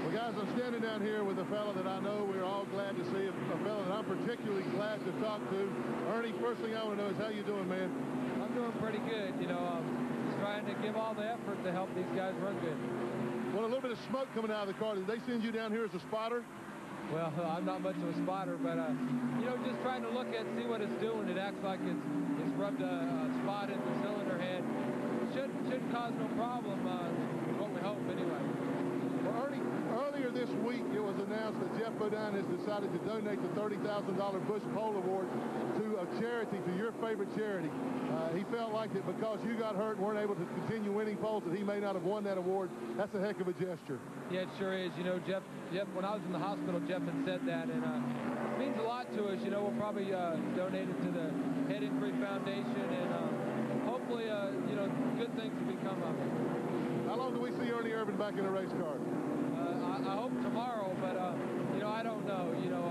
Well, guys, I'm standing down here with a fellow that I know we're all glad to see, a fellow that I'm particularly glad to talk to. Ernie, first thing I want to know is how you doing, man? I'm doing pretty good. You know, just trying to give all the effort to help these guys run good. Well, a little bit of smoke coming out of the car. Did they send you down here as a spotter? Well, I'm not much of a spotter, but, you know, just trying to look at, see what it's doing. It acts like it's rubbed a spot in the cylinder head. Shouldn't cause no problem, is what we hope, anyway. Well, Ernie, earlier this week, it was announced that Jeff Bodine has decided to donate the $30,000 Bush Pole Award to a charity, to your favorite charity. He felt like that because you got hurt and weren't able to continue winning poles, that he may not have won that award. That's a heck of a gesture. Yeah, it sure is. You know, Jeff, when I was in the hospital, Jeff had said that, and it means a lot to us. You know, we'll probably donate it to the Head Injury Foundation, and hopefully, you know, good things will become of it. How long do we see Ernie Irvan back in a race car? I hope tomorrow, but, you know, I don't know. You know,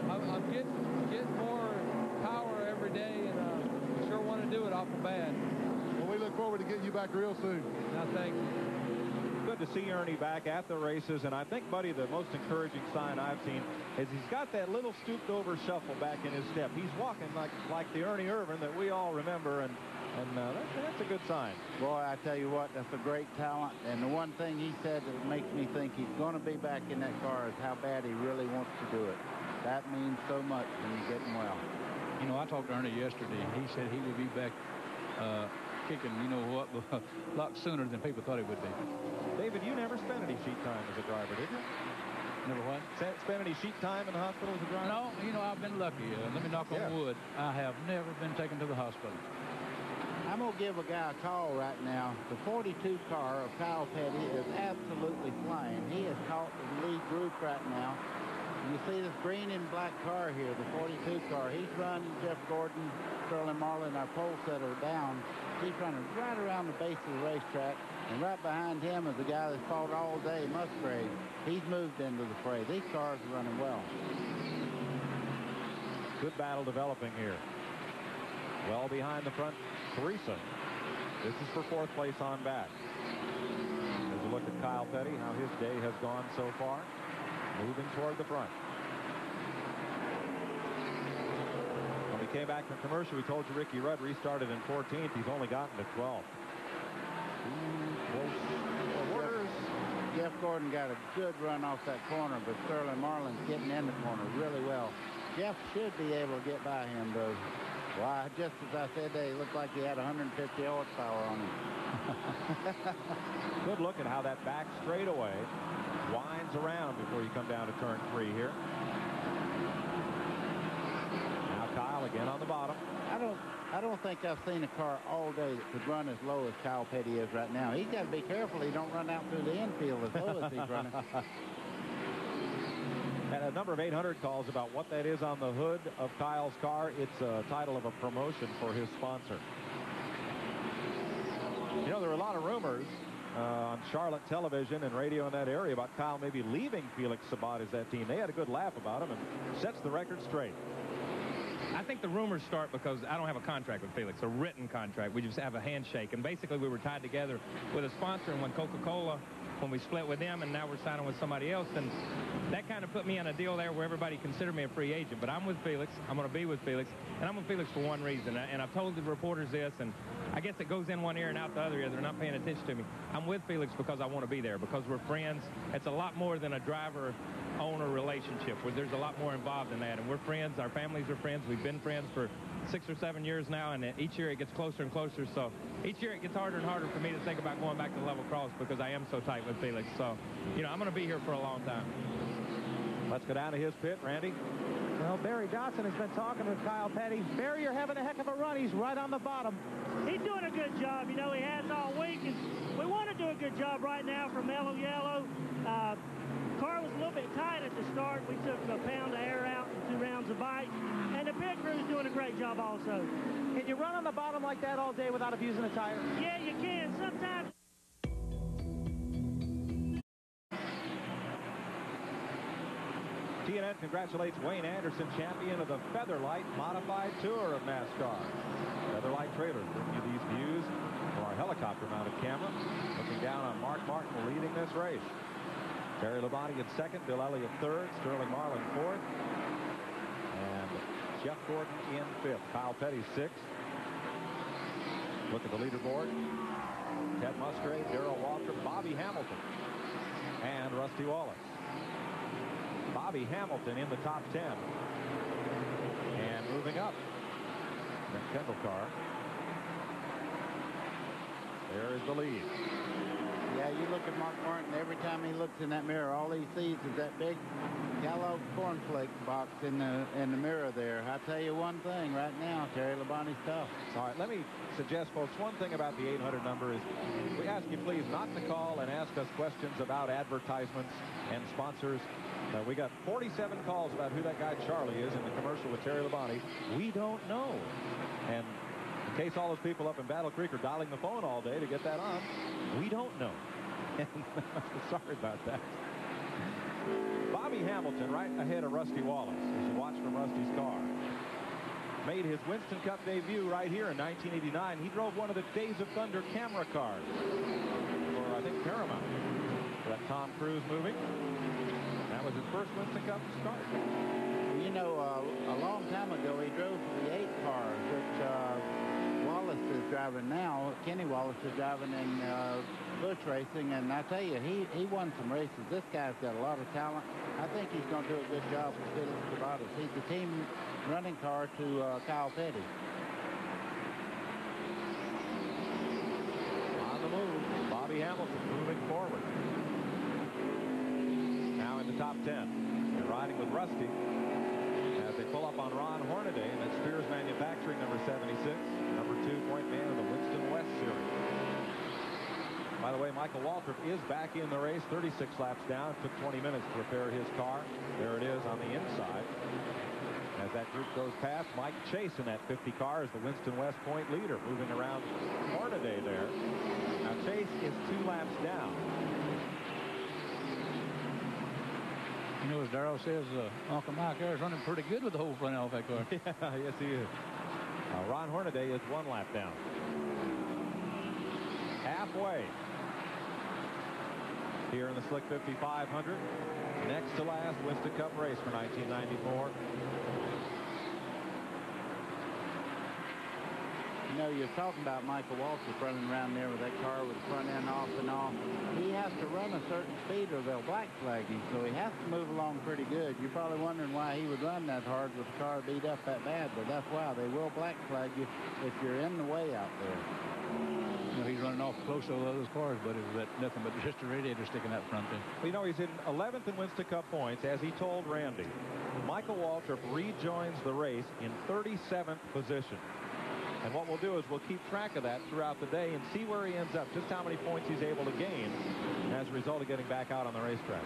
I'm getting more power every day, and I sure want to do it awful bad. Well, we look forward to getting you back real soon. No, thanks. Good to see Ernie back at the races, and I think, Buddy, the most encouraging sign I've seen is he's got that little stooped-over shuffle back in his step. He's walking like the Ernie Irvan that we all remember, and that's a good sign. Boy, I tell you what, that's a great talent. And the one thing he said that makes me think he's going to be back in that car is how bad he really wants to do it. That means so much when you're getting well. You know, I talked to Ernie yesterday. He said he would be back kicking, you know what, a lot sooner than people thought he would be. David, you never spent any sheet time as a driver, did you? Never what? Spent any sheet time in the hospital as a driver? No, you know, I've been lucky. Let me knock on wood. I have never been taken to the hospital. I'm going to give a guy a call right now. The 42 car of Kyle Petty is absolutely flying. He is caught in the lead group right now. You see this green and black car here, the 42 car. He's running Jeff Gordon, Sterling Marlin, our pole setter, down. He's running right around the base of the racetrack. And right behind him is the guy that's fought all day, Musgrave. He's moved into the fray. These cars are running well. Good battle developing here. Well behind the front, Teresa. This is for fourth place on back. There's a look at Kyle Petty, how his day has gone so far. Moving toward the front. When we came back from commercial, we told you Ricky Rudd restarted in 14th. He's only gotten to 12th. Jeff Gordon got a good run off that corner, but Sterling Marlin's getting in the corner really well. Jeff should be able to get by him, though. Well, just as I said, they looked like he had 150 horsepower on him. Good look at how that back straightaway winds around before you come down to turn 3 here. Now Kyle again on the bottom. I don't think I've seen a car all day that could run as low as Kyle Petty is right now. He's got to be careful he don't run out through the infield as low as he's running. And a number of 800 calls about what that is on the hood of Kyle's car. It's a title of a promotion for his sponsor. You know, there were a lot of rumors on Charlotte television and radio in that area about Kyle maybe leaving Felix Sabat as that team. They had a good laugh about him and sets the record straight. I think the rumors start because I don't have a contract with Felix, a written contract. We just have a handshake. And basically we were tied together with a sponsor, and when Coca-Cola, when we split with them and now we're signing with somebody else, and that kind of put me on a deal there where everybody considered me a free agent. But I'm with Felix. I'm going to be with Felix. And I'm with Felix for one reason. And I've told the reporters this, and I guess it goes in one ear and out the other ear. They're not paying attention to me. I'm with Felix because I want to be there, because we're friends. It's a lot more than a driver-owner relationship. There's a lot more involved in that. And we're friends. Our families are friends. We've been friends for 6 or 7 years now, and each year it gets closer and closer. So each year it gets harder and harder for me to think about going back to level cross because I am so tight with Felix. So, you know, I'm going to be here for a long time. Let's go down to his pit, Randy. Well, Barry Johnson has been talking with Kyle Petty. Barry, you're having a heck of a run. He's right on the bottom. He's doing a good job. You know, he has all week, and we want to do a good job right now for Mellow Yellow. Car was a little bit tight at the start. We took a pound of air out and 2 rounds of bite, and the pit crew's doing a great job also. Can you run on the bottom like that all day without abusing a tire? Yeah, you can. Sometimes. TNN congratulates Wayne Anderson, champion of the Featherlight Modified Tour of NASCAR. Featherlight Trailers bring you these views from our helicopter-mounted camera, looking down on Mark Martin leading this race. Terry Labonte in second, Bill Elliott third, Sterling Marlin fourth, and Jeff Gordon in fifth. Kyle Petty sixth. Look at the leaderboard. Ted Musgrave, Darrell Waltrip, Bobby Hamilton, and Rusty Wallace. Bobby Hamilton in the top 10. And moving up, Brent Kendall-Carr. There is the lead. Yeah, you look at Mark Martin, every time he looks in that mirror, all he sees is that big yellow cornflake box in the mirror there. I tell you one thing right now, Terry Labonte's tough. All right, let me suggest, folks, one thing about the 800 number is we ask you please not to call and ask us questions about advertisements and sponsors. We got 47 calls about who that guy Charlie is in the commercial with Terry Labonte. We don't know. And in case all those people up in Battle Creek are dialing the phone all day to get that on, we don't know. Sorry about that. Bobby Hamilton right ahead of Rusty Wallace as you watch from Rusty's car. Made his Winston Cup debut right here in 1989. He drove one of the Days of Thunder camera cars for, I think, Paramount. That Tom Cruise movie. That was his first Winston Cup start. You know, a long time ago, he drove the 8 cars, which Wallace is driving now. Kenny Wallace is driving in bush racing, and I tell you, he won some races. This guy's got a lot of talent. I think he's going to do a good job with Felix Sabates. He's the team running car to Kyle Petty. On the move, Bobby Hamilton moving forward. Now in the top 10. They're riding with Rusty as they pull up on Ron Hornaday, and that's Spears Manufacturing, number 76, number 2 point man of the Winston West Series. By the way, Michael Waltrip is back in the race, 36 laps down. Took 20 minutes to repair his car. There it is on the inside. As that group goes past, Mike Chase in that 50 car is the Winston West point leader, moving around Hornaday there. Now Chase is 2 laps down. You know, as Darrell says, Uncle Mike there is running pretty good with the whole front off that car. Yeah, yes, he is. Ron Hornaday is 1 lap down. Halfway here in the Slick 5500. Next to last Winston Cup race for 1994. You know, you're talking about Michael Waltrip running around there with that car with the front end off and on. He has to run a certain speed or they'll black flag him, so he has to move along pretty good. You're probably wondering why he would run that hard with the car beat up that bad, but that's why. They will black flag you if you're in the way out there. You know, he's running off close to all those cars, but it was nothing but just a radiator sticking out front there. Well, you know, he's in 11th in Winston Cup points, as he told Randy. Michael Waltrip rejoins the race in 37th position. And what we'll do is we'll keep track of that throughout the day and see where he ends up, just how many points he's able to gain as a result of getting back out on the racetrack.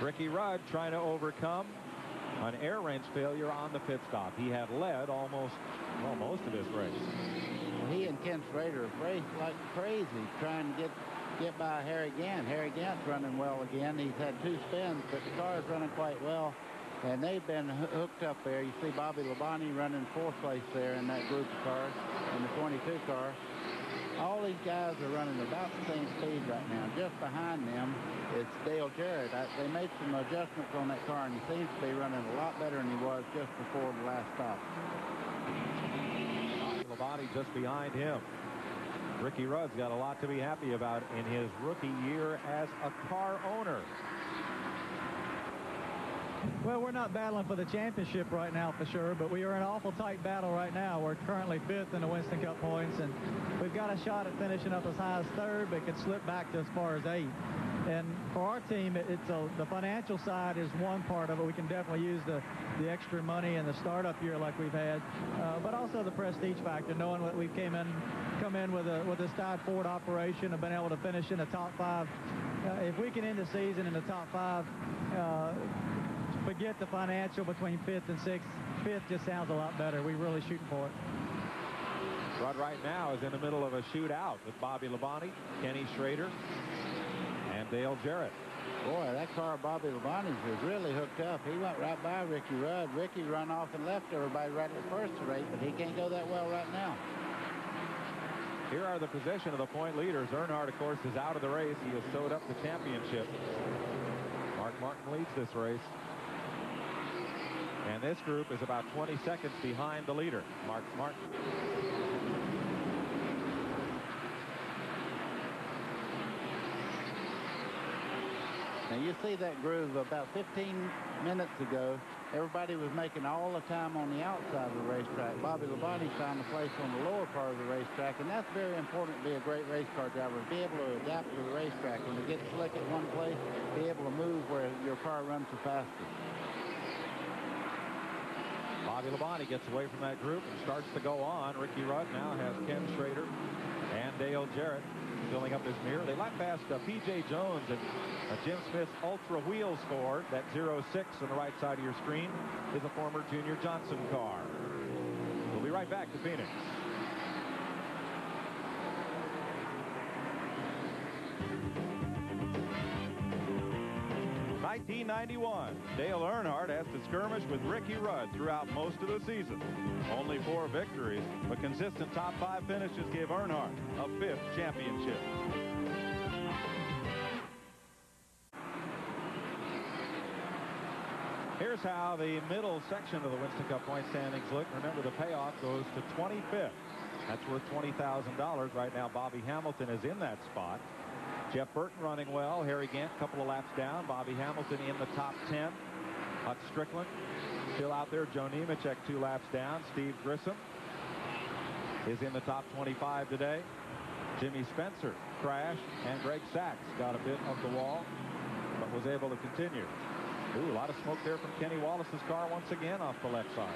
Ricky Rudd trying to overcome an air wrench failure on the pit stop. He had led almost most of this race. Well, he and Ken Schrader have raced like crazy trying to get by Harry Gant. Harry Gant's running well again. He's had 2 spins, but the car is running quite well. And they've been hooked up there. You see Bobby Labonte running 4th place there in that group of cars, in the 22 car. All these guys are running about the same speed right now. Just behind them is Dale Jarrett. They made some adjustments on that car, and he seems to be running a lot better than he was just before the last stop. Labonte just behind him. Ricky Rudd's got a lot to be happy about in his rookie year as a car owner. Well, we're not battling for the championship right now for sure, but we are in an awful tight battle right now. We're currently 5th in the Winston Cup points, and we've got a shot at finishing up as high as 3rd, but could slip back to as far as 8th. And for our team, the financial side is one part of it. We can definitely use the extra money in the startup year like we've had, but also the prestige factor, knowing that we've come in with a Stide Ford operation and been able to finish in the top 5. If we can end the season in the top 5, forget the financial between 5th and 6th. 5th just sounds a lot better. We're really shooting for it. Rudd right now is in the middle of a shootout with Bobby Labonte, Kenny Schrader, and Dale Jarrett. Boy, that car Bobby Labonte's is really hooked up. He went right by Ricky Rudd. Ricky run off and left everybody right at the first rate, but he can't go that well right now. Here are the position of the point leaders. Earnhardt, of course, is out of the race. He has sewed up the championship. Mark Martin leads this race. And this group is about 20 seconds behind the leader, Mark Martin. Now you see that groove about 15 minutes ago. Everybody was making all the time on the outside of the racetrack. Bobby Labonte found a place on the lower part of the racetrack, and that's very important to be a great race car driver, be able to adapt to the racetrack. When it gets slick at one place, be able to move where your car runs the fastest. Bobby Labonte gets away from that group and starts to go on. Ricky Rudd now has Ken Schrader and Dale Jarrett filling up his mirror. They lap past P.J. Jones and Jim Smith's Ultra Wheel score. That 06 on the right side of your screen is a former Junior Johnson car. We'll be right back to Phoenix. '91. Dale Earnhardt has to skirmish with Ricky Rudd throughout most of the season. Only 4 victories, but consistent top 5 finishes gave Earnhardt a 5th championship. Here's how the middle section of the Winston Cup point standings look. Remember, the payoff goes to 25th. That's worth $20,000. Right now, Bobby Hamilton is in that spot. Jeff Burton running well. Harry Gant, a couple of laps down. Bobby Hamilton in the top 10. Huck Strickland still out there. Joe Nemechek 2 laps down. Steve Grissom is in the top 25 today. Jimmy Spencer crashed, and Greg Sachs got a bit of the wall, but was able to continue. Ooh, a lot of smoke there from Kenny Wallace's car once again off the left side.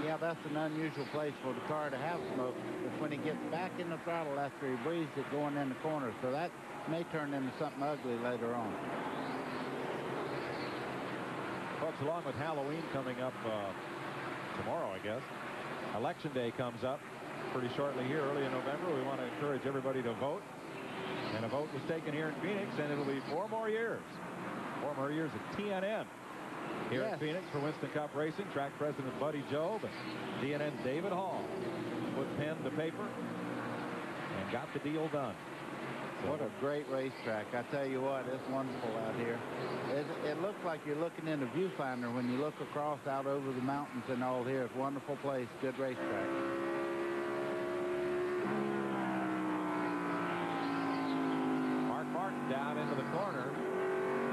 Yeah, that's an unusual place for the car to have smoke. It's when he gets back in the throttle after he breathes it going in the corner. So that may turn into something ugly later on. Folks, along with Halloween coming up tomorrow, I guess, Election Day comes up pretty shortly here, early in November. We want to encourage everybody to vote. And a vote was taken here in Phoenix, and it'll be 4 more years. 4 more years at TNN here in Phoenix for Winston Cup Racing. Track president Buddy Job and TNN's David Hall put pen to paper and got the deal done. What a great racetrack. I tell you what, it's wonderful out here. It looks like you're looking in a viewfinder when you look across out over the mountains and all here. It's a wonderful place, good racetrack. Mark Martin down into the corner.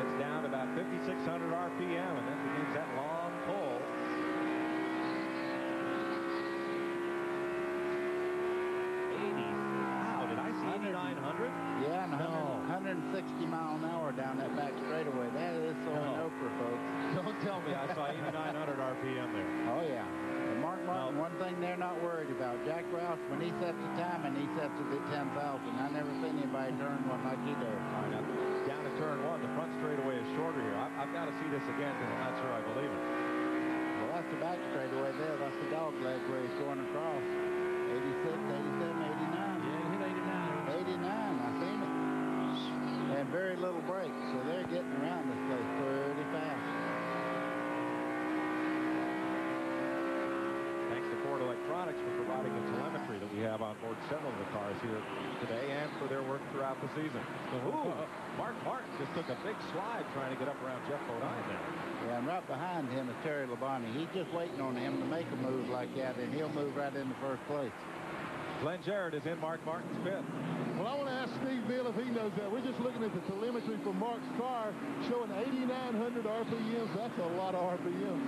It's down to about 5,600 RPM, and then begins that long pull. Wow, did I see 8,900? Yeah, and 160 mile an hour down that back straightaway. That is so Oprah, folks. Don't tell me I saw 8,900 RPM there. Oh, yeah. And Mark Martin, one thing they're not worried about. Jack Roush, when he sets the time, and he sets it at 10,000. I never seen anybody turn one like he does. All right, now, down to turn 1, the front straightaway is shorter here. I've got to see this again because I'm not sure I believe it. Well, that's the back straightaway there. That's the dog leg where he's going across. 86, 87, 89. Yeah, he hit 89. 89, I seen it. And very little brakes, so they're getting around this place pretty fast. Thanks to Ford Electronics for providing the telemetry that we have on board several of the cars here today and for their work throughout the season. Ooh, Mark Martin just took a big slide trying to get up around Jeff Bodine there. Yeah, and right behind him is Terry Labonte. He's just waiting on him to make a move like that, and he'll move right into first place. Glenn Jarrett is in Mark Martin's pit. Well, I want to ask Steve Bill if he knows that. We're just looking at the telemetry from Mark's car showing 8,900 RPMs. That's a lot of RPMs.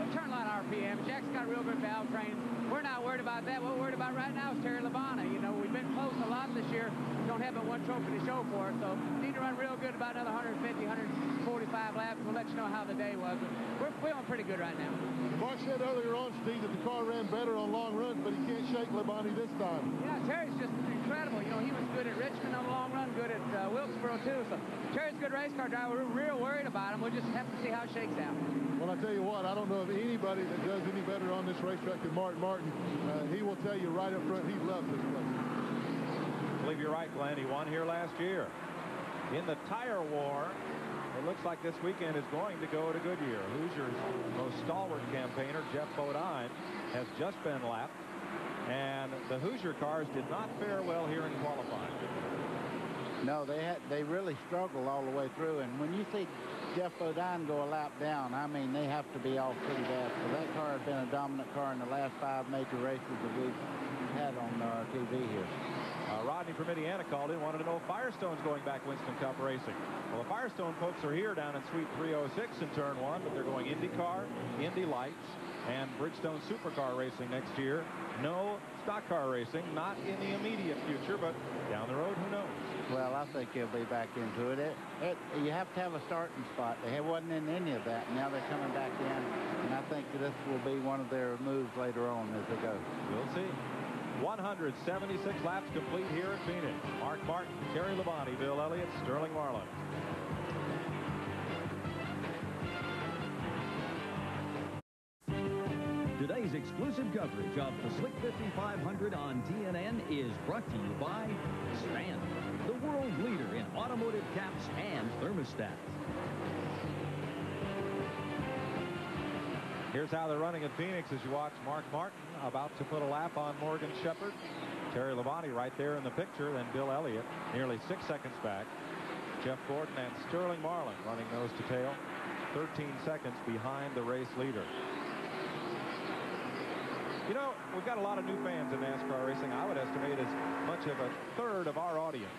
We'll turn a lot of RPM. Jack's got real good valve train. We're not worried about that. What we're worried about right now is Terry Labonte. You know, we've been close a lot this year. Don't have but one trophy to show for it, so need to run real good about another 150, 145 laps. We'll let you know how the day was. But we're feeling pretty good right now. Mark said earlier on, Steve, that the car ran better on long runs, but he can't shake Labonte this time. Yeah, Terry's just incredible. You know, he was good at Richmond on the long run, good at Wilkesboro, too. So Terry's a good race car driver. We're real worried about him. We'll just have to see how it shakes out. Well, I tell you what, I don't know of anybody that does any better on this racetrack than Mark Martin. He will tell you right up front he loves this place. I believe you're right, Glenn. He won here last year. In the tire war, it looks like this weekend is going to go to Goodyear. Hoosier's most stalwart campaigner, Jeff Bodine, has just been lapped. And the Hoosier cars did not fare well here in qualifying. No, they really struggled all the way through. And when you see Jeff Bodine go a lap down, I mean, they have to be off pretty bad. So that car has been a dominant car in the last 5 major races that we've had on TV here. Rodney from Indiana called in, wanted to know if Firestone's going back Winston Cup racing. Well, the Firestone folks are here down in Suite 306 in Turn 1, but they're going IndyCar, Indy Lights, and Bridgestone Supercar racing next year. No stock car racing, not in the immediate future, but down the road, who knows? Well, I think he'll be back into it. You have to have a starting spot. They wasn't in any of that. Now they're coming back in, and I think this will be one of their moves later on as they go. We'll see. 176 laps complete here at Phoenix. Mark Martin, Terry Labonte, Bill Elliott, Sterling Marlin. Today's exclusive coverage of the Slick 5500 on TNN is brought to you by Span, the world leader in automotive caps and thermostats. Here's how they're running at Phoenix as you watch Mark Martin about to put a lap on Morgan Shepherd. Terry Labonte right there in the picture, then Bill Elliott nearly 6 seconds back. Jeff Gordon and Sterling Marlin running nose to tail, 13 seconds behind the race leader. You know, we've got a lot of new fans in NASCAR racing. I would estimate as much of a third of our audience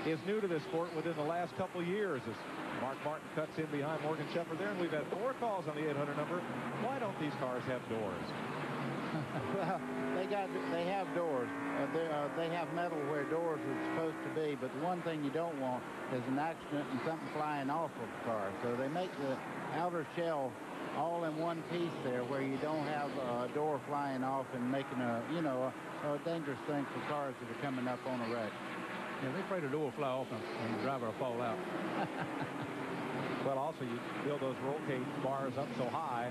is new to this sport within the last couple years as Mark Martin cuts in behind Morgan Shepherd there, and we've had 4 calls on the 800 number. Why don't these cars have doors? Well, they have doors. They have metal where doors are supposed to be, but the one thing you don't want is an accident and something flying off of the car. So they make the outer shell all in one piece there where you don't have a door flying off and making a dangerous thing for cars that are coming up on a wreck. Yeah, they afraid the door will fly off and the driver will fall out. Well, also, you build those roll cage bars up so high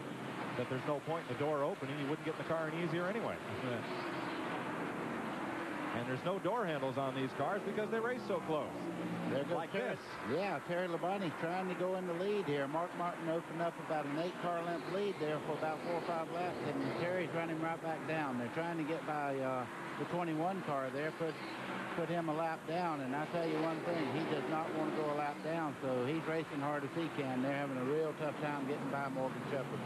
that there's no point in the door opening. You wouldn't get in the car any easier anyway. And there's no door handles on these cars because they race so close. Like this. Yeah, Terry Labonte's trying to go in the lead here. Mark Martin opened up about an 8-car length lead there for about 4 or 5 laps, and Terry's running right back down. They're trying to get by the 21 car there, put him a lap down, and I tell you one thing, he does not want to go a lap down, so he's racing hard as he can. They're having a real tough time getting by Morgan Shepherd.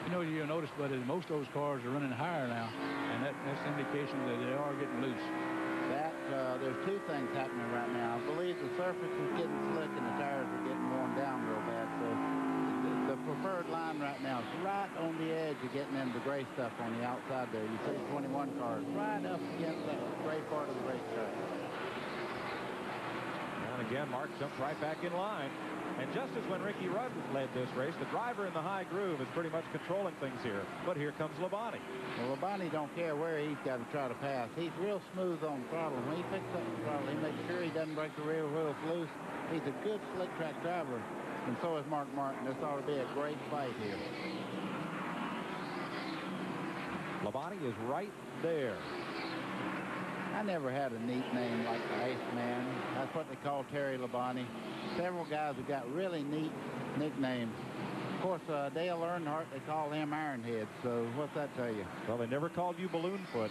You know, you'll notice, but most of those cars are running higher now, and that's an indication that they are getting loose. There's 2 things happening right now. I believe the surface is getting slick and the tires are getting worn down real bad, so the preferred line right now is right on the edge of getting into the gray stuff on the outside there. You see 21 cars right up against that gray part of the racetrack. And again, Mark jumps right back in line. And just as when Ricky Rudd led this race, the driver in the high groove is pretty much controlling things here. But here comes Labonte. Well, Labonte don't care where he's got to try to pass. He's real smooth on the throttle. When he picks up the throttle, he makes sure he doesn't break the rear wheels loose. He's a good slick track driver, and so is Mark Martin. This ought to be a great fight here. Labonte is right there. I never had a neat name like the Iceman. That's what they call Terry Labonte. Several guys have got really neat nicknames. Of course, Dale Earnhardt, they call him Ironhead, so what's that tell you? Well, they never called you Balloonfoot.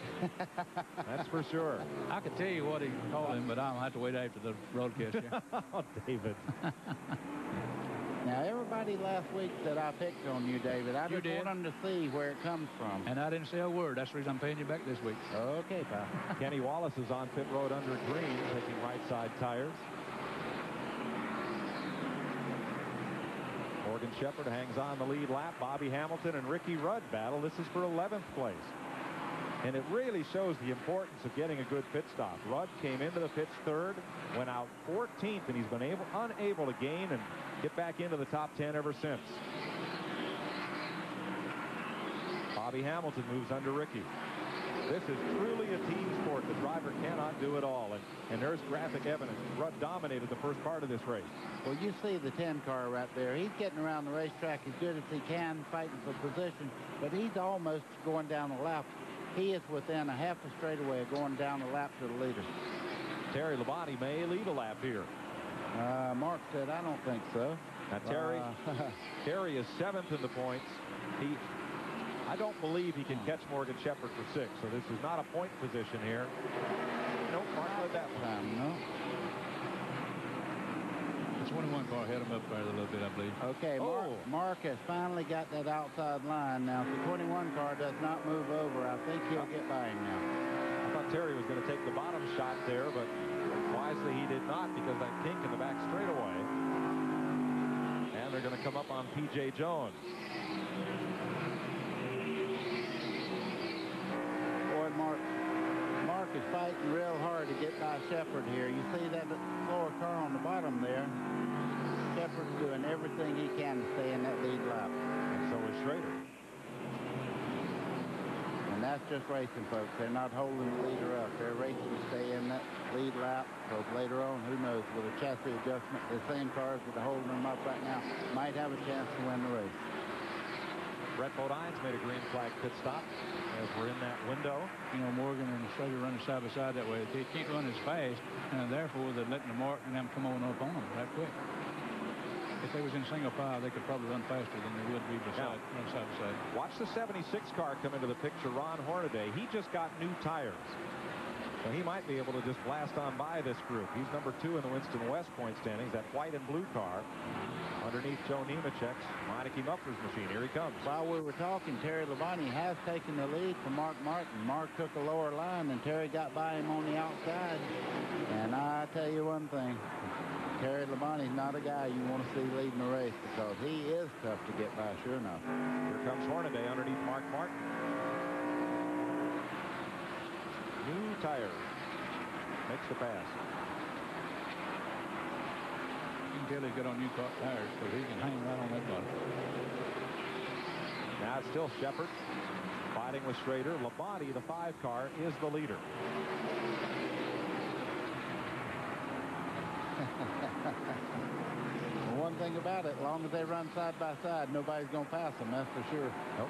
That's for sure. I could tell you what he called him, but I'll have to wait after the broadcast. Oh, David. Now, everybody last week said I picked on you, David. I just want them to see where it comes from. And I didn't say a word. That's the reason I'm paying you back this week. Okay, pal. Kenny Wallace is on pit road under green, taking right side tires. Morgan Shepherd hangs on the lead lap. Bobby Hamilton and Ricky Rudd battle. This is for 11th place. And it really shows the importance of getting a good pit stop. Rudd came into the pits 3rd, went out 14th, and he's been unable to gain and get back into the top 10 ever since. Bobby Hamilton moves under Ricky. This is truly a team sport. The driver cannot do it all. And there's graphic evidence. Rudd dominated the first part of this race. Well, you see the 10 car right there. He's getting around the racetrack as good as he can, fighting for position, but he's almost going down the lap. He is within a half a straightaway going down the lap to the leader. Terry Labonte may lead a lap here. Mark said, I don't think so. Now, Terry is 7th in the points. I don't believe he can catch Morgan Shepherd for 6, so this is not a point position here. Nope, Mark led that one. No. The 21 car held him up there a little bit, I believe. Okay, Mark has finally got that outside line. Now, if the 21 car does not move over, I think he'll get by him now. I thought Terry was going to take the bottom shot there, but wisely he did not because that kink in the back straightaway. And they're going to come up on P.J. Jones. Boy, Mark is fighting real hard to get by Shepherd here. You see that slower car on the bottom there. Shepherd's doing everything he can to stay in that lead lap. And so is Schrader. And that's just racing, folks. They're not holding the leader up. They're racing to stay in that lead lap. So later on, who knows, with a chassis adjustment, the same cars that are holding them up right now might have a chance to win the race. Brett Bodines made a green flag pit stop as we're in that window. You know, Morgan and Schrader running side by side that way. They can't run as fast, and therefore they're letting the Mark and them come on up on them that quick. If they was in single file, they could probably run faster than they would be run side by side. Watch the 76 car come into the picture, Ron Hornaday. He just got new tires. So he might be able to just blast on by this group. He's number 2 in the Winston West point standings, that white and blue car. Underneath Joe Nemechek's Meineke Muffler's machine. Here he comes. While we were talking, Terry Labonte has taken the lead from Mark Martin. Mark took a lower line, and Terry got by him on the outside. And I tell you one thing, Terry Labonte's not a guy you want to see leading the race because he is tough to get by, sure enough. Here comes Hornaday underneath Mark Martin. New tires. Makes the pass. You can tell he's got on new tires because he can hang right on that bottom. Now it's still Shepherd fighting with Schrader. Labonte, the 5 car, is the leader. One thing about it, as long as they run side by side, nobody's going to pass them, that's for sure. Nope.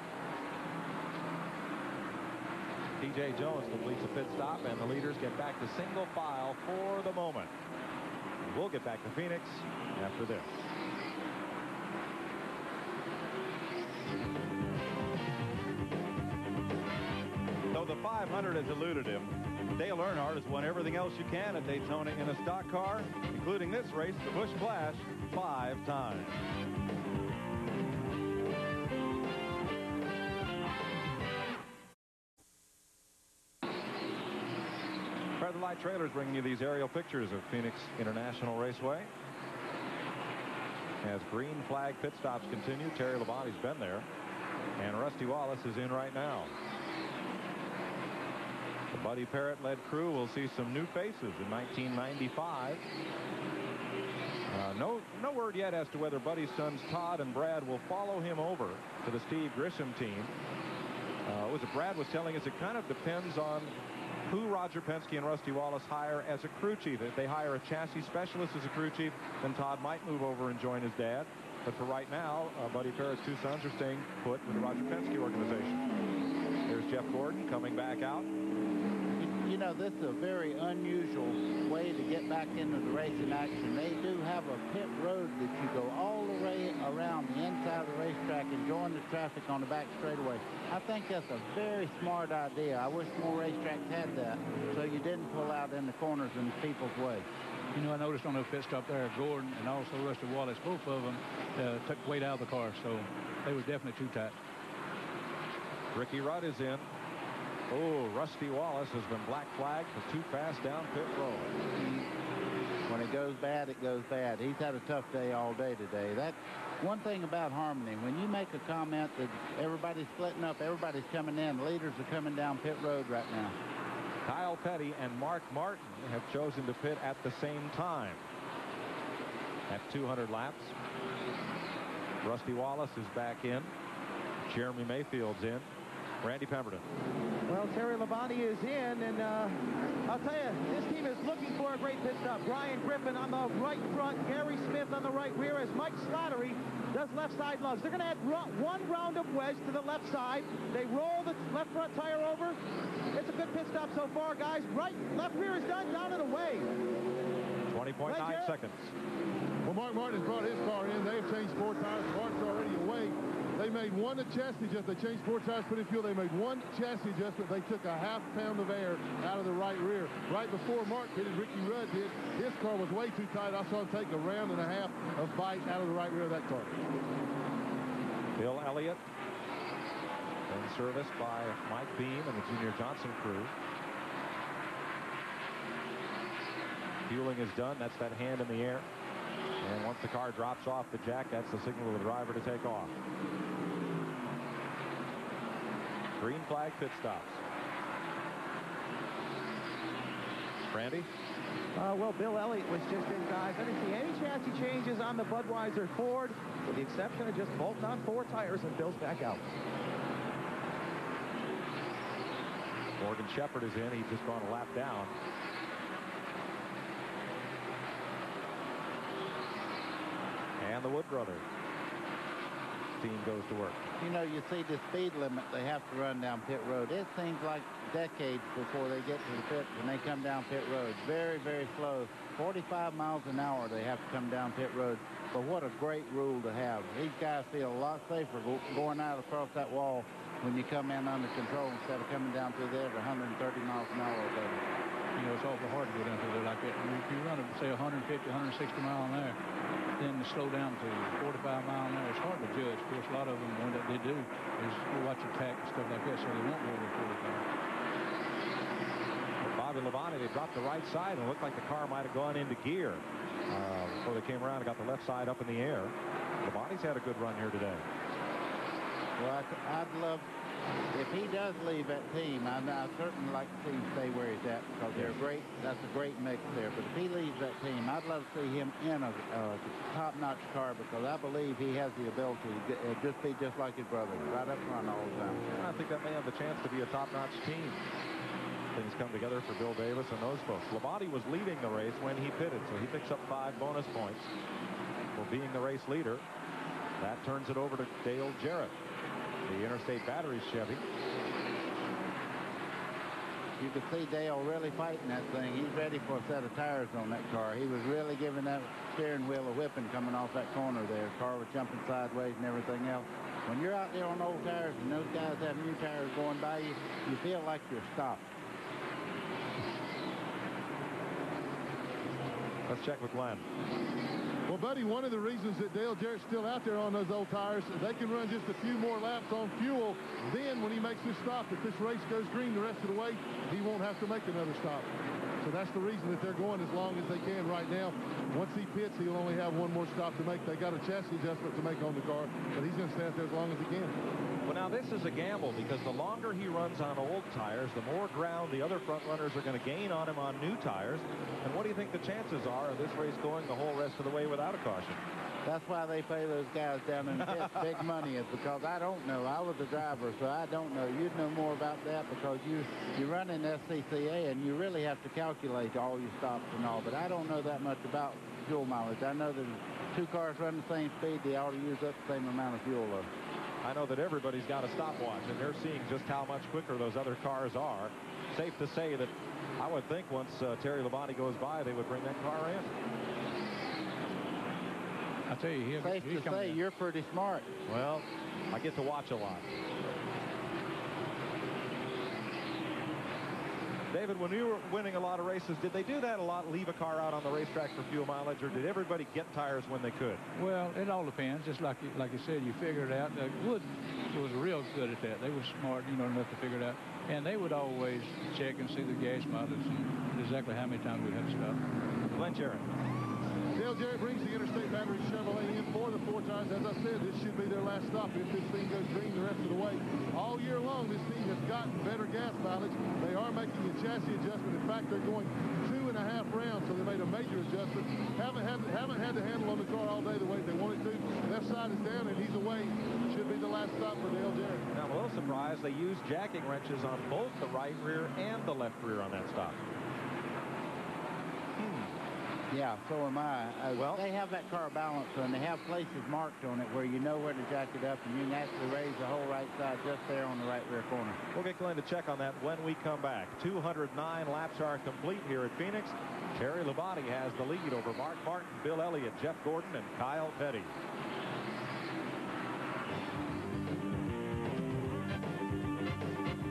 P.J. Jones completes a pit stop, and the leaders get back to single file for the moment. We'll get back to Phoenix after this. Though the 500 has eluded him, Dale Earnhardt has won everything else you can at Daytona in a stock car, including this race, the Busch Clash, 5 times. Feather Light Trailers bringing you these aerial pictures of Phoenix International Raceway. As green flag pit stops continue, Terry Labonte's been there, and Rusty Wallace is in right now. The Buddy Parrott-led crew will see some new faces in 1995. No word yet as to whether Buddy's sons Todd and Brad will follow him over to the Steve Grisham team. Brad was telling us it kind of depends on who Roger Penske and Rusty Wallace hire as a crew chief. If they hire a chassis specialist as a crew chief, then Todd might move over and join his dad. But for right now, Buddy Parrott's 2 sons are staying put with the Roger Penske organization. There's Jeff Gordon coming back out. You know, this is a very unusual way to get back into the racing action. They do have a pit road that you go all the way around the inside of the racetrack and join the traffic on the back straightaway. I think that's a very smart idea. I wish more racetracks had that so you didn't pull out in the corners in people's way. You know, I noticed on the pit stop there, Gordon and also Rusty Wallace, both of them took weight out of the car, so they were definitely too tight. Ricky Rudd is in. Oh, Rusty Wallace has been black flagged for too fast down pit road. When it goes bad, it goes bad. He's had a tough day all day today. That's one thing about Harmony. When you make a comment that everybody's splitting up, everybody's coming in, the leaders are coming down pit road right now. Kyle Petty and Mark Martin have chosen to pit at the same time at 200 laps. Rusty Wallace is back in. Jeremy Mayfield's in. Randy Pemberton. Well, Terry Labonte is in, and I'll tell you, this team is looking for a great pit stop. Brian Griffin on the right front, Gary Smith on the right rear as Mike Slattery does left side lugs. They're going to add 1 round of wedge to the left side. They roll the left front tire over. It's a good pit stop so far, guys. Left rear is done, down and away. 20.9 seconds. Well, Mark Martin has brought his car in. They've changed 4 tires. Mark's already away. They made one chassis adjustment. They changed 4 tires, put in fuel. They made one chassis adjustment. They took a half pound of air out of the right rear. Right before Mark pitted, Ricky Rudd did. His car was way too tight. I saw him take a round and a half of bite out of the right rear of that car. Bill Elliott, in service by Mike Beam and the Junior Johnson crew. Fueling is done. That's that hand in the air. And once the car drops off the jack, that's the signal to the driver to take off. Green flag pit stops. Randy? Well, Bill Elliott was just in, guys. I didn't see any chassis changes on the Budweiser Ford, with the exception of just bolting on 4 tires, and Bill's back out. Morgan Shepherd is in. He's just gone a lap down. And the Wood brothers team goes to work. You know, you see the speed limit they have to run down pit road. It seems like decades before they get to the pit when they come down pit road. Very, very slow. 45 miles an hour they have to come down pit road. But what a great rule to have. These guys feel a lot safer going out across that wall when you come in under control instead of coming down through there at 130 miles an hour or better. You know, it's awful hard to go down through there like that. If you run at, say, 150, 160 mile an hour, then to slow down to 45 mile an hour, it's hard to judge. Of course, a lot of them, when they do, is watch attack and stuff like that, so they won't go over 45. Bobby Labonte, they dropped the right side and it looked like the car might have gone into gear before they came around and got the left side up in the air. Labonte's had a good run here today. Well, I'd love, if he does leave that team, I'd certainly like to see him stay where he's at because they're great. That's a great mix there. But if he leaves that team, I'd love to see him in a top-notch car because I believe he has the ability to just be just like his brother, right up front all the time. I think that may have the chance to be a top-notch team. Things come together for Bill Davis and those folks. Labonte was leading the race when he pitted, so he picks up 5 bonus points for being the race leader. That turns it over to Dale Jarrett, the Interstate Batteries Chevy. You can see Dale really fighting that thing. He's ready for a set of tires on that car. He was really giving that steering wheel a whipping coming off that corner there. The car was jumping sideways and everything else. When you're out there on old tires and those guys have new tires going by you, you feel like you're stopped. Let's check with Glenn. Well, Buddy, one of the reasons that Dale Jarrett's still out there on those old tires, they can run just a few more laps on fuel. Then when he makes his stop, if this race goes green the rest of the way, he won't have to make another stop. So that's the reason that they're going as long as they can right now. Once he pits, he'll only have one more stop to make. They got a chassis adjustment to make on the car, but he's going to stay out there as long as he can. Well, now this is a gamble because the longer he runs on old tires, the more ground the other front runners are going to gain on him on new tires. And what do you think the chances are of this race going the whole rest of the way without a caution? That's why they pay those guys down in the pits big money, is because I don't know. I was a driver, so I don't know. You'd know more about that because you run in SCCA and you really have to calculate all your stops and all. But I don't know that much about fuel mileage. I know that if 2 cars run the same speed, they ought to use up the same amount of fuel. I know that everybody's got a stopwatch, and they're seeing just how much quicker those other cars are. Safe to say that I would think once Terry Labonte goes by, they would bring that car in. I tell you, safe to say you're pretty smart. Well, I get to watch a lot. David, when you were winning a lot of races, did they do that a lot, leave a car out on the racetrack for fuel mileage, or did everybody get tires when they could? Well, it all depends. Just like you said, you figure it out. Wood was real good at that. They were smart, enough to figure it out. And they would always check and see the gas mileage and exactly how many times we'd have to stop. Glenn Jarrett. Dale Jarrett brings the Interstate Batteries Chevrolet in for the 4 tires. As I said, this should be their last stop if this thing goes green the rest of the way. All year long, this team has gotten better gas mileage. They are making a chassis adjustment. In fact, they're going 2.5 rounds, so they made a major adjustment. Haven't had the handle on the car all day the way they wanted to. Left side is down, and he's away. Should be the last stop for Dale Jarrett. Now, I'm a little surprised they used jacking wrenches on both the right rear and the left rear on that stop. Yeah, so am I. Well, they have that car balanced, and they have places marked on it where you know where to jack it up, and you can actually raise the whole right side just there on the right rear corner. We'll get Glenn to check on that when we come back. 209 laps are complete here at Phoenix. Terry Labonte has the lead over Mark Martin, Bill Elliott, Jeff Gordon, and Kyle Petty.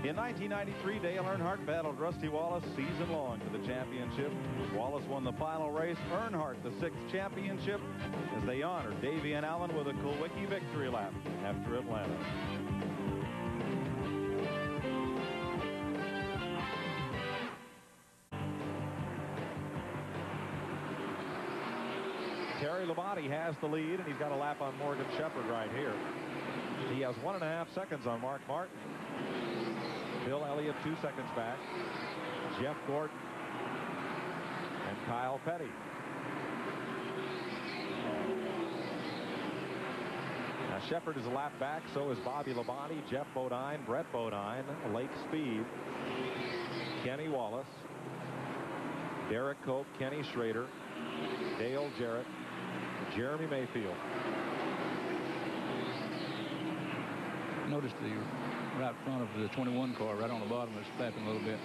In 1993, Dale Earnhardt battled Rusty Wallace season long for the championship. Wallace won the final race. Earnhardt the 6th championship as they honored Davey and Allen with a Kulwicki victory lap after Atlanta. Terry Labonte has the lead, and he's got a lap on Morgan Shepherd right here. He has 1.5 seconds on Mark Martin. Bill Elliott 2 seconds back. Jeff Gordon and Kyle Petty. Now Shepherd is a lap back, so is Bobby Labonte, Jeff Bodine, Brett Bodine, Lake Speed, Kenny Wallace, Derek Cope, Kenny Schrader, Dale Jarrett, Jeremy Mayfield. Notice the right front of the 21 car right on the bottom is flapping a little bit.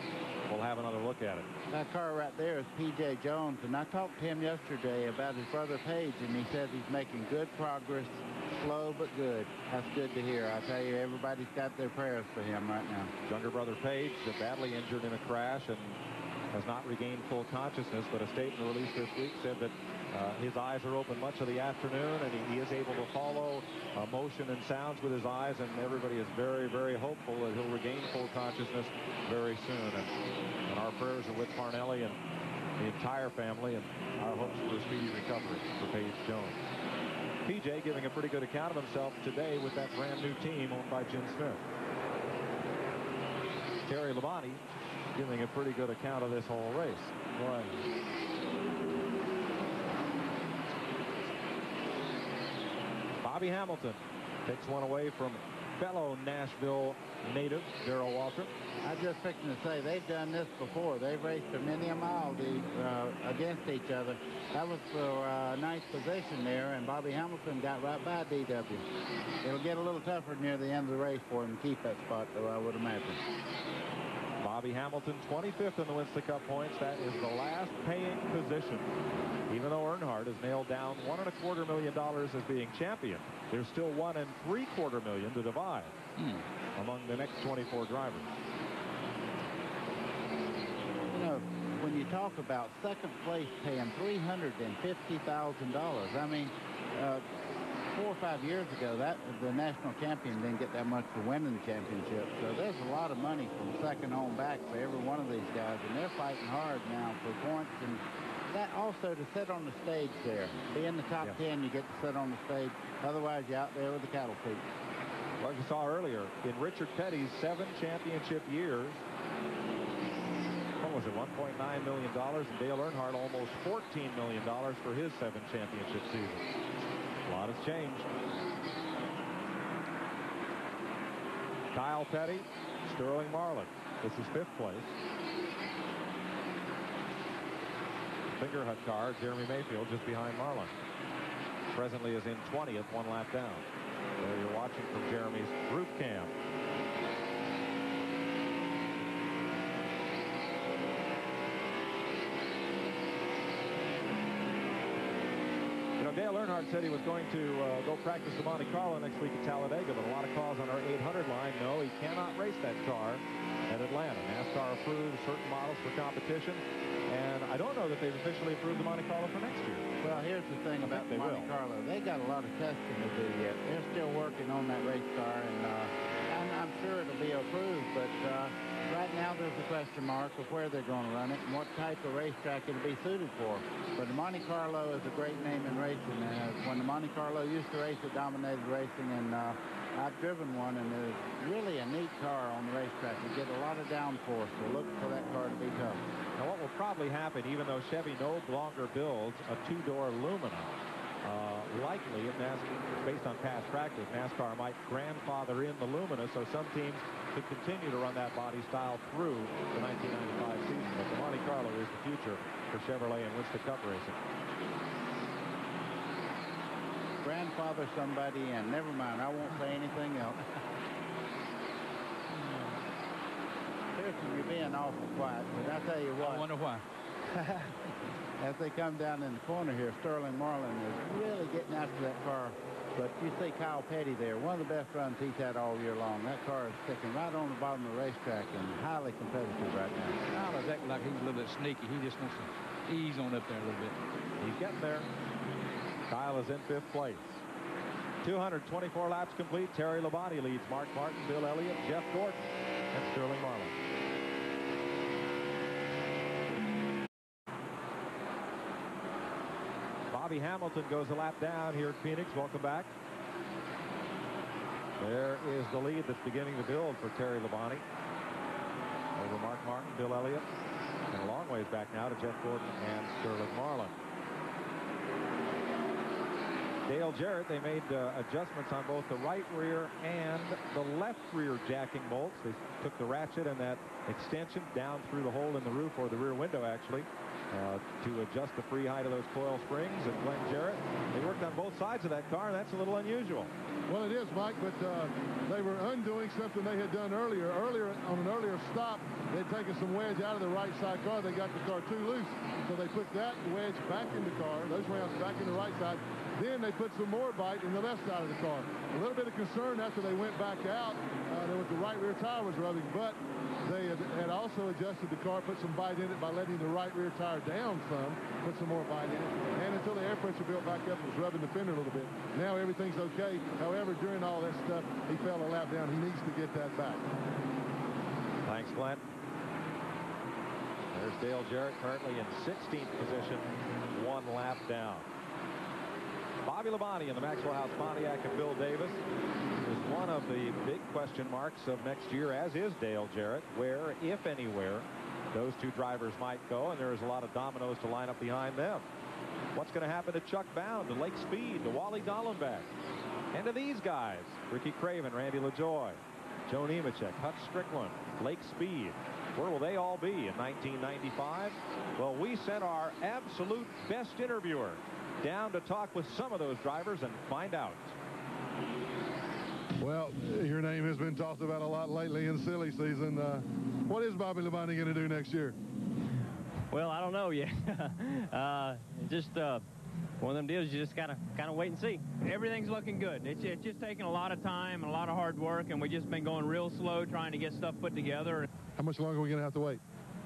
We'll have another look at it. That car right there is P.J. Jones, and I talked to him yesterday about his brother Page, and he said he's making good progress, slow but good. That's good to hear. I tell you, everybody's got their prayers for him right now. Younger brother Page, badly injured in a crash and has not regained full consciousness, but a statement released this week said that his eyes are open much of the afternoon, and he is able to follow motion and sounds with his eyes, and everybody is very, very hopeful that he'll regain full consciousness very soon. And our prayers are with Parnelli and the entire family, and our hopes for a speedy recovery for Page Jones. PJ giving a pretty good account of himself today with that brand new team owned by Jim Smith. Terry Labonte giving a pretty good account of this whole race. Boy. Bobby Hamilton takes one away from fellow Nashville native Darrell Waltrip. I was just fixing to say, they've done this before. They've raced for many a mile against each other. That was for ninth position there, and Bobby Hamilton got right by DW. It'll get a little tougher near the end of the race for him to keep that spot, though, I would imagine. Bobby Hamilton 25th in the Winston Cup points. That is the last paying position. Even though Earnhardt has nailed down $1.25 million as being champion, there's still $1.75 million to divide among the next 24 drivers. You know, when you talk about second place paying $350,000, I mean, 4 or 5 years ago, the national champion didn't get that much for winning the championship. So there's a lot of money from second on back for every one of these guys, and they're fighting hard now for points. And that also to sit on the stage there, be in the top 10, you get to sit on the stage. Otherwise, you're out there with the cattle feet. Like you saw earlier, in Richard Petty's 7 championship years, what was it, $1.9 million, and Dale Earnhardt almost $14 million for his 7 championship seasons. A lot has changed. Kyle Petty, Sterling Marlin. This is 5th place. Fingerhut car, Jeremy Mayfield, just behind Marlin. Presently is in 20th, 1 lap down. There you're watching from Jeremy's roof cam. Dale Earnhardt said he was going to go practice the Monte Carlo next week at Talladega, but a lot of calls on our 800 line. No, he cannot race that car at Atlanta. NASCAR approved certain models for competition, and I don't know that they've officially approved the Monte Carlo for next year. Well, here's the thing about the Monte Carlo. They got a lot of testing to do yet. They're still working on that race car, and I'm sure it'll be approved, but right now there's a question mark of where they're going to run it and what type of racetrack it'll be suited for. But the Monte Carlo is a great name in racing. When the Monte Carlo used to race, it dominated racing, and I've driven one, and it's really a neat car on the racetrack. You get a lot of downforce, so look for that car to be tough. Now, what will probably happen, even though Chevy no longer builds a 2-door Lumina, likely, based on past practice, NASCAR might grandfather in the Lumina, so some teams could continue to run that body style through the 1995 season. But the Monte Carlo is the future for Chevrolet and Winston Cup racing. Grandfather somebody in. Never mind, I won't say anything else. Pearson, you're being awful quiet, but I tell you what. I wonder why. As they come down in the corner here, Sterling Marlin is really getting after that car But you see Kyle Petty there, one of the best runs he's had all year long. That car is sticking right on the bottom of the racetrack and highly competitive right now. Kyle's acting like he's a little bit sneaky. He just wants to ease on up there a little bit. He's getting there. Kyle is in 5th place. 224 laps complete. Terry Labonte leads Mark Martin, Bill Elliott, Jeff Gordon, and Sterling Marlin. Bobby Hamilton goes a lap down here at Phoenix. Welcome back. There is the lead that's beginning to build for Terry Labonte over Mark Martin, Bill Elliott, and a long ways back now to Jeff Gordon and Sterling Marlin. Dale Jarrett, they made adjustments on both the right rear and the left rear jacking bolts. They took the ratchet and that extension down through the hole in the roof, or the rear window actually, to adjust the free height of those coil springs. And Glenn Jarrett, they worked on both sides of that car, and that's a little unusual. Well, it is, Mike, but they were undoing something they had done earlier. On an earlier stop, they'd taken some wedge out of the right side car. They got the car too loose, so they put that wedge back in the car, those rounds back in the right side. Then they put some more bite in the left side of the car. A little bit of concern after they went back out that the right rear tire was rubbing, but they had also adjusted the car, put some bite in it by letting the right rear tire down some, put some more bite in it, and until the air pressure built back up, it was rubbing the fender a little bit. Now everything's okay. However, during all that stuff, he fell a lap down. He needs to get that back. Thanks, Glenn. There's Dale Jarrett currently in 16th position, 1 lap down. Bobby Labonte in the Maxwell House Pontiac and Bill Davis is one of the big question marks of next year, as is Dale Jarrett, where, if anywhere, those two drivers might go, and there's a lot of dominoes to line up behind them. What's going to happen to Chuck Bound, to Lake Speed, to Wally Dallenbach, and to these guys, Ricky Craven, Randy LaJoy, Joe Nemechek, Hutch Strickland, Lake Speed. Where will they all be in 1995? Well, we sent our absolute best interviewer down to talk with some of those drivers and find out. Well, your name has been talked about a lot lately in silly season. What is Bobby Labonte going to do next year? Well, I don't know yet. Just one of them deals, you just gotta kind of wait and see. Everything's looking good. It's just taking a lot of time and a lot of hard work, and we've just been going real slow trying to get stuff put together. How much longer are we going to have to wait?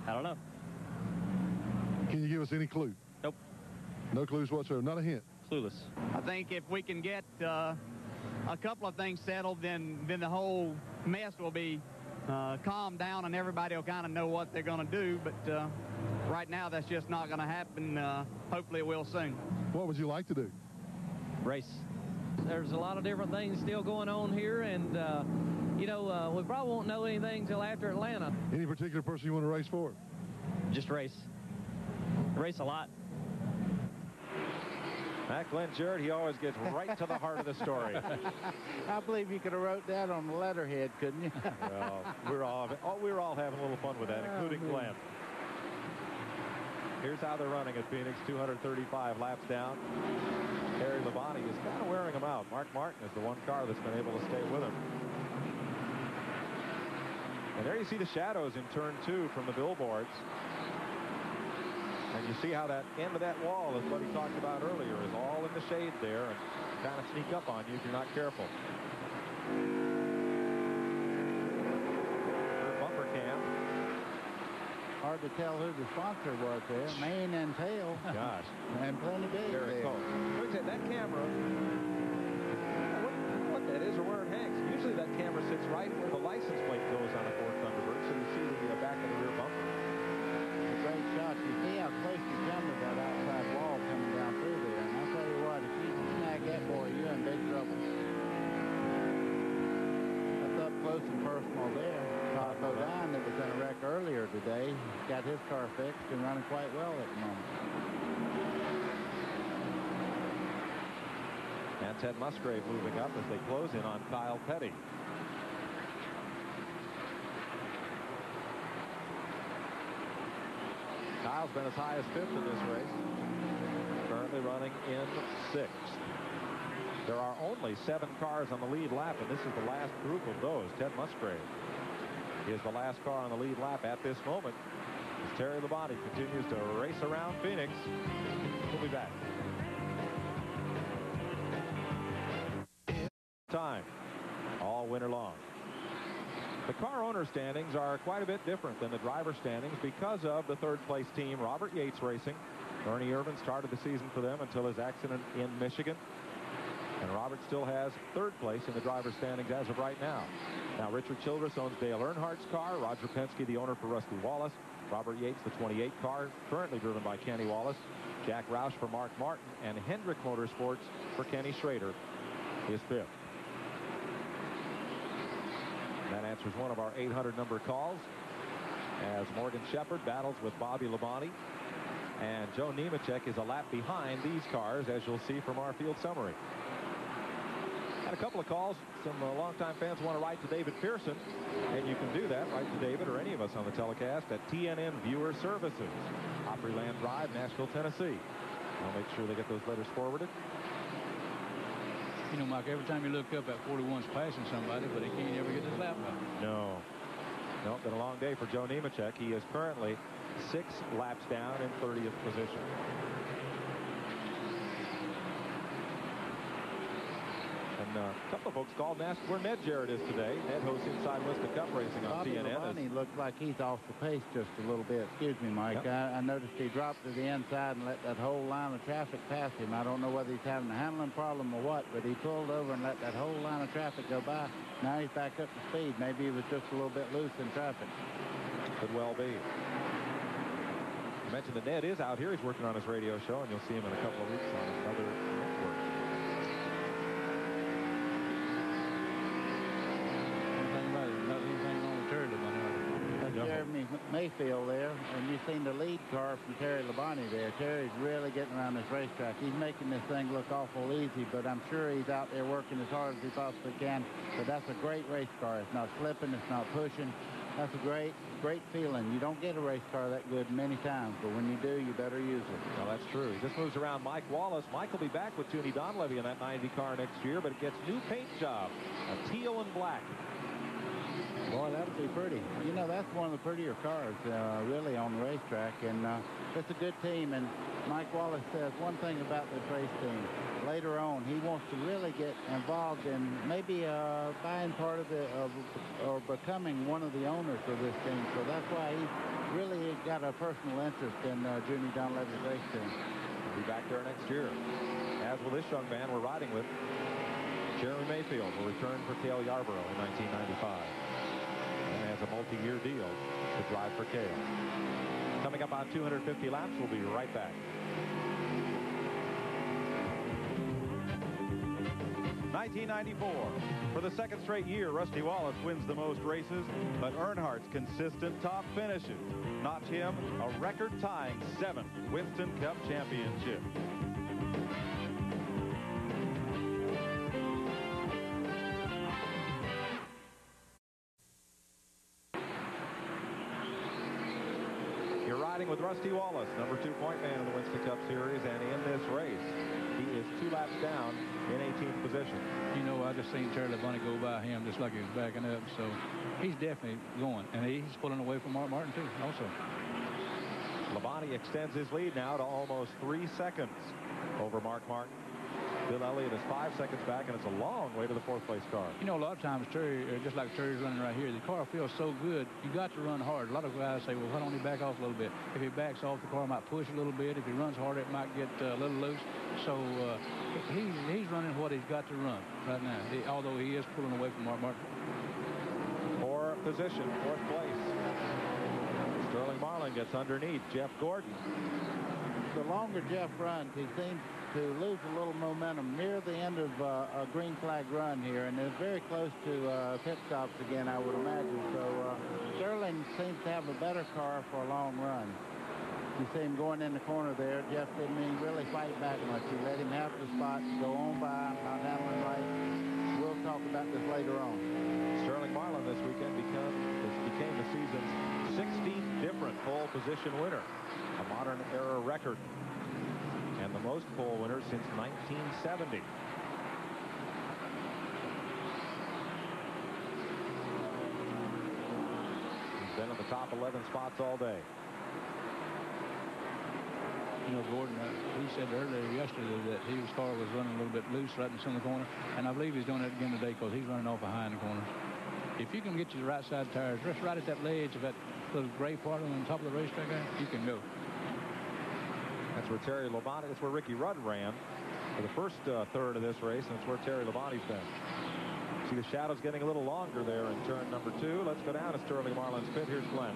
I don't know. Can you give us any clue? Nope. No clues whatsoever. Not a hint. Clueless. I think if we can get a couple of things settled, then the whole mess will be calmed down and everybody will kind of know what they're going to do. But right now, that's just not going to happen. Hopefully it will soon. What would you like to do? Race. There's a lot of different things still going on here, and you know, we probably won't know anything until after Atlanta. Any particular person you want to race for? Just race. Race a lot. That Glenn Jarrett, he always gets right to the heart of the story. I believe you could have wrote that on the letterhead, couldn't you? Well, we were all having a little fun with that, including Glenn. Here's how they're running at Phoenix, 235 laps down. Terry Labonte is kind of wearing them out. Mark Martin is the one car that's been able to stay with him. And there you see the shadows in turn 2 from the billboards. And you see how that end of that wall, as Buddy talked about earlier, is all in the shade there and kind of sneak up on you if you're not careful. Bumper cam. Hard to tell who the sponsor was there. Mane and tail. Gosh. And plenty big Very there. close. Look at that camera. I don't know what that is or where it hangs. Usually that camera sits right where the license plate goes on a Ford Thunderbird, so you see the back of the rear bumper. Great shot. You see how close you come to that outside wall coming down through there. And I'll tell you what, if you snag that boy, you're in big trouble. That's up close and personal there. Todd Bodine that was in a wreck earlier today got his car fixed and running quite well at the moment. And Ted Musgrave moving up as they close in on Kyle Petty. Kyle's been as high as 5th in this race. Currently running in 6th. There are only 7 cars on the lead lap, and this is the last group of those. Ted Musgrave is the last car on the lead lap at this moment. As Terry Labonte continues to race around Phoenix. We'll be back. time all winter long. The car owner standings are quite a bit different than the driver standings because of the third-place team, Robert Yates Racing. Bernie Irvin started the season for them until his accident in Michigan. And Robert still has third place in the driver standings as of right now. Now, Richard Childress owns Dale Earnhardt's car. Roger Penske, the owner for Rusty Wallace. Robert Yates, the 28 car, currently driven by Kenny Wallace. Jack Roush for Mark Martin. And Hendrick Motorsports for Kenny Schrader is fifth. That answers one of our 800 number calls as Morgan Shepherd battles with Bobby Labonte. And Joe Nemechek is a lap behind these cars, as you'll see from our field summary. Had a couple of calls. Some longtime fans want to write to David Pearson, and you can do that. Write to David or any of us on the telecast at TNN Viewer Services, Opryland Drive, Nashville, Tennessee. I'll make sure they get those letters forwarded. You know, Mike, every time you look up, at 41's passing somebody, but he can't ever get his lap back. No. No, been a long day for Joe Nemechek. He is currently 6 laps down in 30th position. And a couple of folks called and asked where Ned Jarrett is today. Ned hosts Inside Winston Cup Racing on Bobby CNN. Labonte looks like he's off the pace just a little bit. Excuse me, Mike. Yep. I noticed he dropped to the inside and let that whole line of traffic pass him. I don't know whether he's having a handling problem or what, but he pulled over and let that whole line of traffic go by. Now he's back up to speed. Maybe he was just a little bit loose in traffic. Could well be. I mentioned that Ned is out here. He's working on his radio show, and you'll see him in a couple of weeks on another network. That's Jeremy Mayfield there, and you've seen the lead car from Terry Labonte there. Terry's really getting around this racetrack. He's making this thing look awful easy, but I'm sure he's out there working as hard as he possibly can. But that's a great race car. It's not slipping. It's not pushing. That's a great feeling. You don't get a race car that good many times, but when you do, you better use it. Well, that's true. He just moves around Mike Wallace. Mike will be back with Junie Donlevy in that 90 car next year, but it gets new paint job, a teal and black. Boy, that'll be pretty. You know, that's one of the prettier cars, really, on the racetrack, and it's a good team. And Mike Wallace says one thing about this race team. Later on, he wants to really get involved in maybe buying part of it or becoming one of the owners of this team. So that's why he's really got a personal interest in Junie Donlevy's race team. He'll be back there next year. As will this young man we're riding with. Jeremy Mayfield will return for Cale Yarborough in 1995. And has a multi-year deal to drive for Cale. Coming up on 250 laps, we'll be right back. 1994. For the second straight year, Rusty Wallace wins the most races, but Earnhardt's consistent top finishes notch him a record-tying 7th Winston Cup championship. You're riding with Rusty Wallace, number 2 point man in the Winston Cup Series, and in this race, he is 2 laps down in 18th position. You know, I just seen Terry Labonte go by him just like he was backing up, so he's definitely going. And he's pulling away from Mark Martin, too, also. Labonte extends his lead now to almost 3 seconds over Mark Martin. Bill Elliott is 5 seconds back, and it's a long way to the 4th place car. You know, a lot of times, Terry, just like Terry's running right here, the car feels so good, you got to run hard. A lot of guys say, well, why don't he back off a little bit? If he backs off, the car might push a little bit. If he runs harder, it might get a little loose. So he's running what he's got to run right now, although he is pulling away from Mark Martin. 4th position, 4th place. Sterling Marlin gets underneath Jeff Gordon. The longer Jeff runs, he seems to lose a little momentum near the end of a green flag run here, and they're very close to pit stops again, I would imagine. So Sterling seems to have a better car for a long run. You see him going in the corner there. Jeff didn't even really fight back much. He let him have the spot, go on by, not handling right. We'll talk about this later on. Sterling Marlin this weekend became the season's 16th different pole position winner, a modern era record, and the most pole winners since 1970. He's been in the top 11 spots all day. You know, Gordon, he said earlier yesterday that his car was running a little bit loose right in some of the corner, and I believe he's doing that again today because he's running off behind the corner. If you can get you the right side tires, just right at that ledge of that little gray part on the top of the racetrack, you can go. That's where Terry Labonte, that's where Ricky Rudd ran for the first third of this race, and it's where Terry Labonte's been. See the shadows getting a little longer there in turn number 2. Let's go down to Sterling Marlin's pit. Here's Glenn.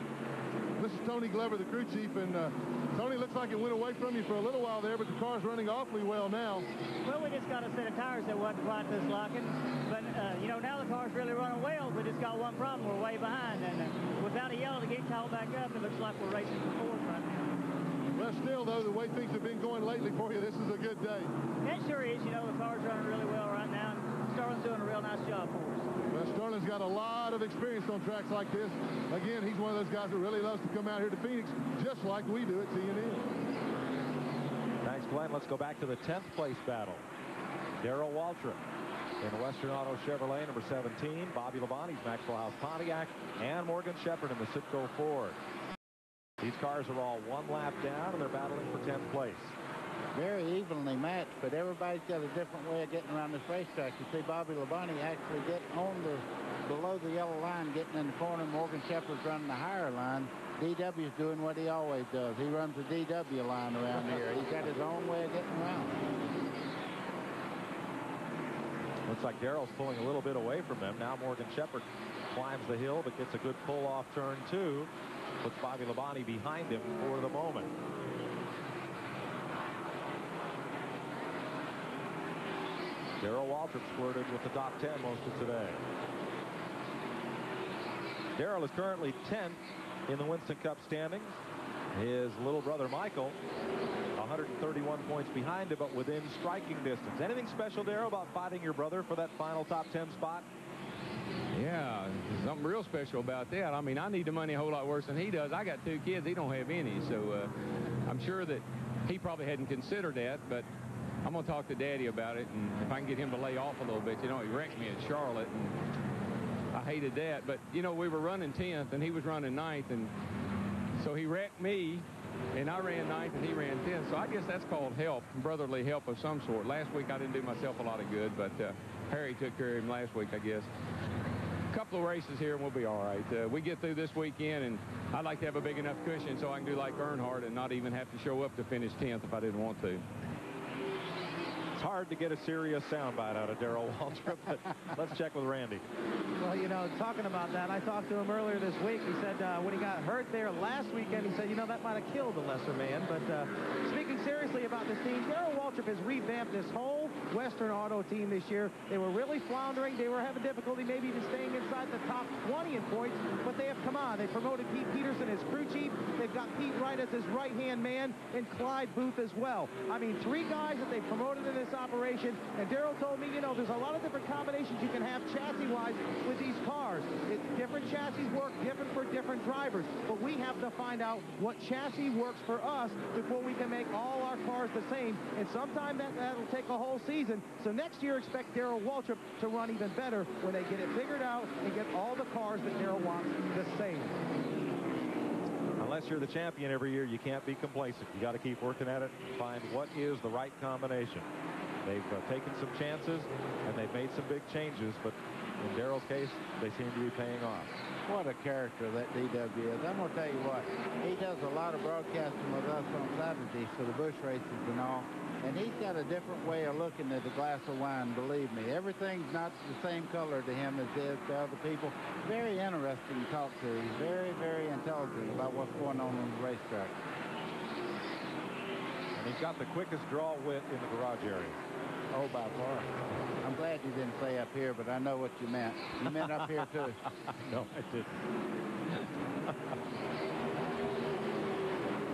This is Tony Glover, the crew chief, and Tony, looks like it went away from you for a little while there, but the car's running awfully well now. Well, we just got a set of tires that wasn't quite this locking, but you know, now the car's really running well. We just got one problem: we're way behind, and without a yellow to get called back up, it looks like we're racing for fourth right now. Well, still, though, the way things have been going lately for you, this is a good day. It sure is. You know, the car's running really well right now, and Sterling's doing a real nice job for us. Well, Sterling's got a lot of experience on tracks like this. Again, he's one of those guys that really loves to come out here to Phoenix, just like we do at TNN. Thanks, Glenn. Let's go back to the 10th place battle. Darrell Waltrip in the Western Auto Chevrolet, number 17. Bobby Labonte's Maxwell House Pontiac, and Morgan Shepherd in the Citgo Ford. These cars are all one lap down, and they're battling for 10th place. Very evenly matched, but everybody's got a different way of getting around this racetrack. You see Bobby Labonte actually getting on below the yellow line, getting in the corner. Morgan Shepherd's running the higher line. DW's doing what he always does. He runs the DW line around here. He's got his own way of getting around. Looks like Darrell's pulling a little bit away from them. Now Morgan Shepherd climbs the hill, but gets a good pull off turn 2. Puts Bobby Labonte behind him for the moment. Darrell Waltrip squirted with the top 10 most of today. Darrell is currently 10th in the Winston Cup standings. His little brother Michael, 131 points behind him, but within striking distance. Anything special, Darrell, about fighting your brother for that final top 10 spot? Yeah, there's something real special about that. I mean, I need the money a whole lot worse than he does. I got 2 kids. He don't have any. So I'm sure that he probably hadn't considered that, but I'm going to talk to Daddy about it, and if I can get him to lay off a little bit. You know, he wrecked me at Charlotte, and I hated that. But, you know, we were running 10th, and he was running 9th, and so he wrecked me, and I ran 9th, and he ran 10th. So I guess that's called help, brotherly help of some sort. Last week I didn't do myself a lot of good, but Harry took care of him last week, I guess. A couple of races here, and we'll be all right. We get through this weekend, and I'd like to have a big enough cushion so I can do like Earnhardt and not even have to show up to finish 10th if I didn't want to. It's hard to get a serious soundbite out of Darrell Waltrip, but let's check with Randy. Well, you know, talking about that, I talked to him earlier this week. He said when he got hurt there last weekend, he said, you know, that might have killed the lesser man. But speaking seriously about this team, Darrell Waltrip has revamped this whole Western Auto team this year. They were really floundering. They were having difficulty maybe even staying inside the top 20 in points, but they have come on. They promoted Pete Peterson as crew chief. They've got Pete Wright as his right-hand man, and Clyde Booth as well. I mean, 3 guys that they've promoted in this operation, and Darrell told me, you know, there's a lot of different combinations you can have chassis-wise with these cars. It's different chassis work different for different drivers, but we have to find out what chassis works for us before we can make all our cars the same, and sometime that'll take a whole season. So next year, expect Darrell Waltrip to run even better when they get it figured out and get all the cars that Darrell wants the same. Unless you're the champion every year, you can't be complacent. You got to keep working at it and find what is the right combination. They've taken some chances, and they've made some big changes, but in Darrell's case, they seem to be paying off. What a character that DW is. I'm going to tell you what, he does a lot of broadcasting with us on Saturdays for the Busch races and all, and he's got a different way of looking at a glass of wine, believe me. Everything's not the same color to him as it is to other people. Very interesting to talk to. He's very, very intelligent about what's going on the racetrack. And he's got the quickest draw width in the garage area. Oh, by far. I'm glad you didn't say up here, but I know what you meant. You meant up here, too. No, I didn't.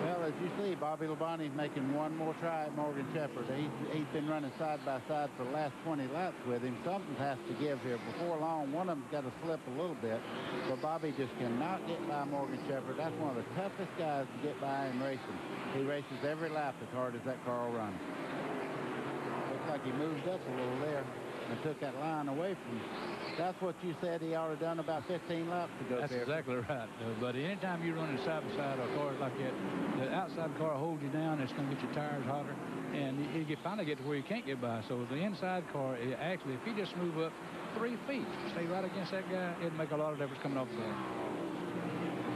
Well, as you see, Bobby Labonte's making one more try at Morgan Shepherd. He's been running side by side for the last 20 laps with him. Something has to give here. Before long, one of them's got to slip a little bit. But Bobby just cannot get by Morgan Shepherd. That's one of the toughest guys to get by in racing. He races every lap as hard as that car will run. Looks like he moved up a little there and took that line away from That's what you said he ought to done about 15 laps ago. That's exactly right. But anytime you're running side by side of cars like that, the outside car holds you down. It's going to get your tires hotter, and you finally get to where you can't get by. So the inside car, actually, if you just move up 3 feet, stay right against that guy, it'd make a lot of difference coming off the car.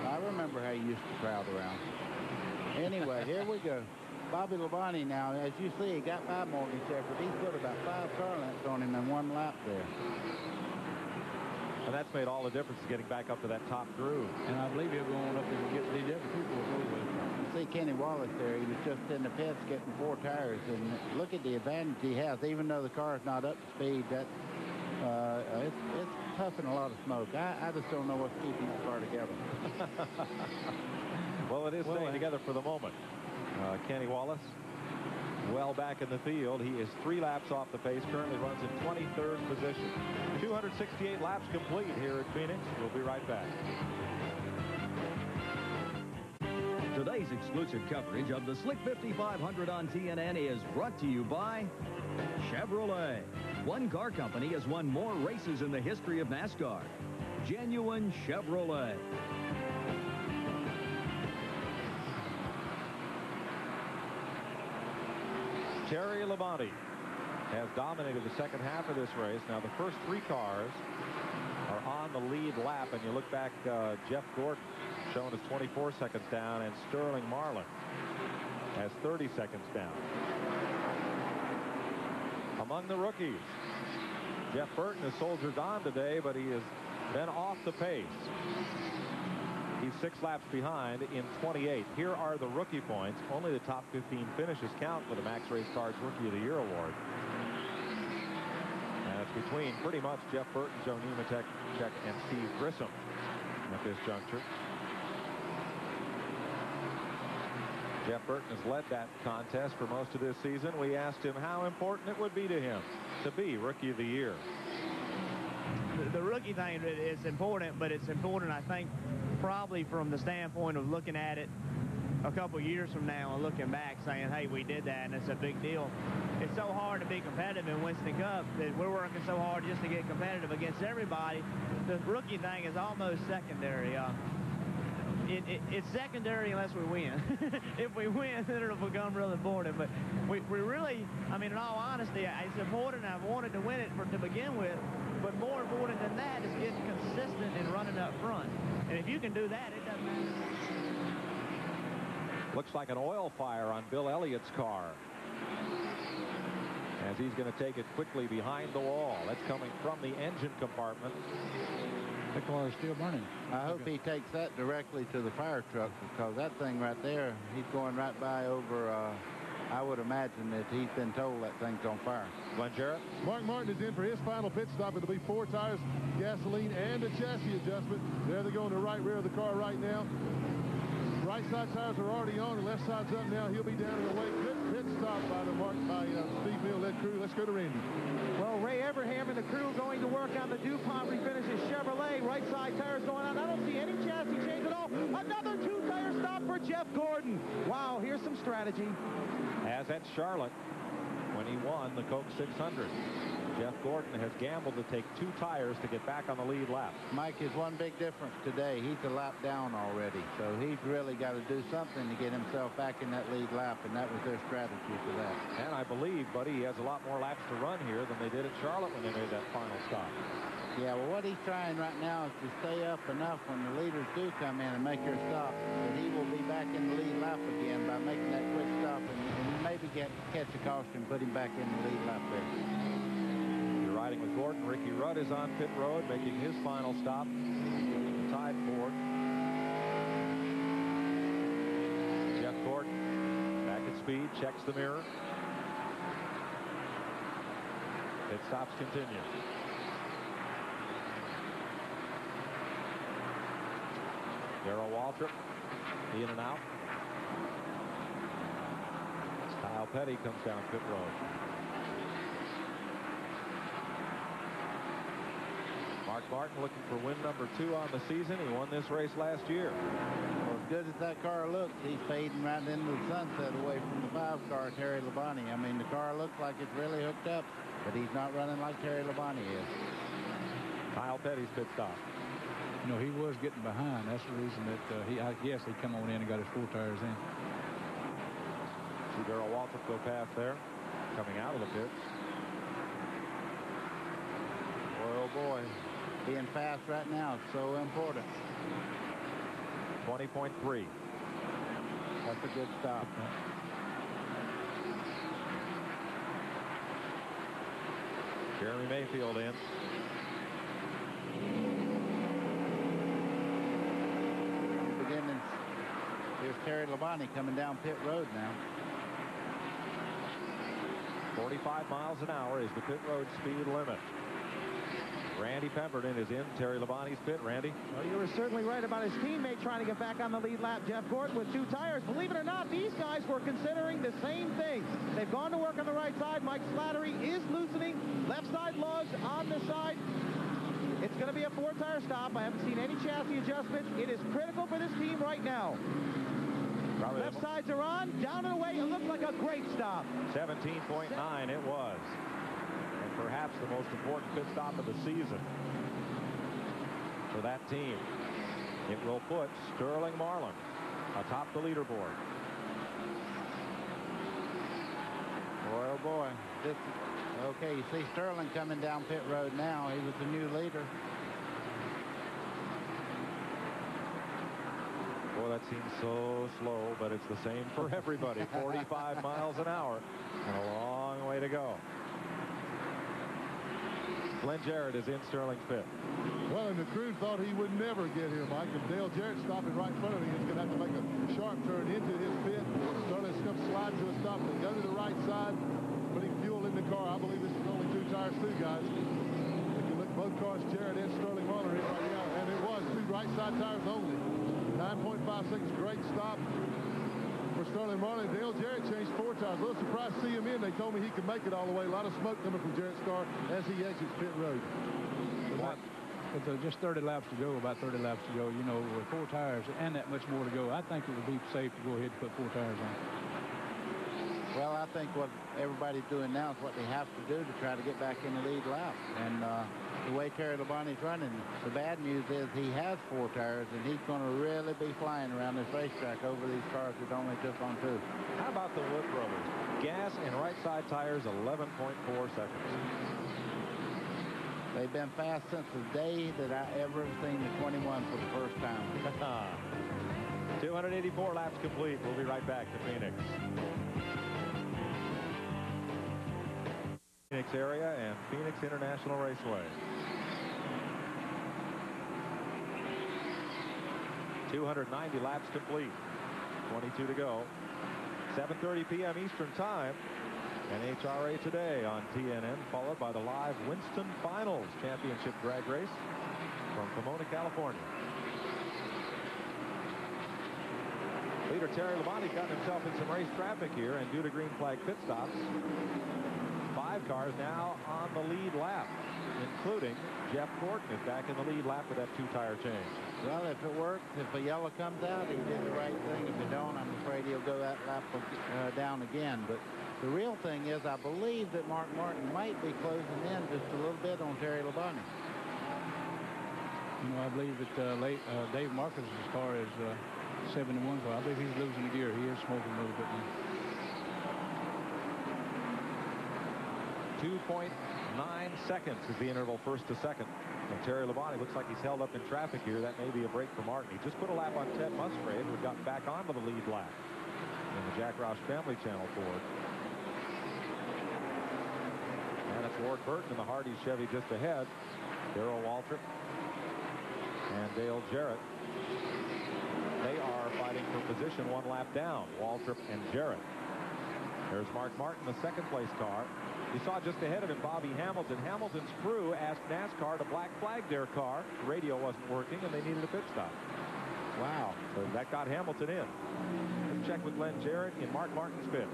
I remember how you used to crowd around. Anyway, here we go. Bobby Labonte now, as you see, he got by Morgan Shepherd. He's put about 5 car lengths on him in 1 lap there. And that's made all the difference getting back up to that top groove. And I believe he'll go on up and get the other people will go with. You see Kenny Wallace there. He was just in the pits getting 4 tires. And look at the advantage he has. Even though the car is not up to speed, that it's puffing a lot of smoke. I just don't know what's keeping that car together. Well, it is staying together for the moment. Kenny Wallace, well back in the field. He is 3 laps off the pace, currently runs in 23rd position. 268 laps complete here at Phoenix. We'll be right back. Today's exclusive coverage of the Slick 5500 on TNN is brought to you by Chevrolet. One car company has won more races in the history of NASCAR. Genuine Chevrolet. Terry Labonte has dominated the second half of this race. Now, the first 3 cars are on the lead lap, and you look back, Jeff Gordon shown as 24 seconds down, and Sterling Marlin has 30 seconds down. Among the rookies, Jeff Burton has soldiered on today, but he has been off the pace. He's 6 laps behind in 28. Here are the rookie points. Only the top 15 finishes count for the Max Race Cars Rookie of the Year award. And it's between pretty much Jeff Burton, Joe Nemechek, and Steve Grissom at this juncture. Jeff Burton has led that contest for most of this season. We asked him how important it would be to him to be Rookie of the Year. The rookie thing is important, but it's important, I think, probably from the standpoint of looking at it a couple years from now and looking back saying, hey, we did that, and it's a big deal. It's so hard to be competitive in Winston Cup that we're working so hard just to get competitive against everybody. The rookie thing is almost secondary. It's secondary unless we win. If we win, then it'll become really important. But we really, I mean, in all honesty, it's important. I wanted to win it to begin with. But more important than that is getting consistent and running up front. And if you can do that, it doesn't matter. Looks like an oil fire on Bill Elliott's car, as he's going to take it quickly behind the wall. That's coming from the engine compartment. The car is still burning. I hope he takes that directly to the fire truck, because that thing right there, he's going right by over, I would imagine that he's been told that thing's on fire. Glenn Jarrett. Mark Martin is in for his final pit stop. It'll be 4 tires, gasoline, and a chassis adjustment. There they go in the right rear of the car right now. Right side tires are already on, and left side's up now. He'll be down in the way. Good pit stop by Steve Mill-led crew. Let's go to Randy. Well, Ray Everham and the crew going to work on the DuPont refinishes Chevrolet. Right side tires going on. I don't see any chassis change at all. Another 2-tire stop for Jeff Gordon. Wow, here's some strategy. As at Charlotte, when he won the Coke 600. Jeff Gordon has gambled to take 2 tires to get back on the lead lap. Mike, is one big difference today. He's a lap down already, so he's really got to do something to get himself back in that lead lap, and that was their strategy for that. And I believe, Buddy, he has a lot more laps to run here than they did at Charlotte when they made that final stop. Yeah, well, what he's trying right now is to stay up enough when the leaders do come in and make their stop, that he will be back in the lead lap again by making that quick stop and maybe catch a caution, put him back in the lead lap there. You're riding with Gordon. Ricky Rudd is on pit road, making his final stop. The Tide Ford. Jeff Gordon back at speed, checks the mirror. Pit stops continue. Darrell Waltrip in and out. Kyle Petty comes down pit road. Mark Martin looking for win number 2 on the season. He won this race last year. Well, as good as that car looks, he's fading right into the sunset away from the 5-car Terry Labonte. I mean, the car looks like it's really hooked up, but he's not running like Terry Labonte is. Kyle Petty's pit stop. You know, he was getting behind. That's the reason that I guess he come on in and got his 4 tires in. See Darrell Waltrip go past there, coming out of the pits. Boy, oh boy. Being fast right now is so important. 20.3. That's a good stop. Jeremy Mayfield in. Beginning. Here's Terry Labonte coming down pit road now. 45 miles an hour is the pit road speed limit. Randy Pemberton is in Terry Labonte's pit. Randy? Well, you were certainly right about his teammate trying to get back on the lead lap. Jeff Gordon with 2 tires. Believe it or not, these guys were considering the same thing. They've gone to work on the right side. Mike Slattery is loosening. Left side lugs on the side. It's going to be a 4-tire stop. I haven't seen any chassis adjustment. It is critical for this team right now. Probably left sides are on. Down and away. It looked like a great stop. 17.9 it was. And perhaps the most important pit stop of the season for that team. It will put Sterling Marlin atop the leaderboard. Boy, oh boy. This is, okay, you see Sterling coming down pit road now. He was the new leader. Boy, that seems so slow, but it's the same for everybody. 45 miles an hour and a long way to go. Glenn Jarrett is in Sterling's pit. Well, and the crew thought he would never get here, Mike. And Dale Jarrett stopping right in front of him. He's going to have to make a sharp turn into his pit. Sterling's going to slide to a stop. They go to the right side, putting fuel in the car. I believe this is only 2 tires, too, guys. If you look, both cars, Jarrett and Sterling Marlin are in right now. And it was 2 right side tires only. 9.5 seconds, great stop for Sterling Marlin. Dale Jarrett changed 4 tires. A little surprised to see him in. They told me he could make it all the way. A lot of smoke coming from Jarrett's car as he exits pit road. With just 30 laps to go, about 30 laps to go, you know, with 4 tires and that much more to go, I think it would be safe to go ahead and put 4 tires on. Well, I think what everybody's doing now is what they have to do to try to get back in the lead lap. And the way Terry Labonte's running, the bad news is he has 4 tires, and he's going to really be flying around this racetrack over these cars that only took on 2. How about the Wood brothers? Gas and right side tires, 11.4 seconds. They've been fast since the day that I ever seen the 21 for the first time. 284 laps complete. We'll be right back to Phoenix. Phoenix area and Phoenix International Raceway. 290 laps complete. 22 to go. 7:30 p.m. Eastern Time. NHRA Today on TNN, followed by the live Winston Finals Championship drag race from Pomona, California. Leader Terry Labonte's gotten himself in some race traffic here, and due to green flag pit stops, 5 cars now on the lead lap, including Jeff Gordon is back in the lead lap with that 2-tire change. Well, if it works, if a yellow comes out, he did the right thing. If it don't, I'm afraid he'll go that lap down again. But the real thing is, I believe that Mark Martin might be closing in just a little bit on Terry Labonte. You know, I believe that Dave Marcus's car is 71, so I believe he's losing the gear. He is smoking a little bit now. 2.9 seconds is the interval first to second. And Terry Labonte looks like he's held up in traffic here. That may be a break for Martin. He just put a lap on Ted Musgrave, who had gotten back onto the lead lap in the Jack Roush Family Channel Ford. And it's Ward Burton in the Hardy Chevy just ahead. Darrell Waltrip and Dale Jarrett. They are fighting for position 1 lap down, Waltrip and Jarrett. There's Mark Martin, the second-place car. You saw just ahead of him Bobby Hamilton. Hamilton's crew asked NASCAR to black flag their car. The radio wasn't working, and they needed a pit stop. Wow. So that got Hamilton in. Let's check with Glenn Jarrett in Mark Martin's pit.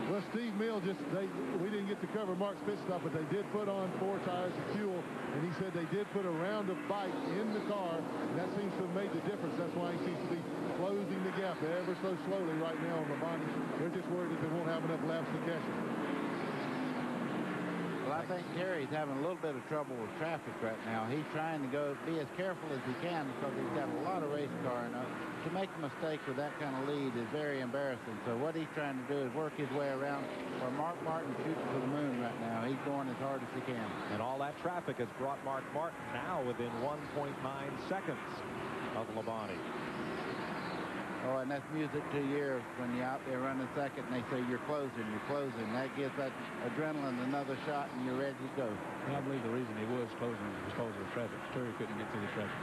Well, Steve Mill we didn't get to cover Mark's pit stop, but they did put on 4 tires of fuel, and he said they did put a round of bite in the car, and that seems to have made the difference. That's why he seems to be closing the gap ever so slowly right now on Labonte. They're just worried that they won't have enough laps to catch him. Well, Well, I think Terry's having a little bit of trouble with traffic right now. He's trying to be as careful as he can because he's got a lot of race car. And to make a mistake with that kind of lead is very embarrassing. So what he's trying to do is work his way around where Mark Martin shooting for the moon right now. He's going as hard as he can. And all that traffic has brought Mark Martin now within 1.9 seconds of Labonte. Oh, and that's music to your ears when you're out there running second and they say you're closing. That gives that adrenaline another shot and you're ready to go. Well, I believe the reason he was closing was because of the traffic. Terry couldn't get through the traffic.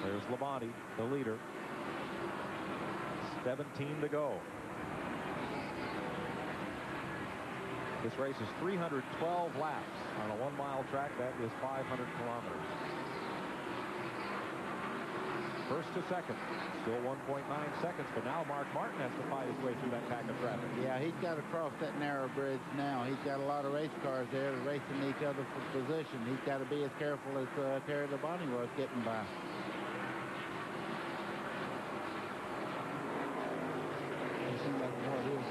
There's Labonte, the leader. 17 to go. This race is 312 laps on a 1-mile track. That is 500 kilometers. First to second, still 1.9 seconds, but now Mark Martin has to fight his way through that pack of traffic. Yeah, he's got to cross that narrow bridge now. He's got a lot of race cars there racing each other for position. He's got to be as careful as Terry Labonte was getting by. It seemed like what it is.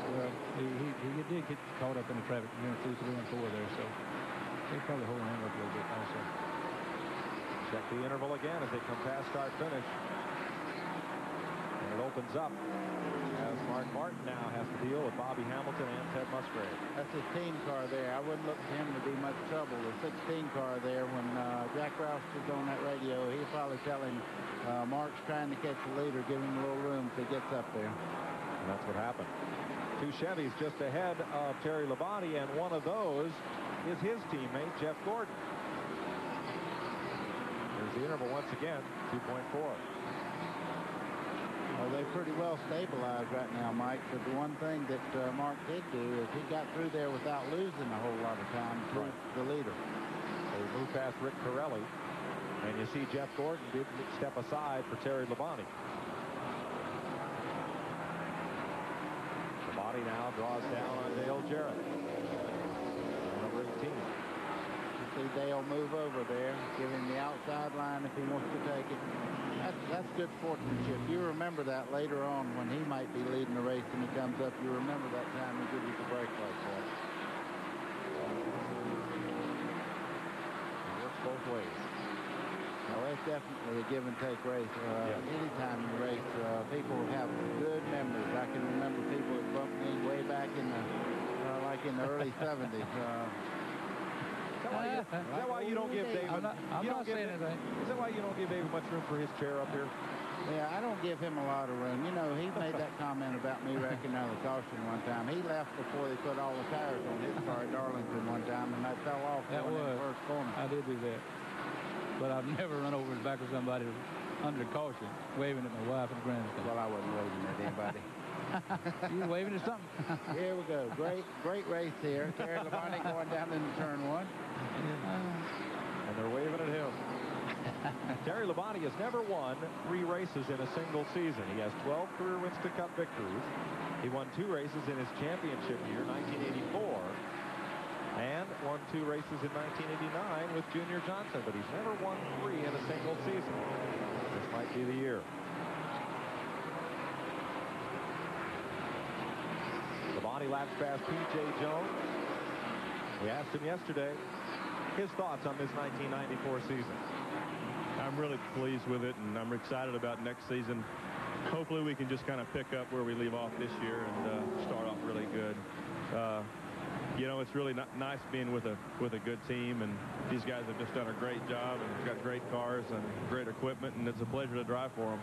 He did get caught up in the traffic going through 3 and 4 there, so they probably hold him up a little bit also. Check the interval again as they come past start finish. And it opens up as Mark Martin now has to deal with Bobby Hamilton and Ted Musgrave. That's his team car there. I wouldn't look for him to be much trouble. The 16 car there, when Jack Roush was on that radio, he's probably telling Mark's trying to catch the leader, give him a little room if he gets up there. And that's what happened. 2 Chevys just ahead of Terry Labonte, and one of those is his teammate, Jeff Gordon. There's the interval once again, 2.4. Well, they're pretty well stabilized right now, Mike, but the one thing that Mark did do is he got through there without losing a whole lot of time to the leader. They moved past Rick Pirelli, and you see Jeff Gordon did step aside for Terry Labonte. Labonte now draws down on Dale Jarrett, number 18. See Dale move over there, give him the outside line if he wants to take it. That's good sportsmanship. You remember that later on when he might be leading the race and he comes up. You remember that time he gives you the break like that. It works both ways. Well, it's definitely a give and take race. Anytime you race, people have good memories. I can remember people that bumped me way back in the like in the early 70s. Is that why you don't give David? I'm not saying anything. Is that why you don't give David much room for his chair up here? Yeah, I don't give him a lot of room. You know, he made that comment about me wrecking out the caution one time. He left before they put all the tires on his car at Darlington one time, and I fell off in the first corner. I did do that. But I've never run over the back of somebody under caution, waving at my wife and grandson. Well, I wasn't waving at anybody. You were waving at something. Here we go. Great race here. Terry Labonte going down into turn 1. And they're waving at him. Terry Labonte has never won 3 races in a single season. He has 12 career Winston Cup victories. He won 2 races in his championship year, 1984, and won 2 races in 1989 with Junior Johnson, but he's never won 3 in a single season. This might be the year. Labonte laps past P.J. Jones. We asked him yesterday his thoughts on this 1994 season. I'm really pleased with it, and I'm excited about next season. Hopefully we can just kind of pick up where we leave off this year and start off really good. You know, it's really nice being with a good team, and these guys have just done a great job and got great cars and great equipment, and it's a pleasure to drive for them.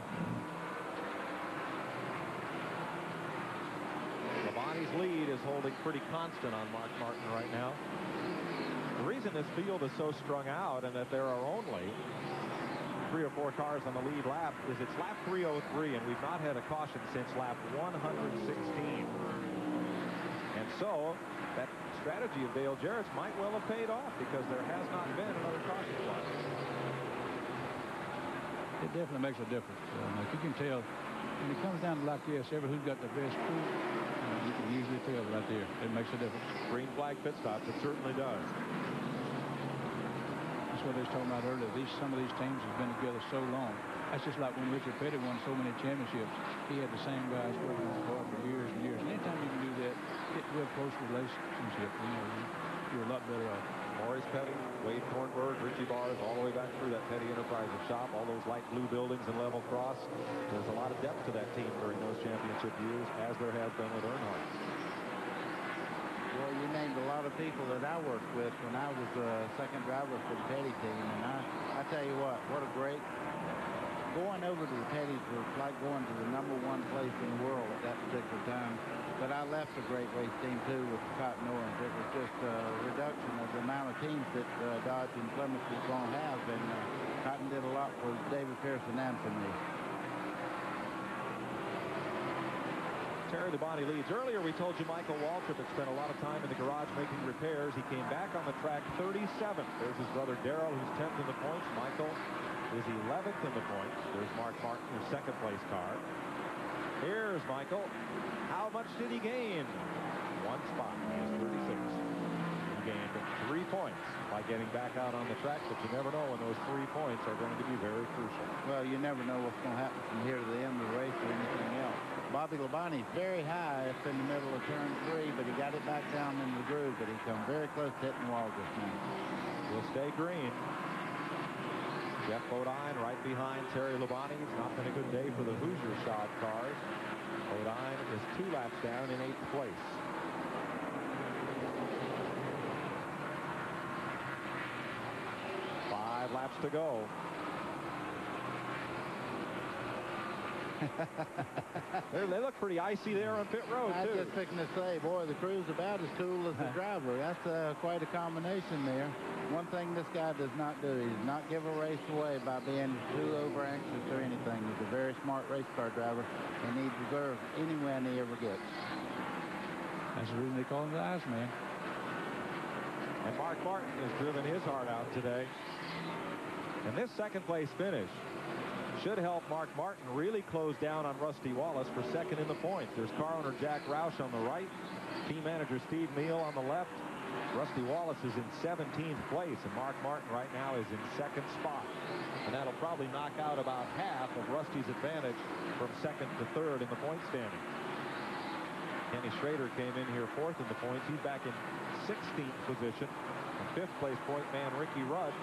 Labonte's lead is holding pretty constant on Mark Martin right now. The reason this field is so strung out and that there are only 3 or 4 cars on the lead lap is it's lap 303, and we've not had a caution since lap 116. And so that strategy of Dale Jarrett's might well have paid off because there has not been another caution flag. It definitely makes a difference. Like you can tell when it comes down to like this, who's got the best crew, you can usually tell right there. It makes a difference. Green flag pit stops, it certainly does. That's what they was talking about earlier. Some of these teams have been together so long. That's just like when Richard Petty won so many championships. He had the same guys working on the car for years and years. And anytime you can do that, get real close relationship. You know, you you're a lot better off. Morris Petty, Wade Thornburg, Richie Bars, all the way back through that Petty Enterprises shop, all those light blue buildings and level cross. There's a lot of depth to that team during those championship years, as there has been with Earnhardt. Well, you named a lot of people that I worked with when I was a second driver for the Petty team, and I tell you what a great... Going over to the Petties was like going to the #1 place in the world at that particular time. But I left a great race team, too, with the Cotton Orange. It was just a reduction of the amount of teams that Dodge and Plymouth was going to have, and Cotton did a lot for David Pearson and for me. Terry Labonte leads. Earlier we told you Michael Waltrip had spent a lot of time in the garage making repairs. He came back on the track 37th. There's his brother Darrell, who's 10th in the points. Michael is 11th in the points. There's Mark Martin, his second place car. Here's Michael. How much did he gain? 1 spot. He is 36. He gained 3 points by getting back out on the track, but you never know when those 3 points are going to be very crucial. Well, you never know what's going to happen from here to the end of the race or anything else. Bobby Labonte is very high up in the middle of turn 3, but he got it back down in the groove, but he come very close to hitting the wall just now. Will stay green. Jeff Bodine right behind Terry Labonte. It's not been a good day for the Hoosier shod cars. Bodine is 2 laps down in 8th place. Five laps to go. They look pretty icy there on pit road, too. I was just fixing to say, boy, the crew's about as cool as the driver. That's quite a combination there. One thing this guy does not do, he does not give a race away by being too over-anxious or anything. He's a very smart race car driver, and he deserves any win he ever gets. That's the reason they call him the Iceman. And Mark Martin has driven his heart out today. And this second-place finish should help Mark Martin really close down on Rusty Wallace for second in the points. There's car owner Jack Roush on the right, team manager Steve Neal on the left. Rusty Wallace is in 17th place, and Mark Martin right now is in second spot. And that'll probably knock out about half of Rusty's advantage from second to third in the point standing. Kenny Schrader came in here 4th in the points. He's back in 16th position. And 5th place point man Ricky Rudd.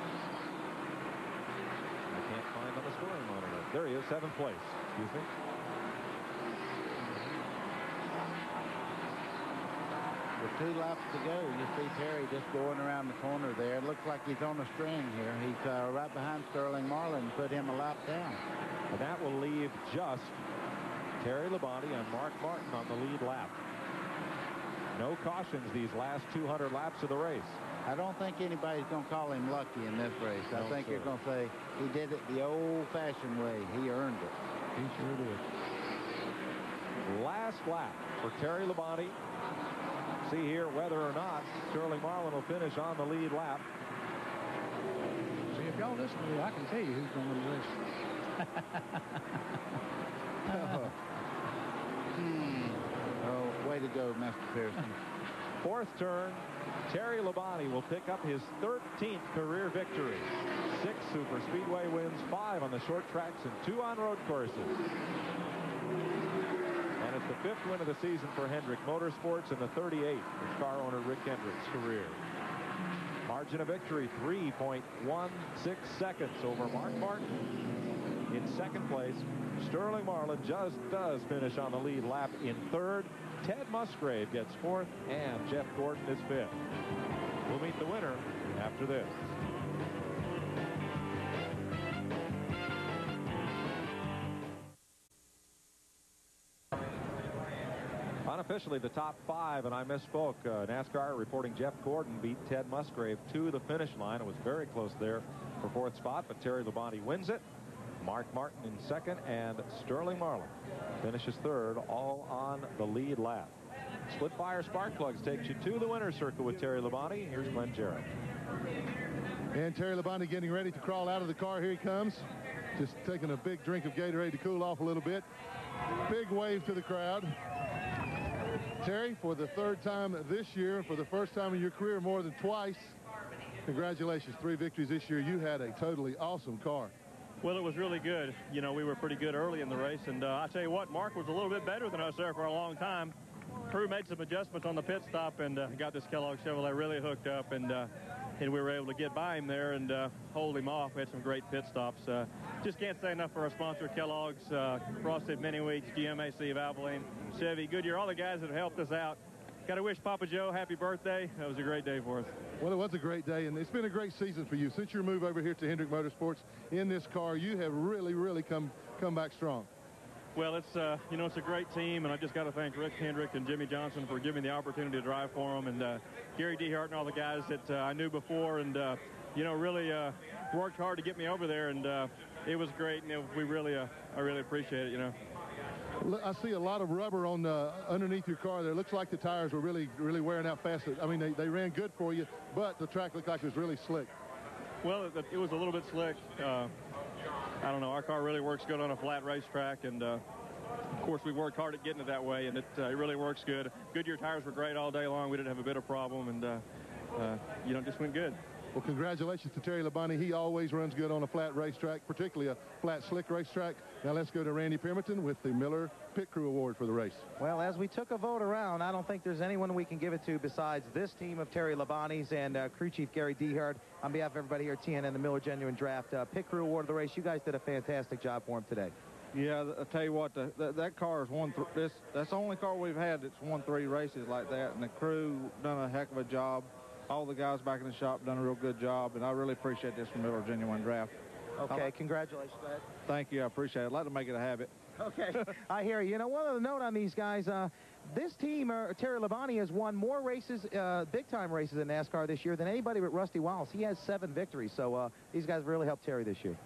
I can't find on the scoring monitor. There he is, 7th place. Excuse me. With 2 laps to go, you see Terry just going around the corner there. It looks like he's on a string here. He's right behind Sterling Marlin and put him a lap down. And that will leave just Terry Labonte and Mark Martin on the lead lap. No cautions these last 200 laps of the race. I don't think anybody's going to call him lucky in this race. I think you're going to say he did it the old-fashioned way. He earned it. He sure did. Last lap for Terry Labonte. See here whether or not Sterling Marlin will finish on the lead lap. See, if y'all listen to me, I can tell you who's going to win the race. Oh, way to go, Mr. Pearson. 4th turn, Terry Labonte will pick up his 13th career victory. 6 super speedway wins, 5 on the short tracks, and 2 on road courses. And it's the 5th win of the season for Hendrick Motorsports and the 38th of car owner Rick Hendrick's career. Margin of victory, 3.16 seconds over Mark Martin. In 2nd place, Sterling Marlin just does finish on the lead lap in 3rd. Ted Musgrave gets 4th, and Jeff Gordon is 5th. We'll meet the winner after this. Unofficially, the top 5, and I misspoke. NASCAR reporting Jeff Gordon beat Ted Musgrave to the finish line. It was very close there for 4th spot, but Terry Labonte wins it. Mark Martin in 2nd, and Sterling Marlin finishes 3rd, all on the lead lap. Split Fire Spark Plugs takes you to the winner's circle with Terry Labonte. Here's Glenn Jarrett. And Terry Labonte getting ready to crawl out of the car. Here he comes. Just taking a big drink of Gatorade to cool off a little bit. Big wave to the crowd. Terry, for the 3rd time this year, for the first time in your career more than twice, congratulations. 3 victories this year. You had a totally awesome car. Well, it was really good. You know, we were pretty good early in the race, and I tell you what, Mark was a little bit better than us there for a long time. crew made some adjustments on the pit stop and got this Kellogg Chevrolet really hooked up, and we were able to get by him there and hold him off. We had some great pit stops. Just can't say enough for our sponsor, Kellogg's, Frosted Mini Wheats, GMAC, Valvoline, Chevy, Goodyear, all the guys that have helped us out. Got to wish Papa Joe happy birthday. That was a great day for us. Well, it was a great day, and it's been a great season for you. Since your move over here to Hendrick Motorsports in this car, you have really come back strong. Well, it's it's a great team, and I just got to thank Rick Hendrick and Jimmy Johnson for giving me the opportunity to drive for them, and Gary Dehart and all the guys that I knew before, and really worked hard to get me over there, and it was great, and I really appreciate it. I see a lot of rubber on underneath your car there. It looks like the tires were really wearing out fast. I mean, they ran good for you, but the track looked like it was really slick. Well, it was a little bit slick. I don't know. Our car really works good on a flat racetrack, and of course we worked hard at getting it that way, and it really works good. Goodyear tires were great all day long. We didn't have a bit of problem, and it just went good. Well, congratulations to Terry Labonte. He always runs good on a flat racetrack, particularly a flat, slick racetrack. Now let's go to Randy Pemberton with the Miller Pit Crew Award for the race. Well, as we took a vote around, I don't think there's anyone we can give it to besides this team of Terry Labonte's and crew chief Gary Dehart. On behalf of everybody here at TNN, the Miller Genuine Draft Pit Crew Award of the race, you guys did a fantastic job for him today. Yeah, I tell you what, that car is that's the only car we've had that's won 3 races like that, and the crew done a heck of a job. All the guys back in the shop done a real good job, and I really appreciate this from Miller Genuine Draft. Okay, congratulations, Ed. Thank you, I appreciate it. I'd like to make it a habit. Okay, I hear you. One other note on these guys, this team, Terry Labonte, has won more races, big-time races in NASCAR this year than anybody but Rusty Wallace. He has 7 victories, so these guys really helped Terry this year.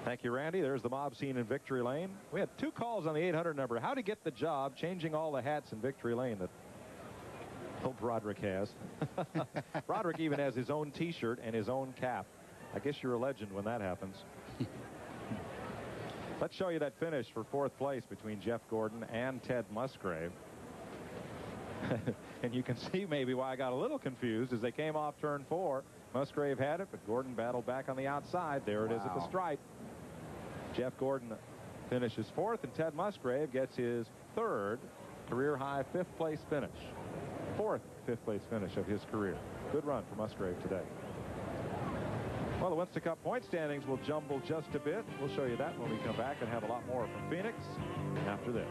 Thank you, Randy. There's the mob scene in Victory Lane. We had 2 calls on the 800 number. How to get the job changing all the hats in Victory Lane that old Broderick has. Broderick even has his own T-shirt and his own cap. I guess you're a legend when that happens. Let's show you that finish for 4th place between Jeff Gordon and Ted Musgrave. And you can see maybe why I got a little confused as they came off turn 4. Musgrave had it, but Gordon battled back on the outside. There it is at the stripe. Jeff Gordon finishes 4th, and Ted Musgrave gets his 3rd career-high 5th place finish. 4th 5th place finish of his career. Good run for Musgrave today. Well, the Winston Cup point standings will jumble just a bit. We'll show you that when we come back and have a lot more from Phoenix after this.